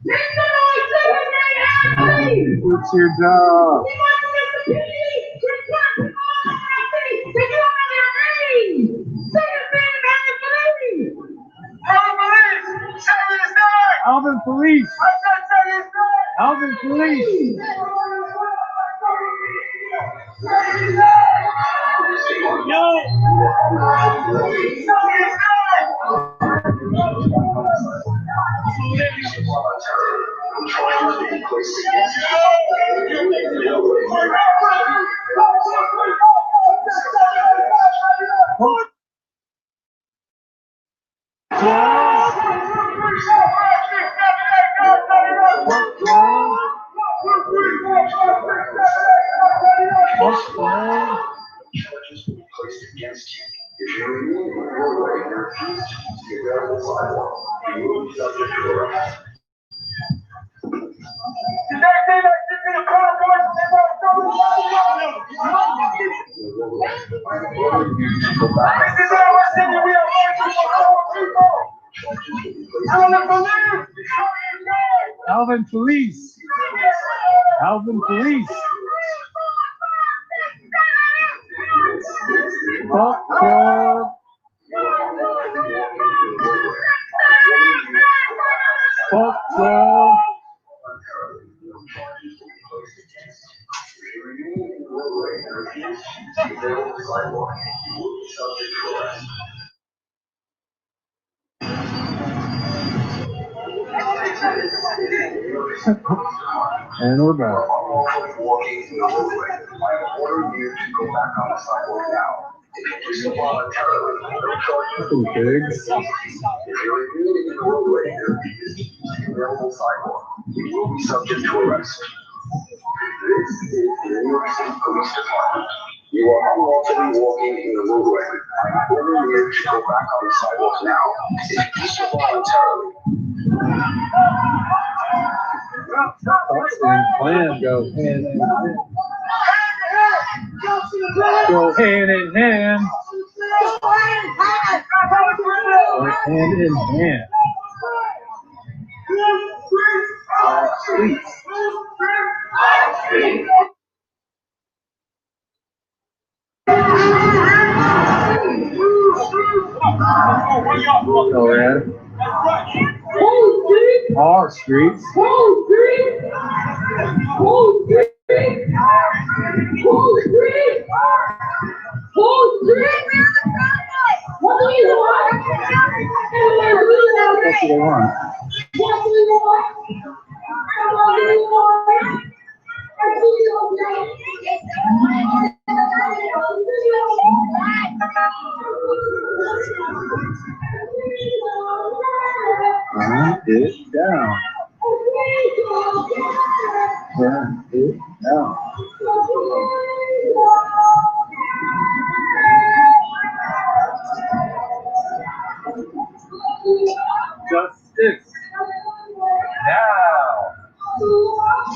make the noise, say his name, please. What's your job? We want to get the police. We're talking all around the city. They get on their knees. Say his name, please. Alvin police. Alvin police. Alvin Police. Alvin Police. Fuck club. Fuck club. And we're back. Some pigs. If you're remaining in the roadway, there is the available sidewalk. You will be subject to arrest. This is the New York City Police Department. You are unlawfully walking in the roadway. I'm ordering you to go back on the sidewalk now. If you do so voluntarily. Plan go hand in hand. Go hand in hand. Go hand in hand. Go ahead. Our streets. What do they want? Turn it down. Turn it down. Justice. Now.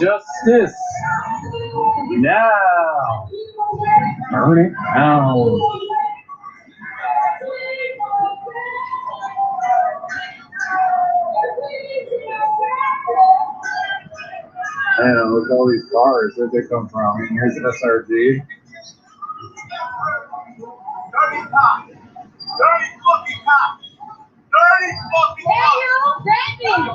Justice. Now. Turn it down. Man, look at all these cars. Where'd they come from? Here's an SRG. Dirty cop. Dirty fucking cop. Dirty fucking cop. Thank you.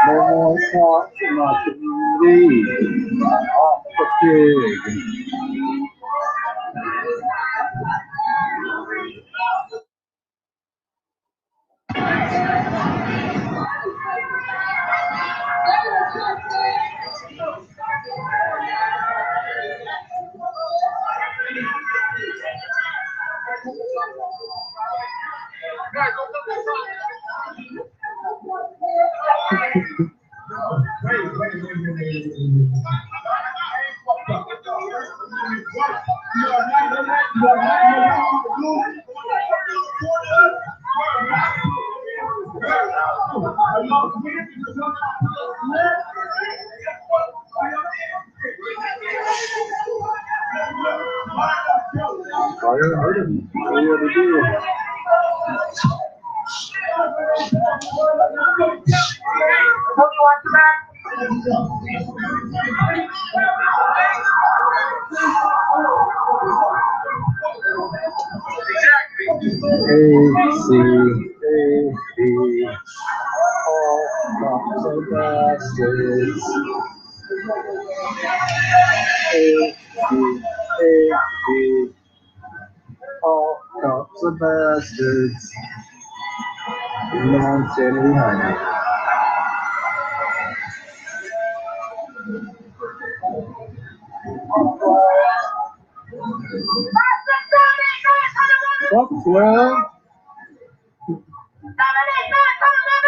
No more cops in my community. Off the pig. All cups of bastards. You know I'm standing behind you. Fuck 12.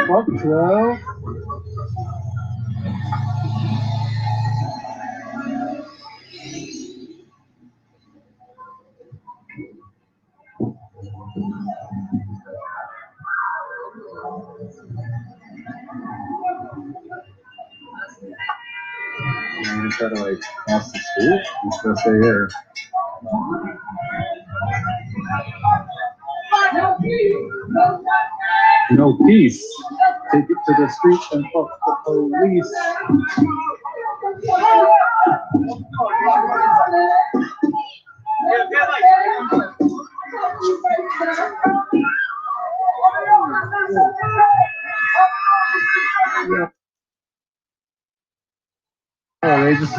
Fuck 12. I'm gonna try to like cross the street. I'm just gonna stay here. No peace. Take it to the streets and fuck the police. Oh, they just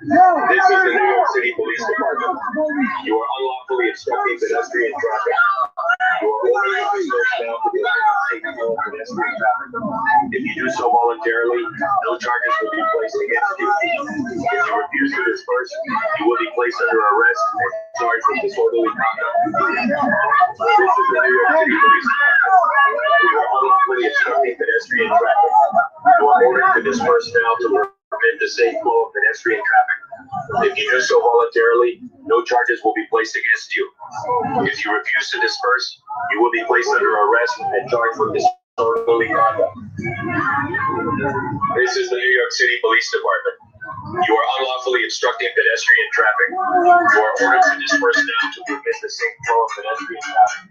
This is the New York City Police Department. You are unlawfully obstructing pedestrian traffic. You are ordering officers now to be taking pedestrian traffic. If you do so voluntarily, no charges will be placed against you. If you refuse to disperse, you will be placed under arrest and charged with disorderly conduct. This is the New York City Police Department. You are unlawfully obstructing pedestrian traffic. You are ordered to disperse now to prevent the safe flow of pedestrian traffic. If you do so voluntarily, no charges will be placed against you. If you refuse to disperse, you will be placed under arrest and charged with disorderly conduct. This is the New York City Police Department. You are unlawfully obstructing pedestrian traffic. You are ordered to disperse now to prevent the safe flow of pedestrian traffic.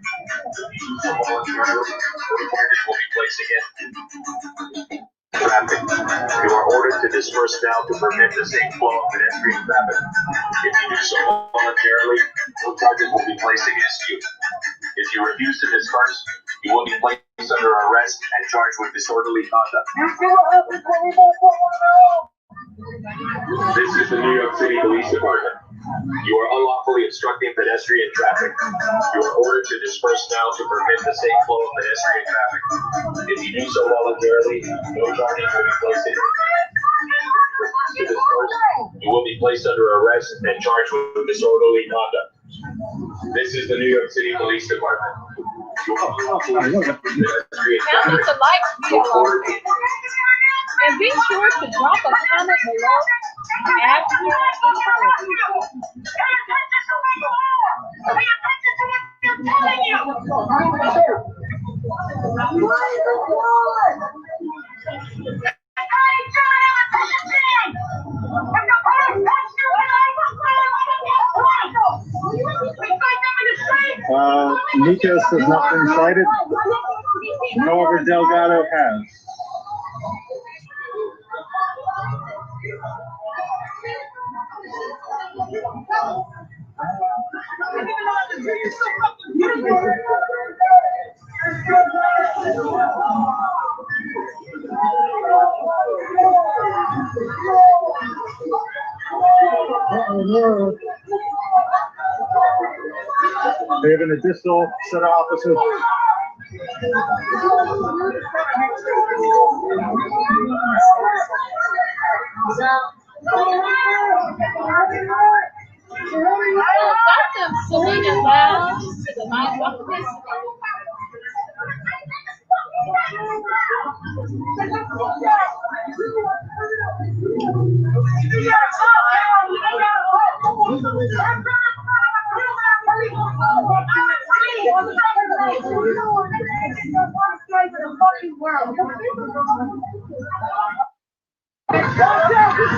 If you do so voluntarily, no charges will be placed against you. Traffic. You are ordered to disperse now to prevent the safe flow of pedestrian traffic. If you do so voluntarily, no charges will be placed against you. If you refuse to disperse, you will be placed under arrest and charged with disorderly conduct. This is the New York City Police Department. You are unlawfully obstructing pedestrian traffic. You are ordered to disperse now to prevent the safe flow of pedestrian traffic. If you do so voluntarily, no charges will be placed against you. To disperse, you will be placed under arrest and charged with disorderly conduct. This is the New York City Police Department. You are unlawfully obstructing pedestrian Now traffic. that the lights be alert, and be sure to drop a comment below after the Lucas has not been cited. However, Delgado has. They have an additional set of officers. welcome, Selena Lounge, to the live office.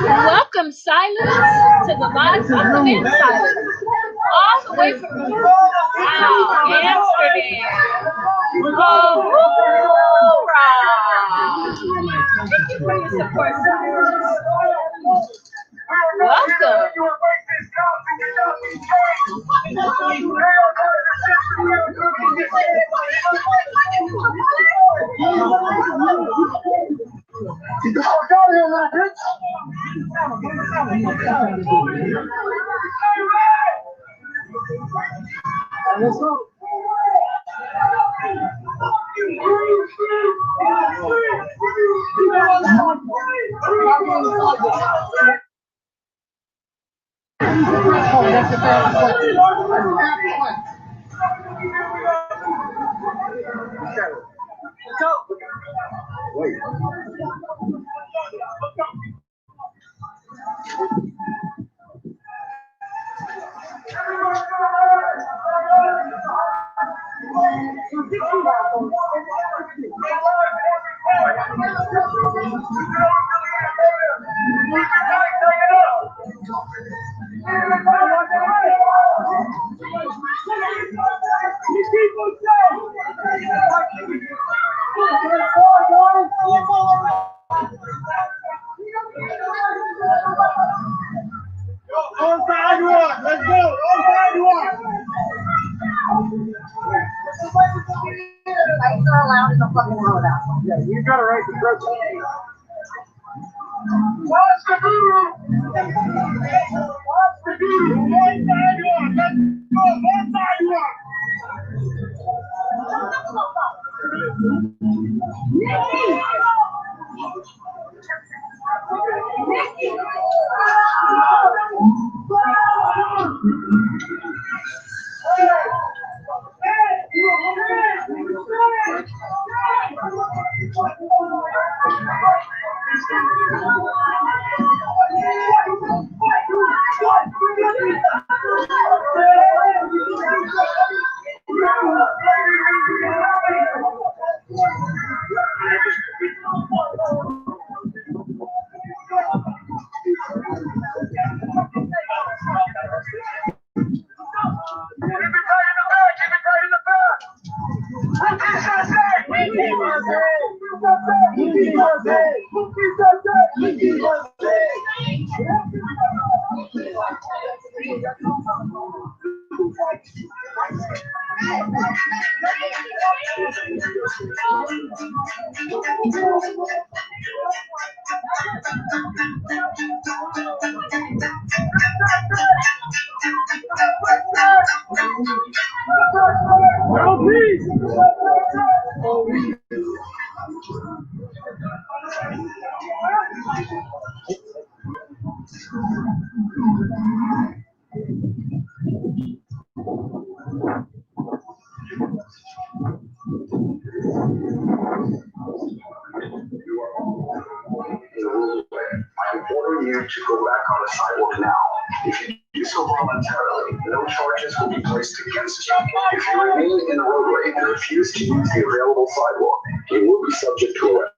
Welcome, Silence, to the live office. Silence. All the way from Amsterdam. Oh, hoorah! Thank you for your support, Cyrus. Welcome. Get the fuck out of here, little bitch! Let's go. Wait. On sidewalk, let's go. On sidewalk. Lights are allowed in the fucking roadhouse. Yeah, you got it right to protest. What's the doodle? What's the doodle? One sidewalk. Let's go. One sidewalk. I'm ordering you to go back on the sidewalk now. If you do so voluntarily, no charges will be placed against you. If you remain in the roadway and refuse to use the available sidewalk, you will be subject to arrest.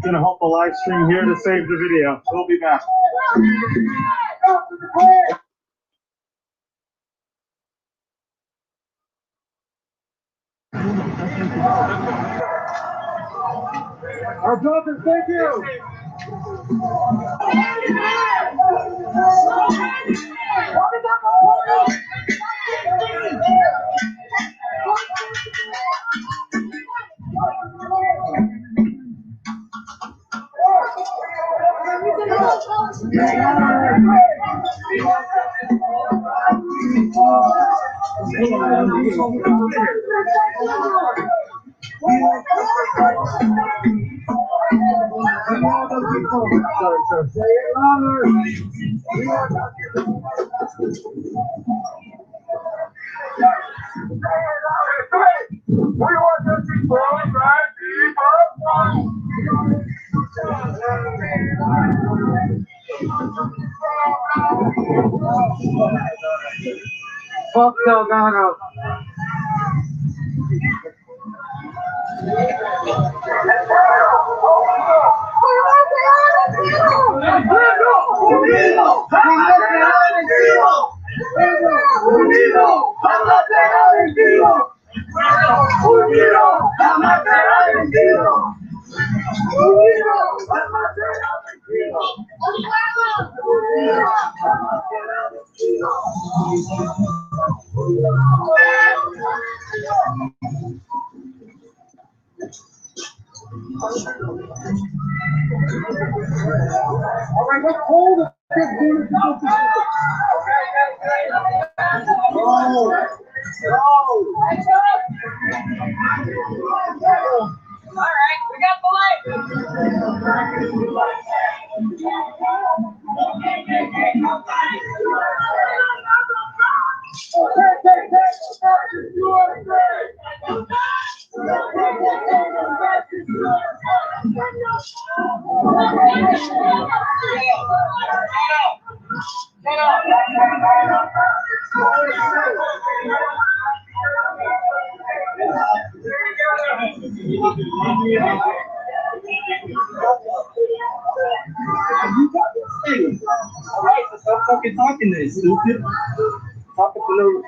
Gonna halt the live stream here to save the video. We'll be back. Our brothers, thank you. Fuck Delgado. All right, let's hold it. All right, we got the light. All right, so stop fucking talking then, stupid. Talking for no.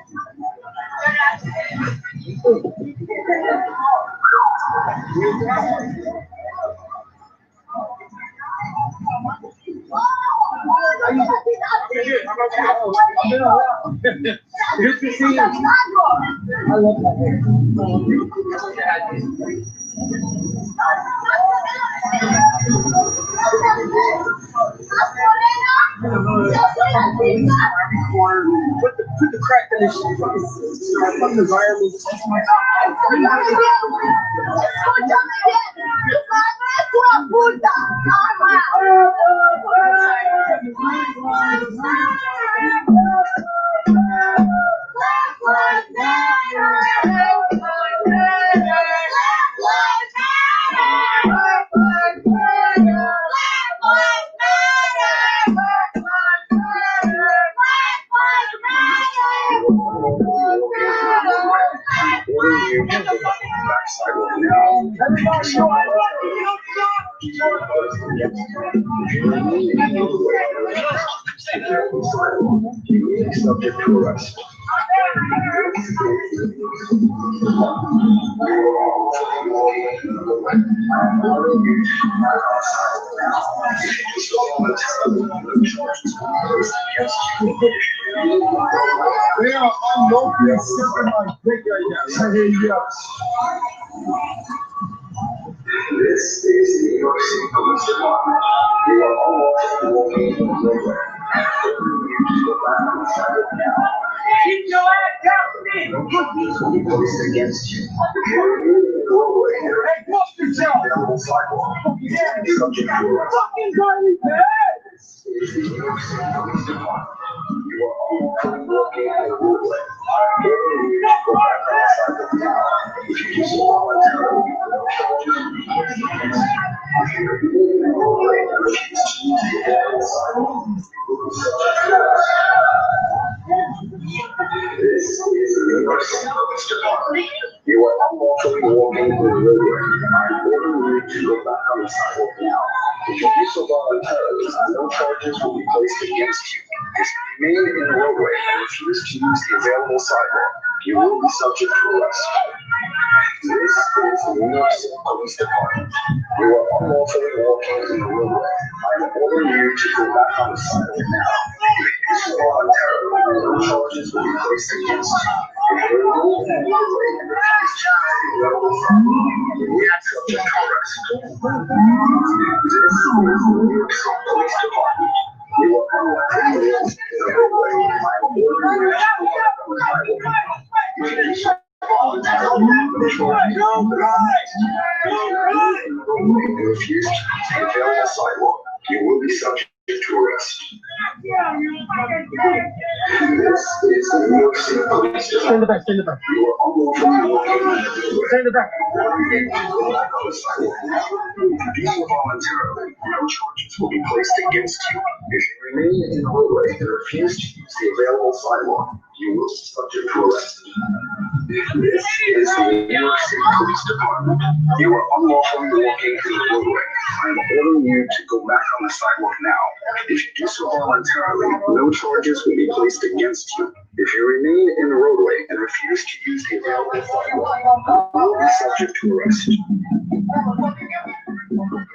Good to see you. I love that. Put the crack in this shit. Fuck the virus. Subject to arrest. They are unlawfully sucking my dick right now. I hear you. This is the New York City Police Department. You are all walking into the program. Keep your ass down, Steve. Police against you. Hey, fuck yourself. Subject to arrest. Fucking dirty man. This is the New York City Police Department. You are all walking into the roadway. If you do so voluntarily, no charges. Police Department. You are unlawfully walking in the roadway. I'm ordering you to go back on the sidewalk now. If you do so voluntarily, no charges will be placed against you. If you remain in the roadway and refuse to use the available sidewalk, you will be subject to arrest. This is the New York City Police Department. You are unlawfully walking in the roadway. I am ordering you to go back on the sidewalk now. If you do so voluntarily, no charges will be placed against you. If you remain in the roadway and refuse to use the available sidewalk, you will be subject to arrest. This is the New York City Police Department. You are unlawfully walking in the roadway. I am ordering you to go back on the sidewalk now. If you do so refuse to use the available sidewalk, you will be subject to arrest. This is the New York City Police Department. Stay in the back, stay in the back. You are unlawfully walking. Stay in the back. Go back on the sidewalk now. If you do so voluntarily, no charges will be placed against you. If you remain in the roadway and refuse to use the available sidewalk, you will be subject to arrest. This is the New York City Police Department. You are unlawfully walking in the roadway. I am ordering you to go back on the sidewalk now. If you do so voluntarily, no charges will be placed against you. If you remain in the roadway and refuse to use the available sidewalk, you will be subject to arrest.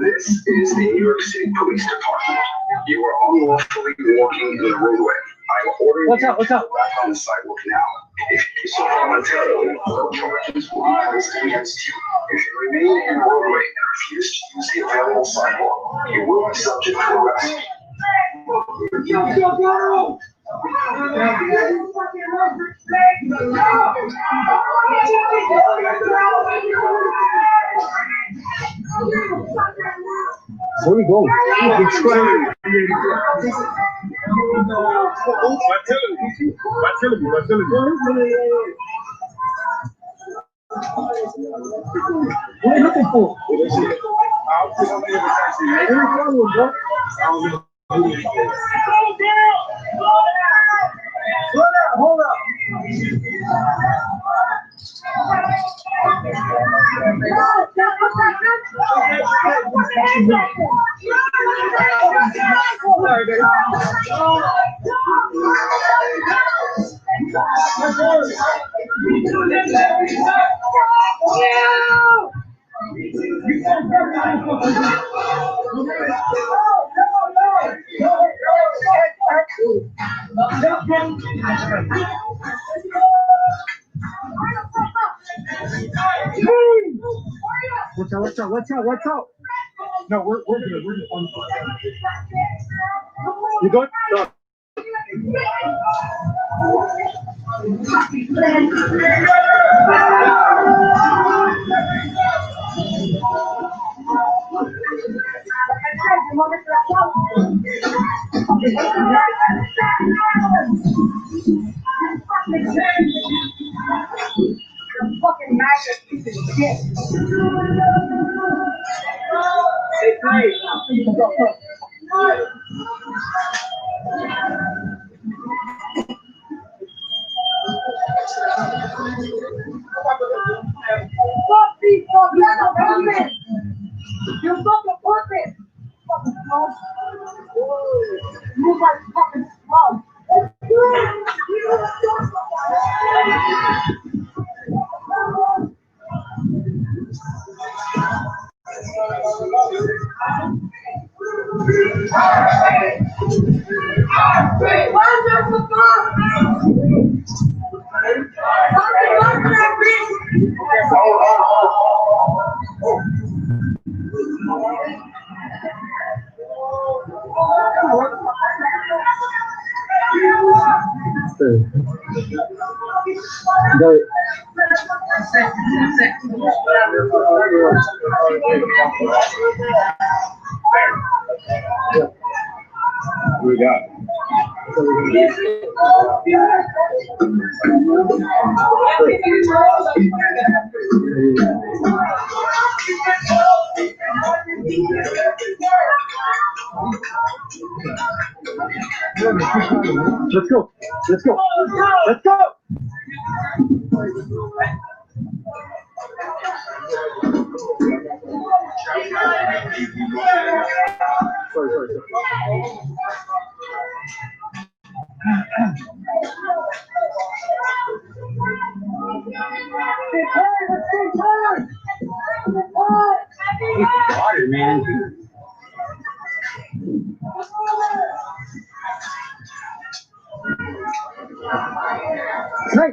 This is the New York City Police Department. You are unlawfully walking in the roadway. I am ordering you to go back on the sidewalk now. If you do so voluntarily, no charges will be placed against you. If you remain in the roadway and refuse to use the available sidewalk, you will be subject to arrest. Where we going? What are you looking for? Hold up. Watch out. No, we're good. We're just on. You good? No. Fucking magic piece of shit. Fuck these fucking you fucking purpose. Fucking small. You guys fucking small. We got. Let's go. Let's go. Let's go. Sorry. Water, man. Hey.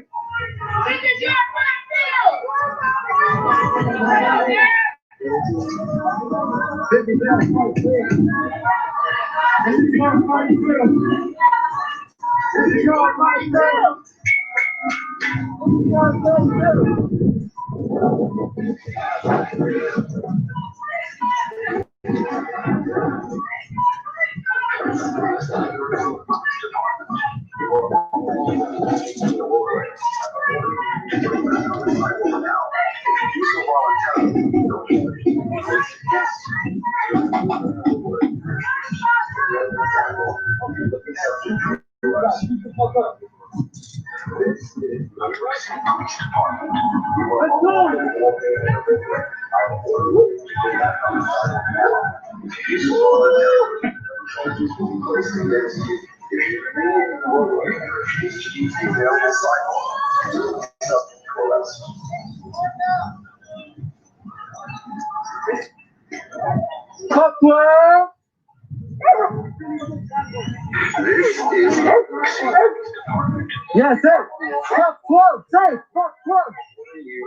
Yes, sir. Fuck close. Say fuck close.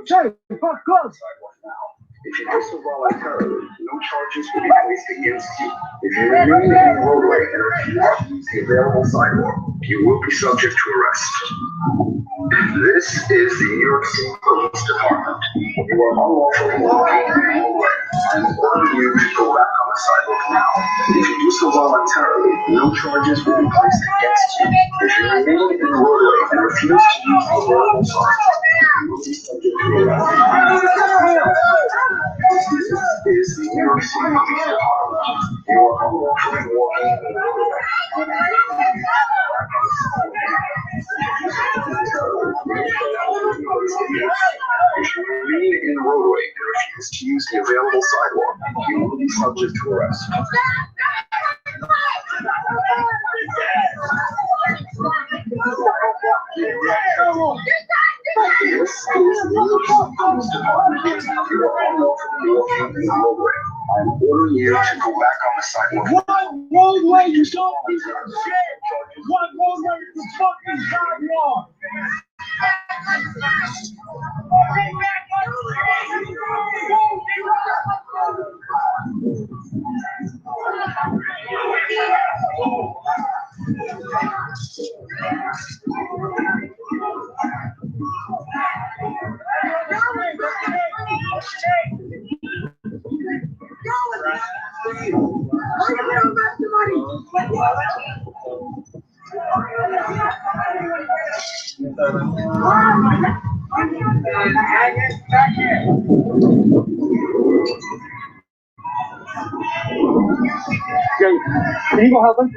Say fuck close. If you do so voluntarily, no charges will be placed against you. If you remain in the roadway and refuse to use the available sidewalk, you will be subject to arrest. This is the New York City Police Department. You are unlawfully walking in the roadway. I'm ordering you to go back on the sidewalk now. If you do so voluntarily, no charges will be placed against you. If you remain in the roadway and refuse to use the available sidewalk, you will be subject to arrest. This is the New York City Police Department. You are unlawfully walking in the roadway. If you remain in the roadway and refuse to use the available sidewalk, you will be subject to arrest. This is the New York City Police Department. You are unlawfully walking in the roadway. I'm ordering you to go back on the sidewalk. One roadway you don't piece of shit. One roadway is the fucking sidewalk. Jay, can you go help him?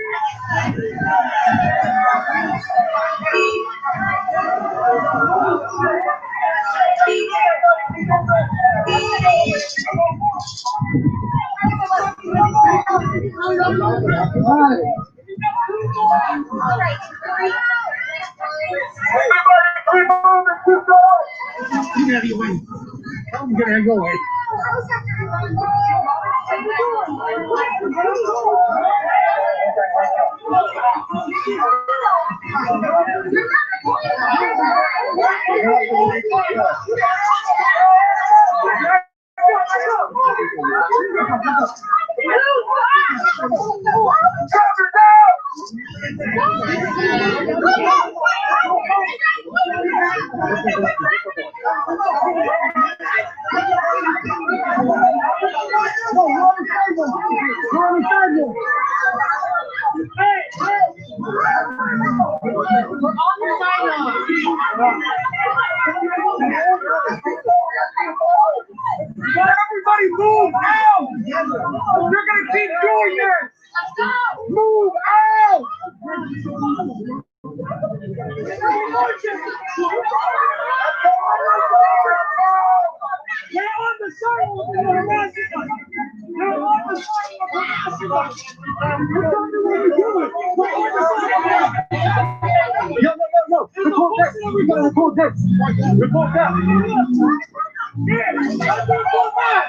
I'm gonna go away. Everybody move out! You're gonna keep doing this!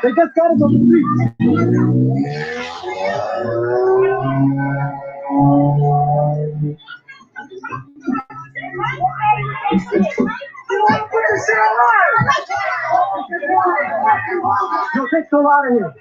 They just got it on the Yo, take so out of here.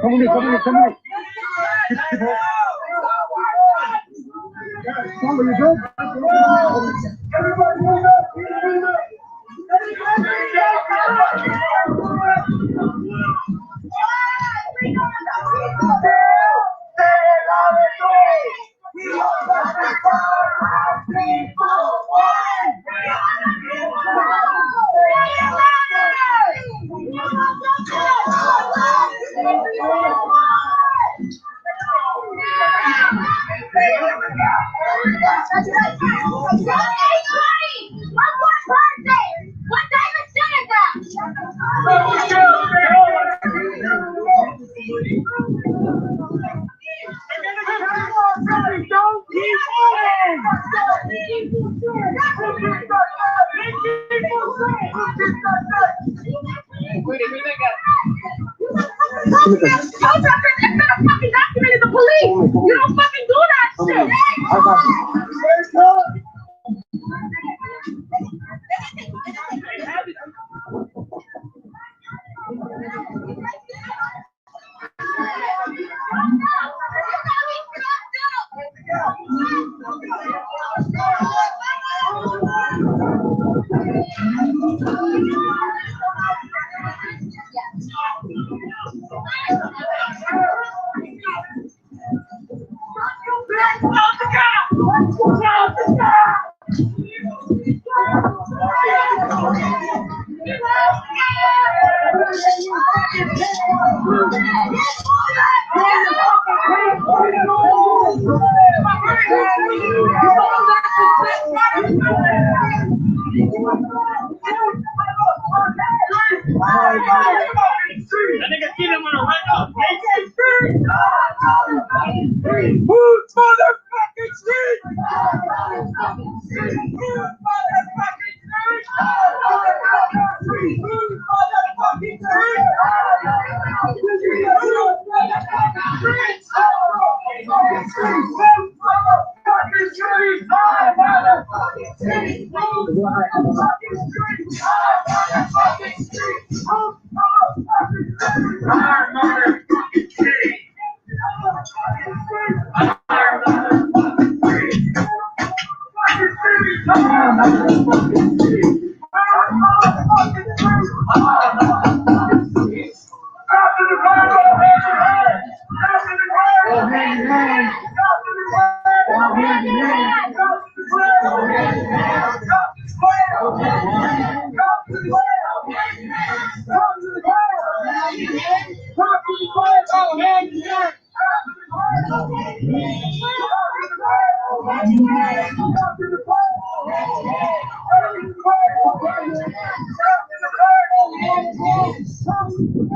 Come on, come on. Are you good?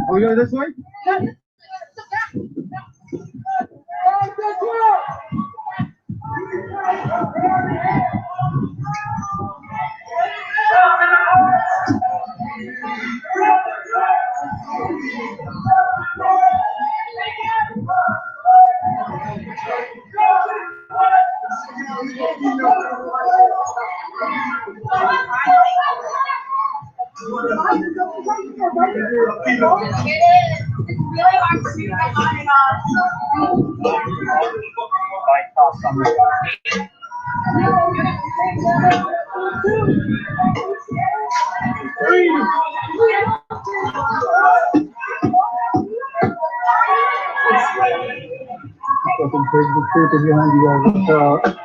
Are we going this way? really hard to do that on and Fucking pigs are creeping behind you guys.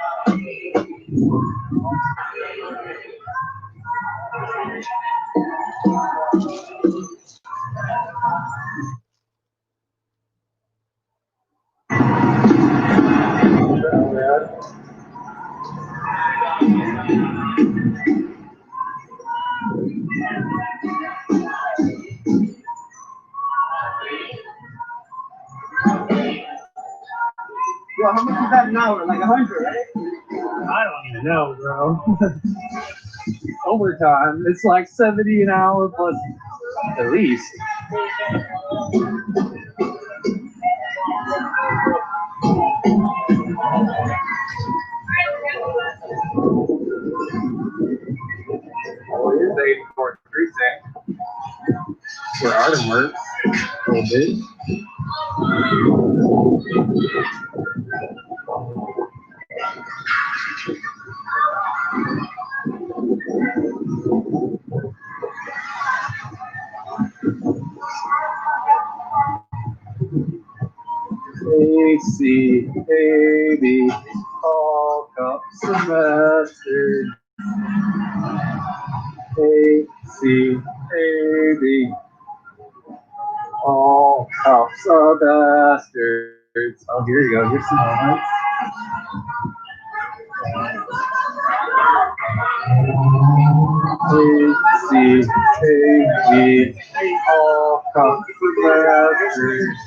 Yo, how much is that an hour? Like 100, right? I don't even know, bro. Overtime. It's like 70 an hour plus at least. Oh, it is 84 precinct. Where Arden works. A little bit. AC, baby, all cups of mustard. AC, baby, all cups of bastards. Oh, here you go. Here's some moments. AC, baby, all cups of bastards.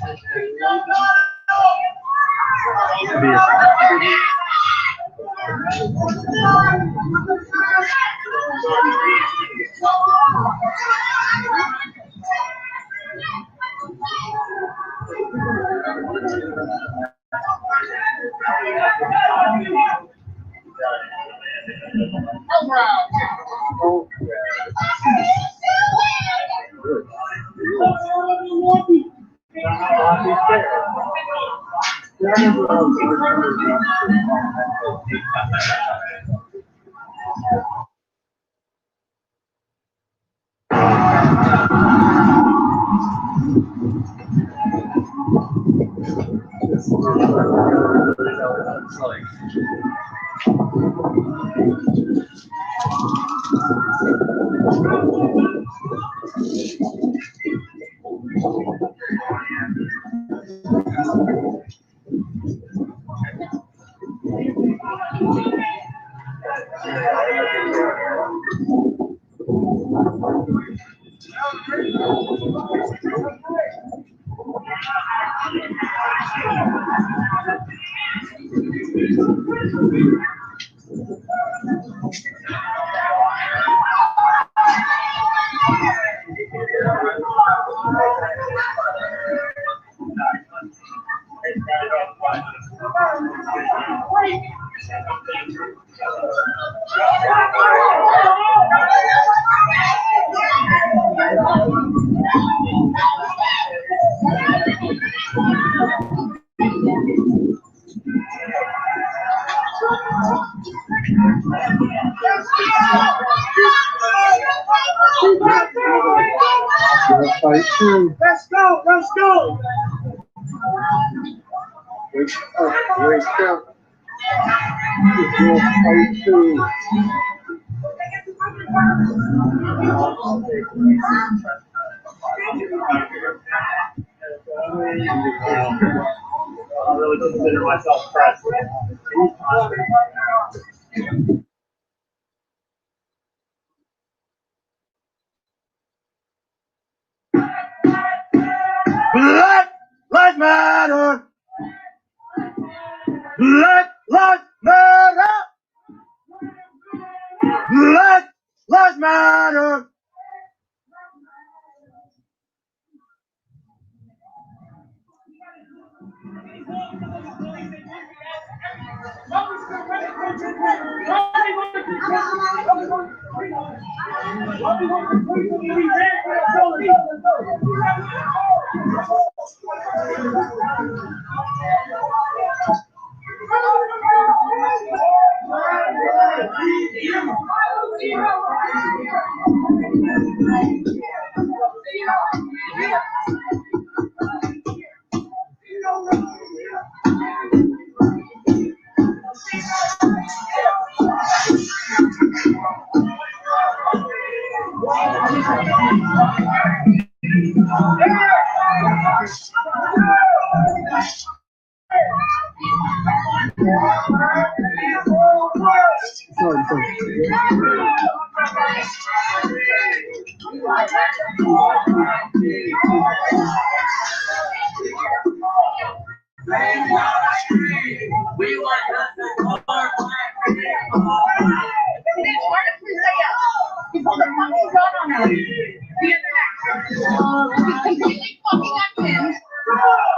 Fight two. Let's go, let's go. Wake up, wake up. It's your fight two. I really consider myself president. Black Lives Matter! Black Lives Matter! Black Lives Matter!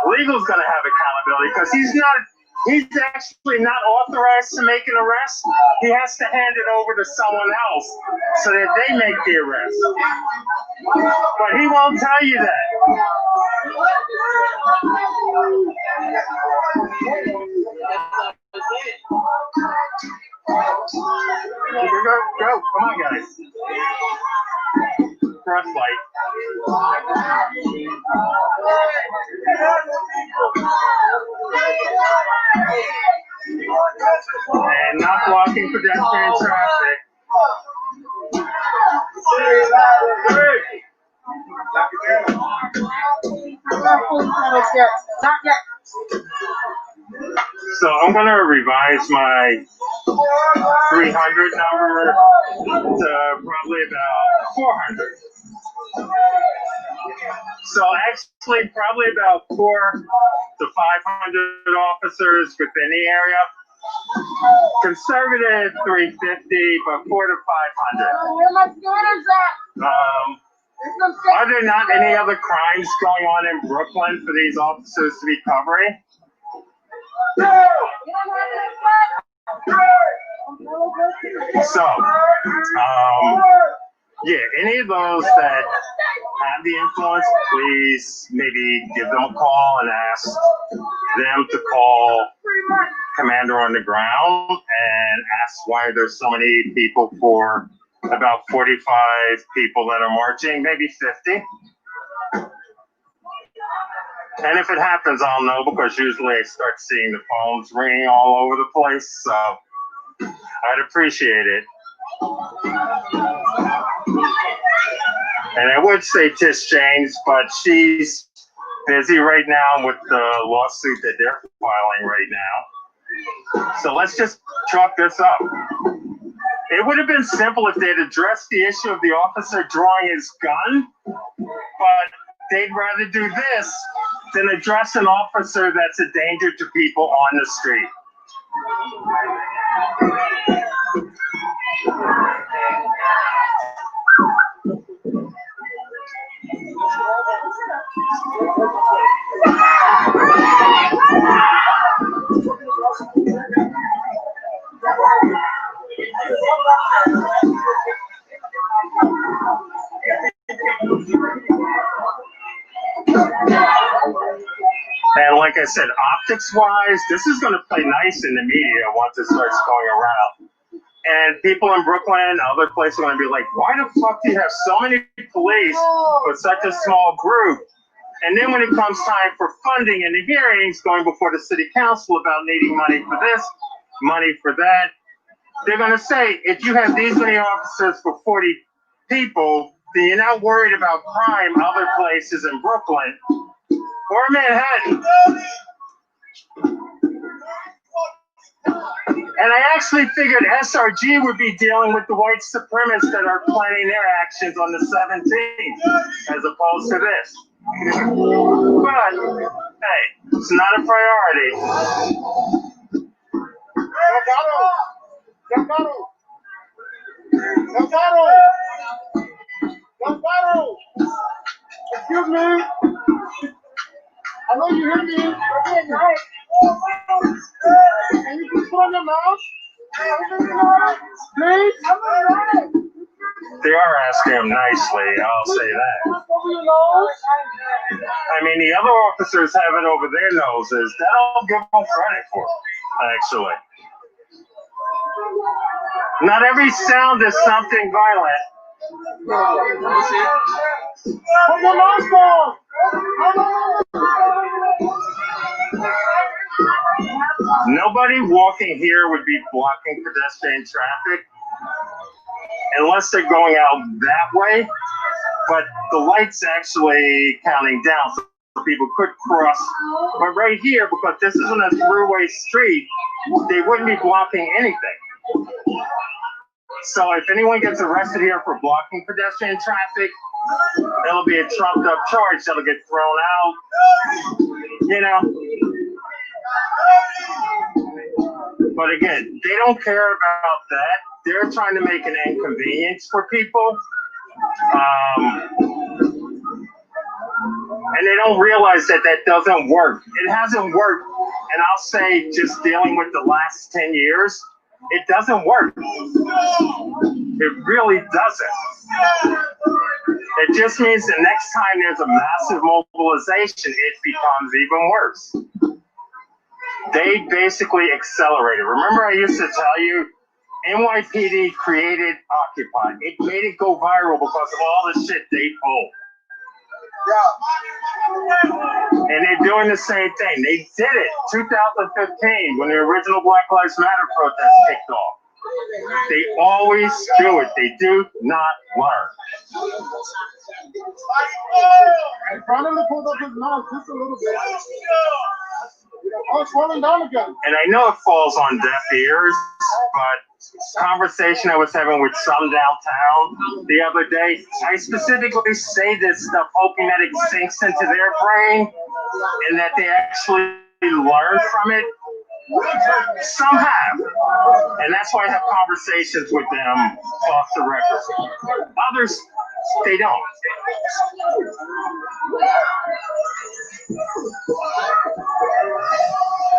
Legal's gonna have accountability because he's actually not authorized to make an arrest. He has to hand it over to someone else so that they make the arrest. But he won't tell you that. Go. Come on, guys. Cross light. And not blocking pedestrian traffic. So I'm going to revise my 300 number to probably about 400. So actually probably about 400 to 500 officers within the area. Conservative 350, but 400 to 500. Where my scooters at? Are there not any other crimes going on in Brooklyn for these officers to be covering? So, yeah, any of those that have the influence, please maybe give them a call and ask them to call Commander on the ground and ask why there's so many people for about 45 people that are marching, maybe 50. And if it happens, I'll know because usually I start seeing the phones ringing all over the place. So I'd appreciate it. And I would say Tish James, but she's busy right now with the lawsuit that they're filing right now. So let's just chalk this up. It would have been simple if they'd addressed the issue of the officer drawing his gun, but they'd rather do this than address an officer that's a danger to people on the street. And like I said, optics-wise, this is going to play nice in the media once it starts going around. And people in Brooklyn, other places are going to be like, why the fuck do you have so many police for such a small group? And then when it comes time for funding and the hearings going before the city council about needing money for this, money for that, they're going to say, if you have these many officers for 40 people, then you're not worried about crime other places in Brooklyn or Manhattan. And I actually figured SRG would be dealing with the white supremacists that are planning their actions on the 17th, as opposed to this. But, hey, it's not a priority. Excuse me. I know you hear me. Okay, right. Can you just put on your mouth? Please? They are asking him nicely, I'll say that. I mean, the other officers have it over their noses. That I'll give them credit for, actually. Not every sound is something violent. Nobody walking here would be blocking pedestrian traffic unless they're going out that way, but the light's actually counting down so people could cross. But right here, because this isn't a throughway street, they wouldn't be blocking anything. So if anyone gets arrested here for blocking pedestrian traffic, it'll be a trumped up charge that'll get thrown out, you know. But again, they don't care about that. They're trying to make an inconvenience for people. And they don't realize that that doesn't work. It hasn't worked. And I'll say, just dealing with the last 10 years, it doesn't work. It really doesn't. It just means the next time there's a massive mobilization, it becomes even worse. They basically accelerated. Remember I used to tell you, NYPD created Occupy. It made it go viral because of all the shit they pulled. And they're doing the same thing. They did it 2015 when the original Black Lives Matter protest kicked off. They always do it. They do not learn. And I know it falls on deaf ears, but conversation I was having with some downtown the other day, I specifically say this stuff hoping that it sinks into their brain and that they actually learn from it. Some have, and that's why I have conversations with them off the record. Others, they don't.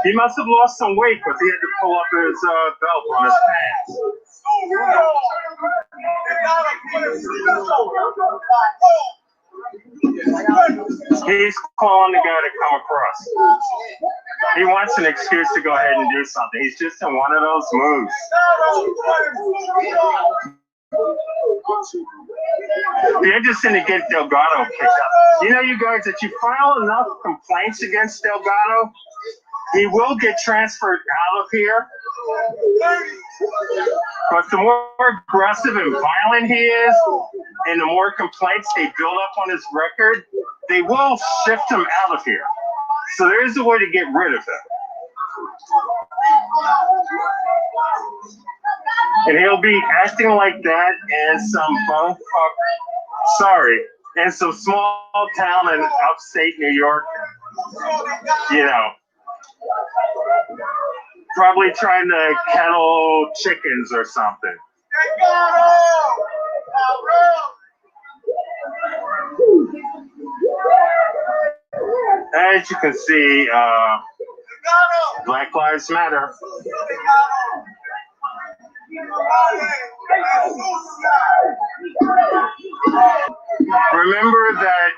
He must have lost some weight because he had to pull up his belt on his pants. He's calling the guy to come across. He wants an excuse to go ahead and do something. He's just in one of those moods. Be interesting to get Delgado kicked out. You know, you guys, if you file enough complaints against Delgado, he will get transferred out of here. But the more aggressive and violent he is, and the more complaints they build up on his record, they will shift him out of here. So there is a way to get rid of him. And he'll be acting like that in some in some small town in upstate New York, you know, probably trying to kennel chickens or something. As you can see, Black Lives Matter. Remember that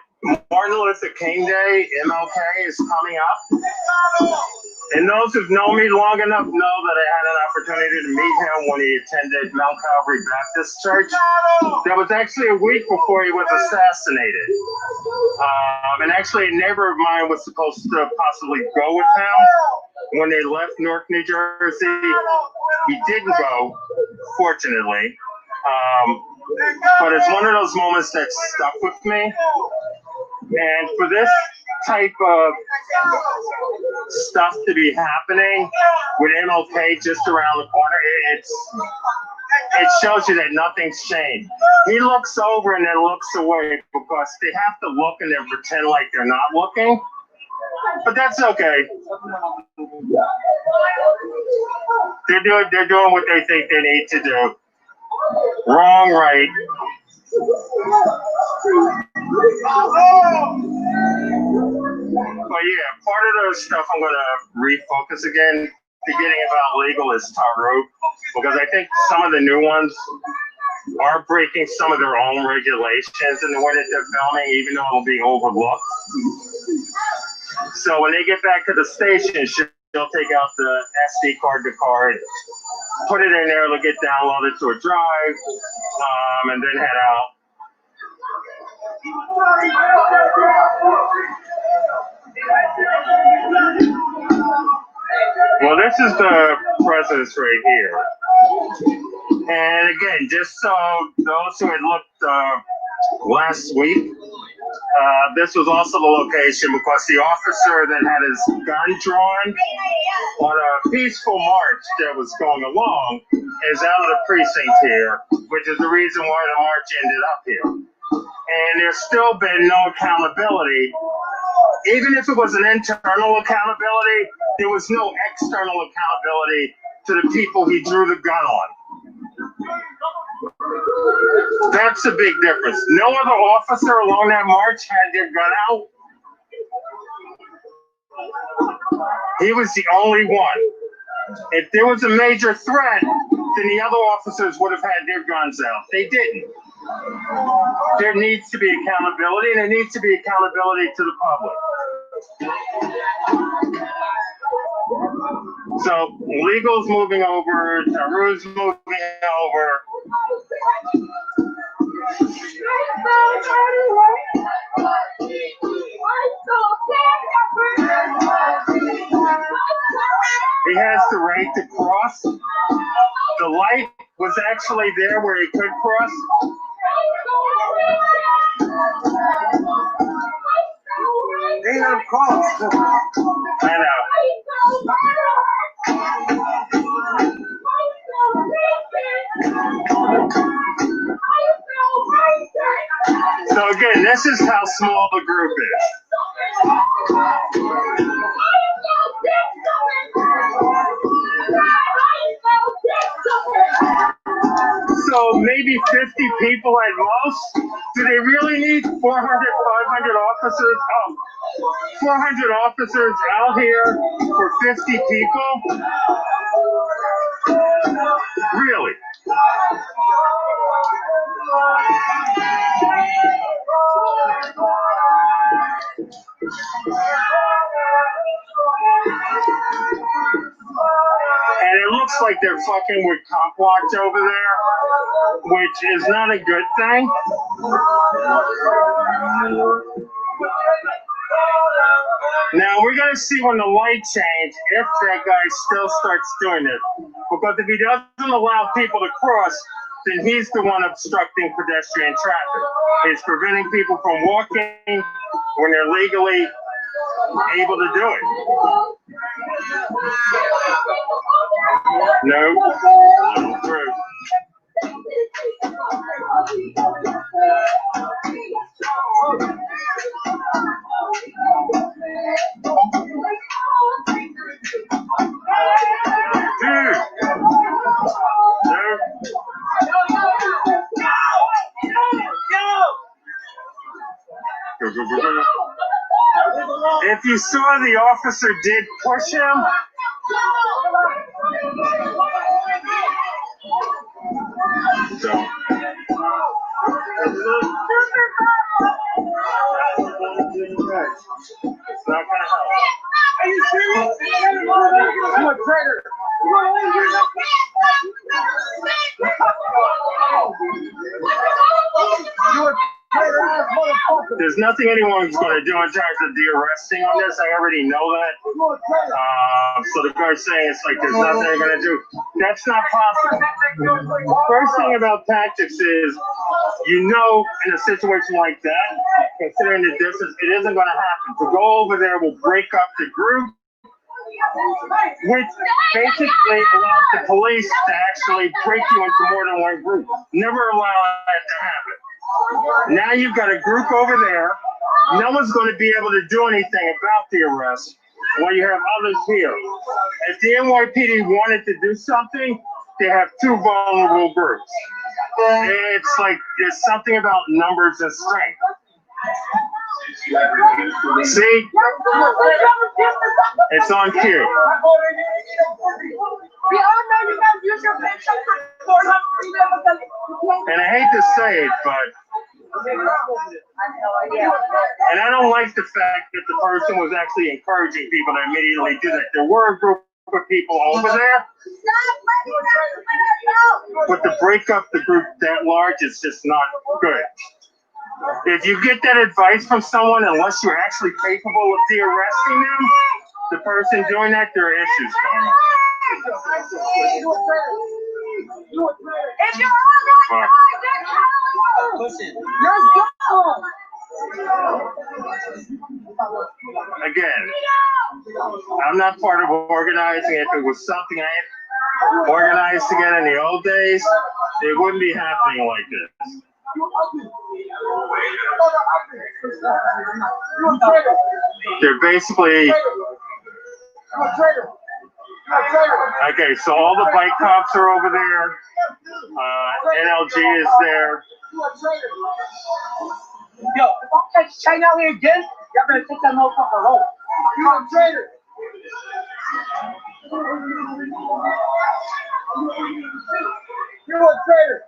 Martin Luther King Day, MLK, is coming up. And those who've known me long enough know that I had an opportunity to meet him when he attended Mount Calvary Baptist Church. That was actually a week before he was assassinated. And actually a neighbor of mine was supposed to possibly go with him when they left Newark, New Jersey. He didn't go, fortunately. But it's one of those moments that stuck with me. And for this type of stuff to be happening with MLK just around the corner, it shows you that nothing's changed. He looks over and then looks away because they have to look and then pretend like they're not looking. But that's okay. They're doing what they think they need to do. Wrong, right. But yeah, part of the stuff I'm going to refocus again, beginning about legal, is Taru, because I think some of the new ones are breaking some of their own regulations in the way that they're filming, even though it'll be overlooked. So when they get back to the station, she'll take out the SD card, put it in there, it'll get downloaded to a drive, and then head out. Well, this is the presence right here. And again, just so those who had looked last week, this was also the location because the officer that had his gun drawn on a peaceful march that was going along is out of the precinct here, which is the reason why the march ended up here. And there's still been no accountability. Even if it was an internal accountability, there was no external accountability to the people he drew the gun on. That's a big difference. No other officer along that march had their gun out. He was the only one. If there was a major threat, then the other officers would have had their guns out. They didn't. There needs to be accountability, and there needs to be accountability to the public. So legal's moving over, Taru's moving over. He has the right to cross. The light was actually there where he could cross. They have calls. I know. So again, this is how small the group is. So maybe 50 people at most. Do they really need 400, 500 officers? 400 officers out here for 50 people? Really? And it looks like they're fucking with cop watch over there, which is not a good thing. Now we're gonna see when the light change if that guy still starts doing it. Because if he doesn't allow people to cross, then he's the one obstructing pedestrian traffic. He's preventing people from walking when they're legally able to do it. No, little through. Dude. No. If you saw the officer did push him, so. It's not gonna help. Are you serious? You a traitor. There's nothing anyone's going to do in terms of de-arresting on this. I already know that. So the guy's saying it's like there's nothing they're going to do. That's not possible. First thing about tactics is, you know, in a situation like that, considering the distance, it isn't going to happen. To go over there will break up the group, which basically allows the police to actually break you into more than one group. Never allow that to happen. Now you've got a group over there. No one's going to be able to do anything about the arrest while you have others here. If the NYPD wanted to do something, they have two vulnerable groups. It's like there's something about numbers and strength. See? It's on cue. We all know you guys use your picture for And I hate to say it, but and I don't like the fact that the person was actually encouraging people to immediately do that. There were a group of people over there, but to break up the group that large is just not good. If you get that advice from someone, unless you're actually capable of de-arresting them, the person doing that, there are issues going on. If you're all right, let's go. Again, I'm not part of organizing. If it was something I had organized again in the old days, it wouldn't be happening like this. They're basically, okay, so all the bike cops are over there. NLG is there. Yo, if I catch China out here again, y'all better take that motherfucker home. You a traitor. You're a traitor.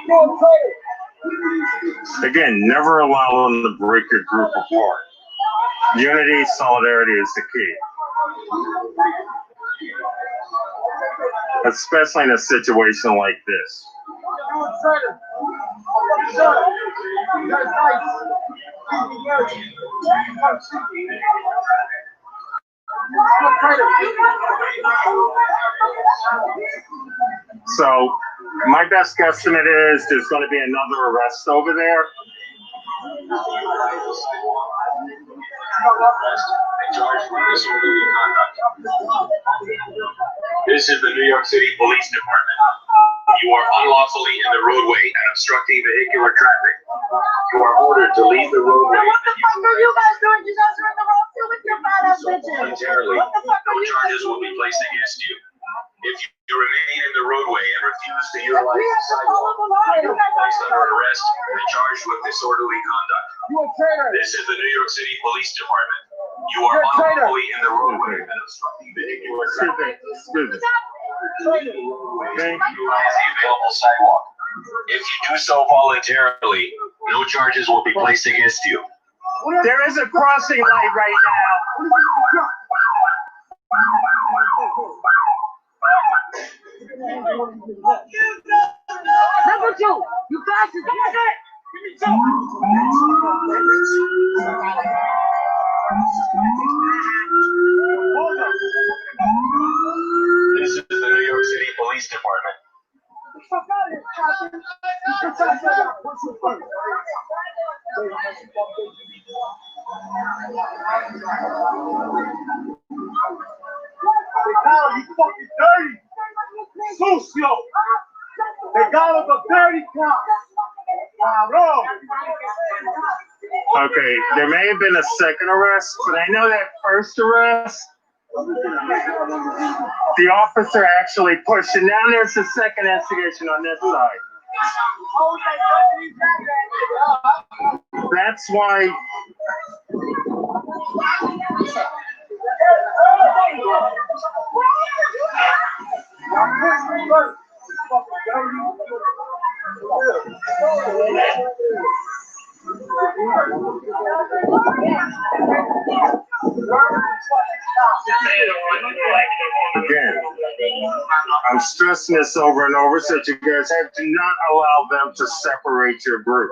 You're a traitor. Again, never allow them to break your group apart. Unity, solidarity is the key. Especially in a situation like this. You're a traitor. So my best guesstimate is there's going to be another arrest over there. This is the New York City Police Department. You are unlawfully in the roadway and obstructing vehicular traffic. You are ordered to leave the roadway. What the fuck are you guys doing? You guys are in the road too with your fat ass bitches. Voluntarily, What the fuck are no you charges doing? will be placed against you. If you remain in the roadway and refuse to utilize We the have to follow the law. sidewalk, You you will guys be placed are under arrest and charged with disorderly conduct. You a traitor. This is the New York City Police Department. You are You're a traitor. unlawfully in the roadway and obstructing vehicular traffic. Excuse me. Okay. Utilize the available sidewalk. If you do so voluntarily, no charges will be placed against you. There is a crossing light right now. Number two, you bastards. Come on, get. Give me two. This is the New York City Police Department. You fucking dirty. Sucio. They got us a dirty cop. Cabrón. Okay, there may have been a second arrest, but I know that first arrest, the officer actually pushed, and now there's a second investigation on this side. That's why. Again, I'm stressing this over and over so that you guys have to not allow them to separate your group.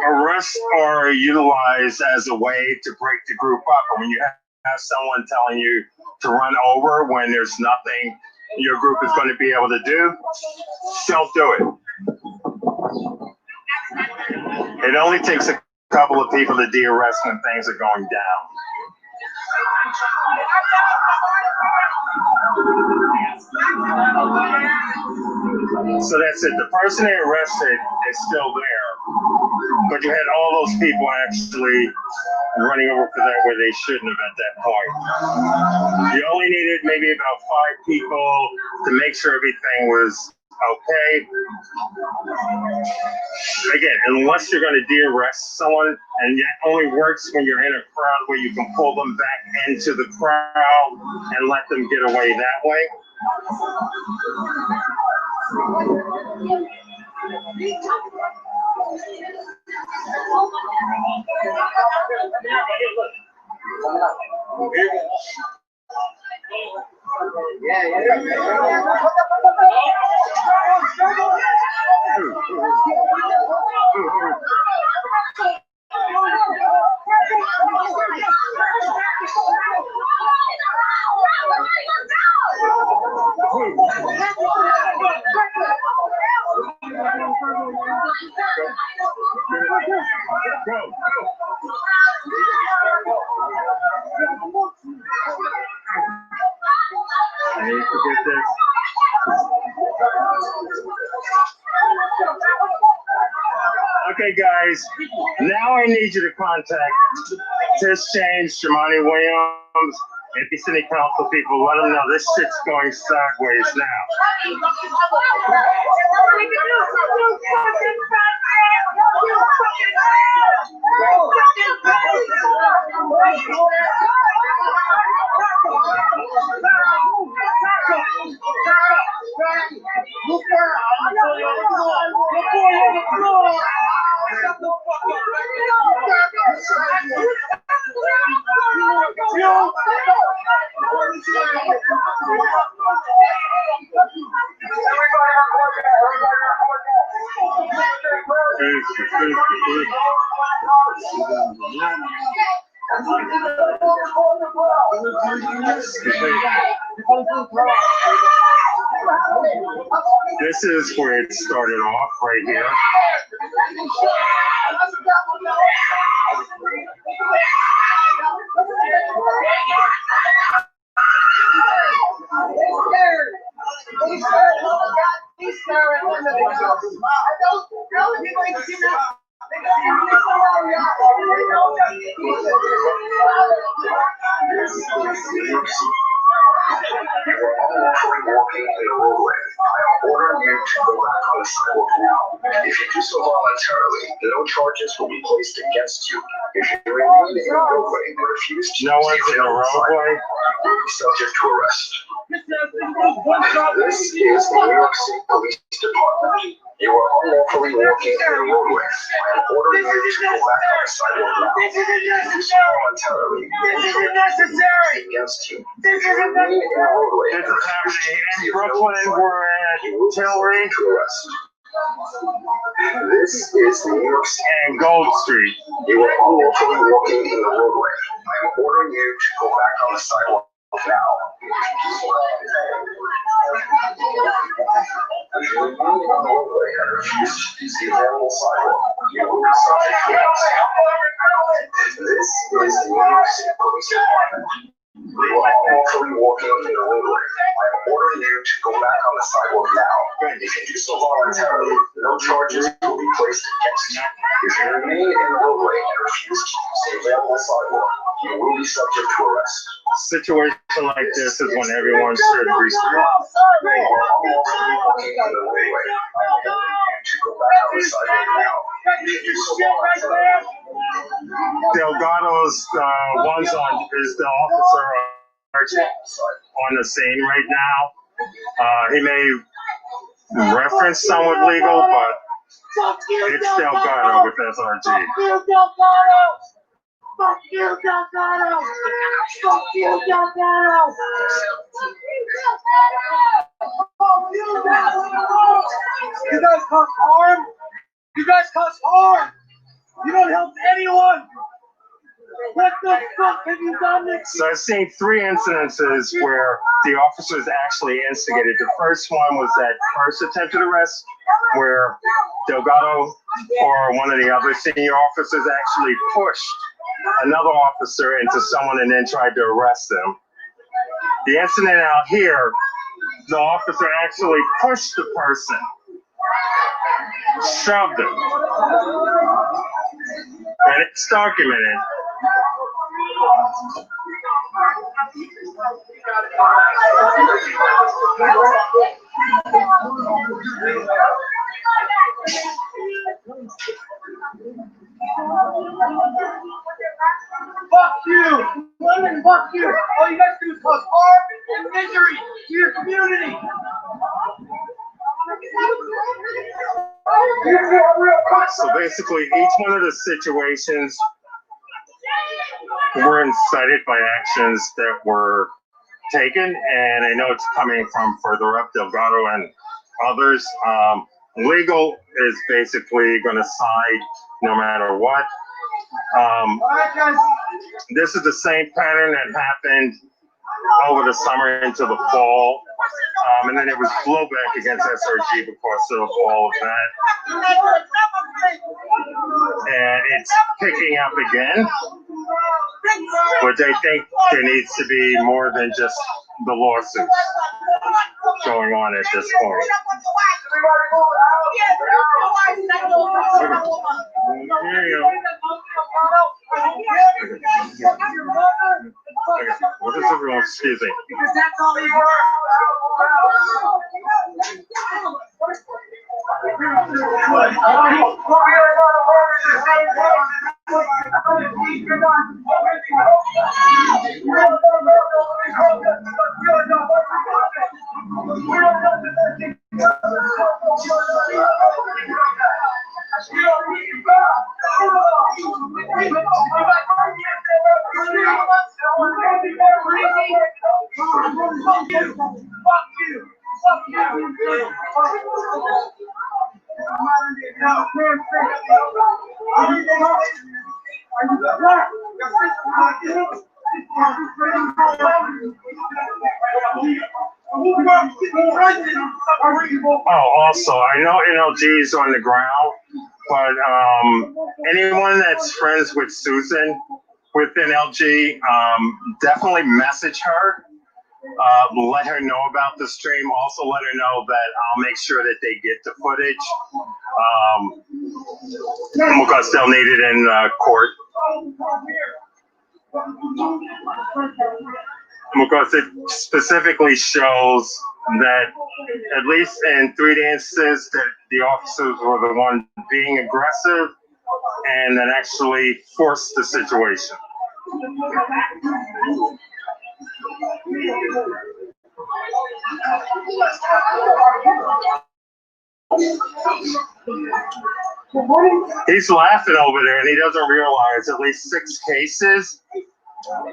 Arrests are utilized as a way to break the group up. And when you have someone telling you to run over when there's nothing your group is going to be able to do, don't do it. It only takes a couple of people to de-arrest when things are going down. So that's it. The person they arrested is still there, but you had all those people actually running over for that where they shouldn't have at that point. You only needed maybe about 5 people to make sure everything was Okay? Again, unless you're going to de-arrest someone, and it only works when you're in a crowd where you can pull them back into the crowd and let them get away that way. I need to get this. Okay, guys, now I need you to contact Tish Change, Jamani Williams, AP City Council people. Let them know this shit's going sideways now. This is where it started off, right here. If you do so voluntarily, no charges will be placed against you. If you remain in the roadway and refuse to no one's in the roadway, you will be subject to arrest. This is the New York City Police Department. You are unlawfully walking in the roadway. I am ordering you to go back on the sidewalk now. If you do so voluntarily, this isn't necessary. Against you. If you remain in the roadway this is happening in Brooklyn. We're at Tilbury This is the New York City and Gold Street. You are unlawfully walking in the roadway. I am ordering you to go back on the sidewalk now. If you remain in the roadway and refuse to use the available sidewalk, you will be subject to arrest. This is the New York City Police Department. You are unlawfully walking in the roadway. I am ordering you to go back on the sidewalk now. If you do so voluntarily, no charges will be placed against you. If you remain in the roadway and refuse to use the available sidewalk, you will be subject to arrest. Situation like this is when everyone should restrain. Delgado's one's on is the officer on the scene right now. He may reference somewhat legal, but it's Delgado with SRG. Fuck you, Delgado! Fuck you, Delgado! You guys cause harm? You guys cause harm! You don't help anyone! What the fuck have you done this? So I've seen 3 incidences where the officers actually instigated. The first one was that first attempted arrest where Delgado or one of the other senior officers actually pushed another officer into someone and then tried to arrest them. The incident out here, the officer actually pushed the person, shoved him, and it's documented. Fuck you! Women, fuck you! All you guys do is cause harm and misery to your community! So basically, each one of the situations were incited by actions that were taken, and I know it's coming from further up, Delgado and others. Legal is basically going to side no matter what. This is the same pattern that happened over the summer into the fall. And then it was blowback against SRG because of all of that. And it's picking up again, which I think there needs to be more than just the lawsuits going on at this point. What is everyone, excuse me? Because that's all he heard. Oh, also, I know NLG is on the ground, but anyone that's friends with Susan with NLG, definitely message her. Let her know about the stream. Also, let her know that I'll make sure that they get the footage because they'll need it in court. Because it specifically shows that, at least in 3 instances, that the officers were the one being aggressive and that actually forced the situation. He's laughing over there and he doesn't realize at least 6 cases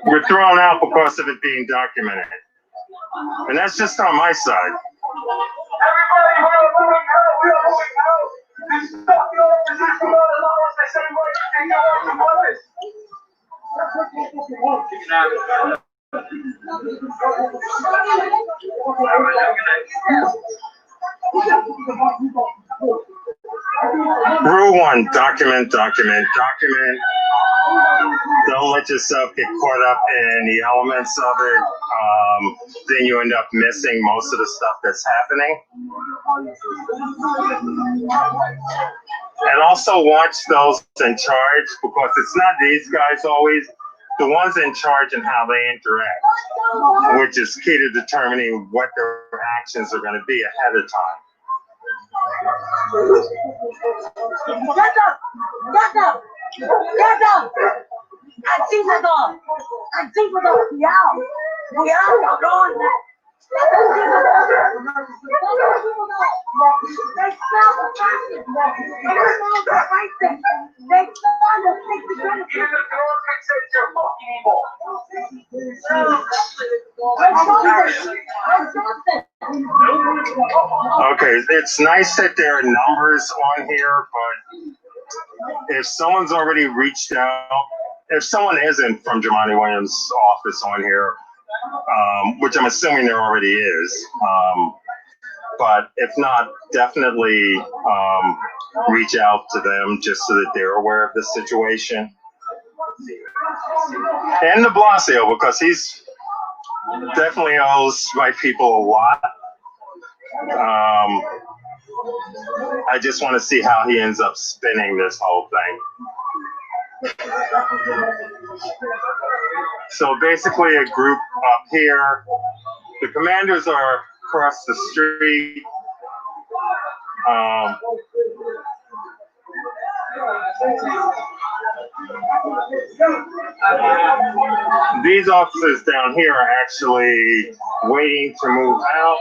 were thrown out because of it being documented. And that's just on my side. Rule 1, document. Don't let yourself get caught up in the elements of it. Then you end up missing most of the stuff that's happening. And also watch those in charge, because it's not these guys always, the ones in charge and how they interact, which is key to determining what their actions are going to be ahead of time. Get up! Cabrón. Okay, it's nice that there are numbers on here, but if someone's already reached out, if someone isn't from Jamani Williams' office on here, which I'm assuming there already is, but if not, definitely reach out to them just so that they're aware of the situation. And de Blasio, because he's definitely owes my people a lot. I just want to see how he ends up spinning this whole thing. So basically a group up here. The commanders are across the street. These officers down here are actually waiting to move out.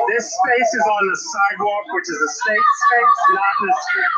This space is on the sidewalk, which is a state space, not the street.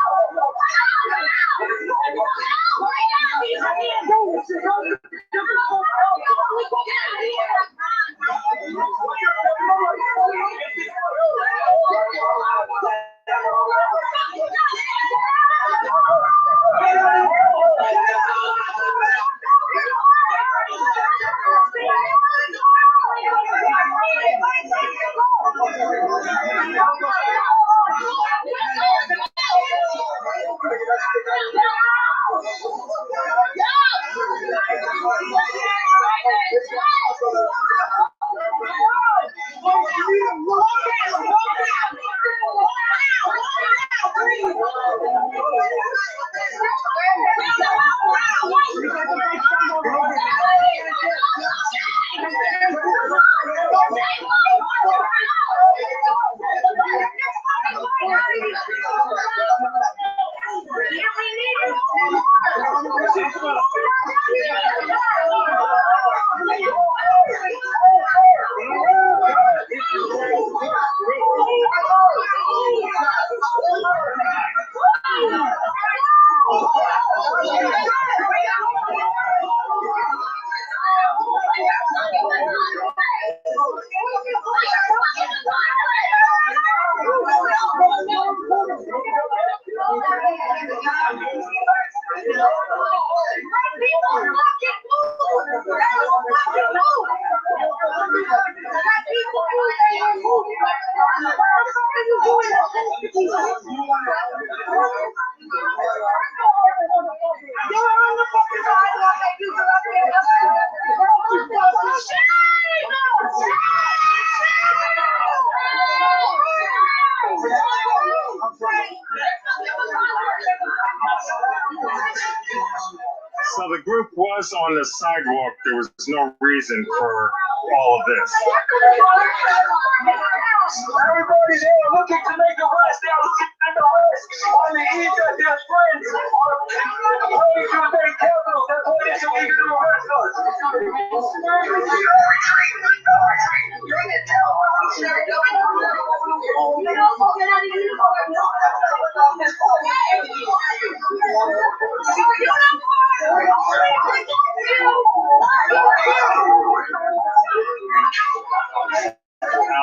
So the group was on the sidewalk. There was no reason for all of this. Everybody there looking to make a rest. They're looking to make a rest on the eve that their friends are ready to make capital. That's what it's illegal to arrest us.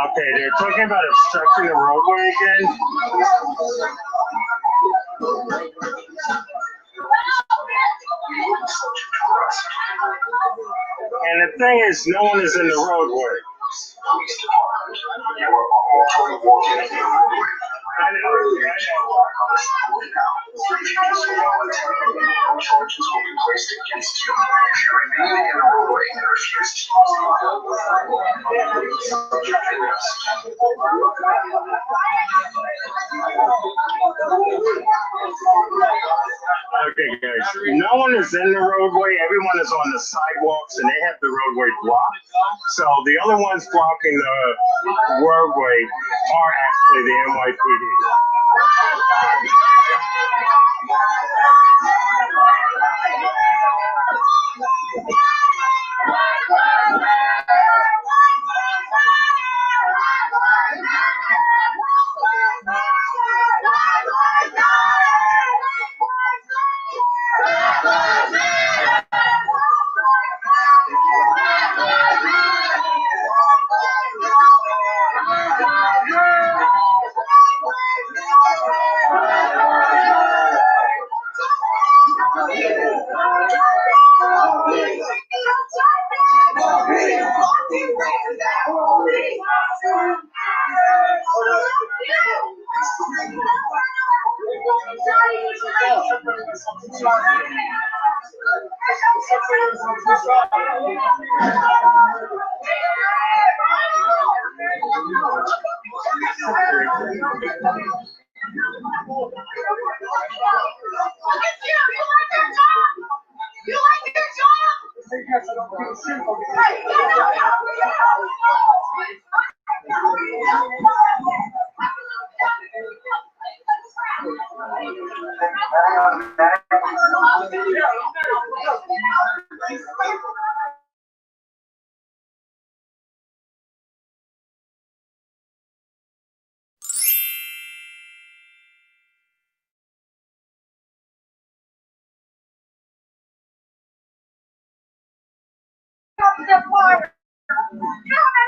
Okay, they're talking about obstructing the roadway again. And the thing is, no one is in the roadway. Charges will be placed against you if you remain in a roadway and refuse to use Okay, guys. No one is in the roadway. Everyone is on the sidewalks, and they have the roadway blocked. So the other ones blocking the roadway are actually the NYPD.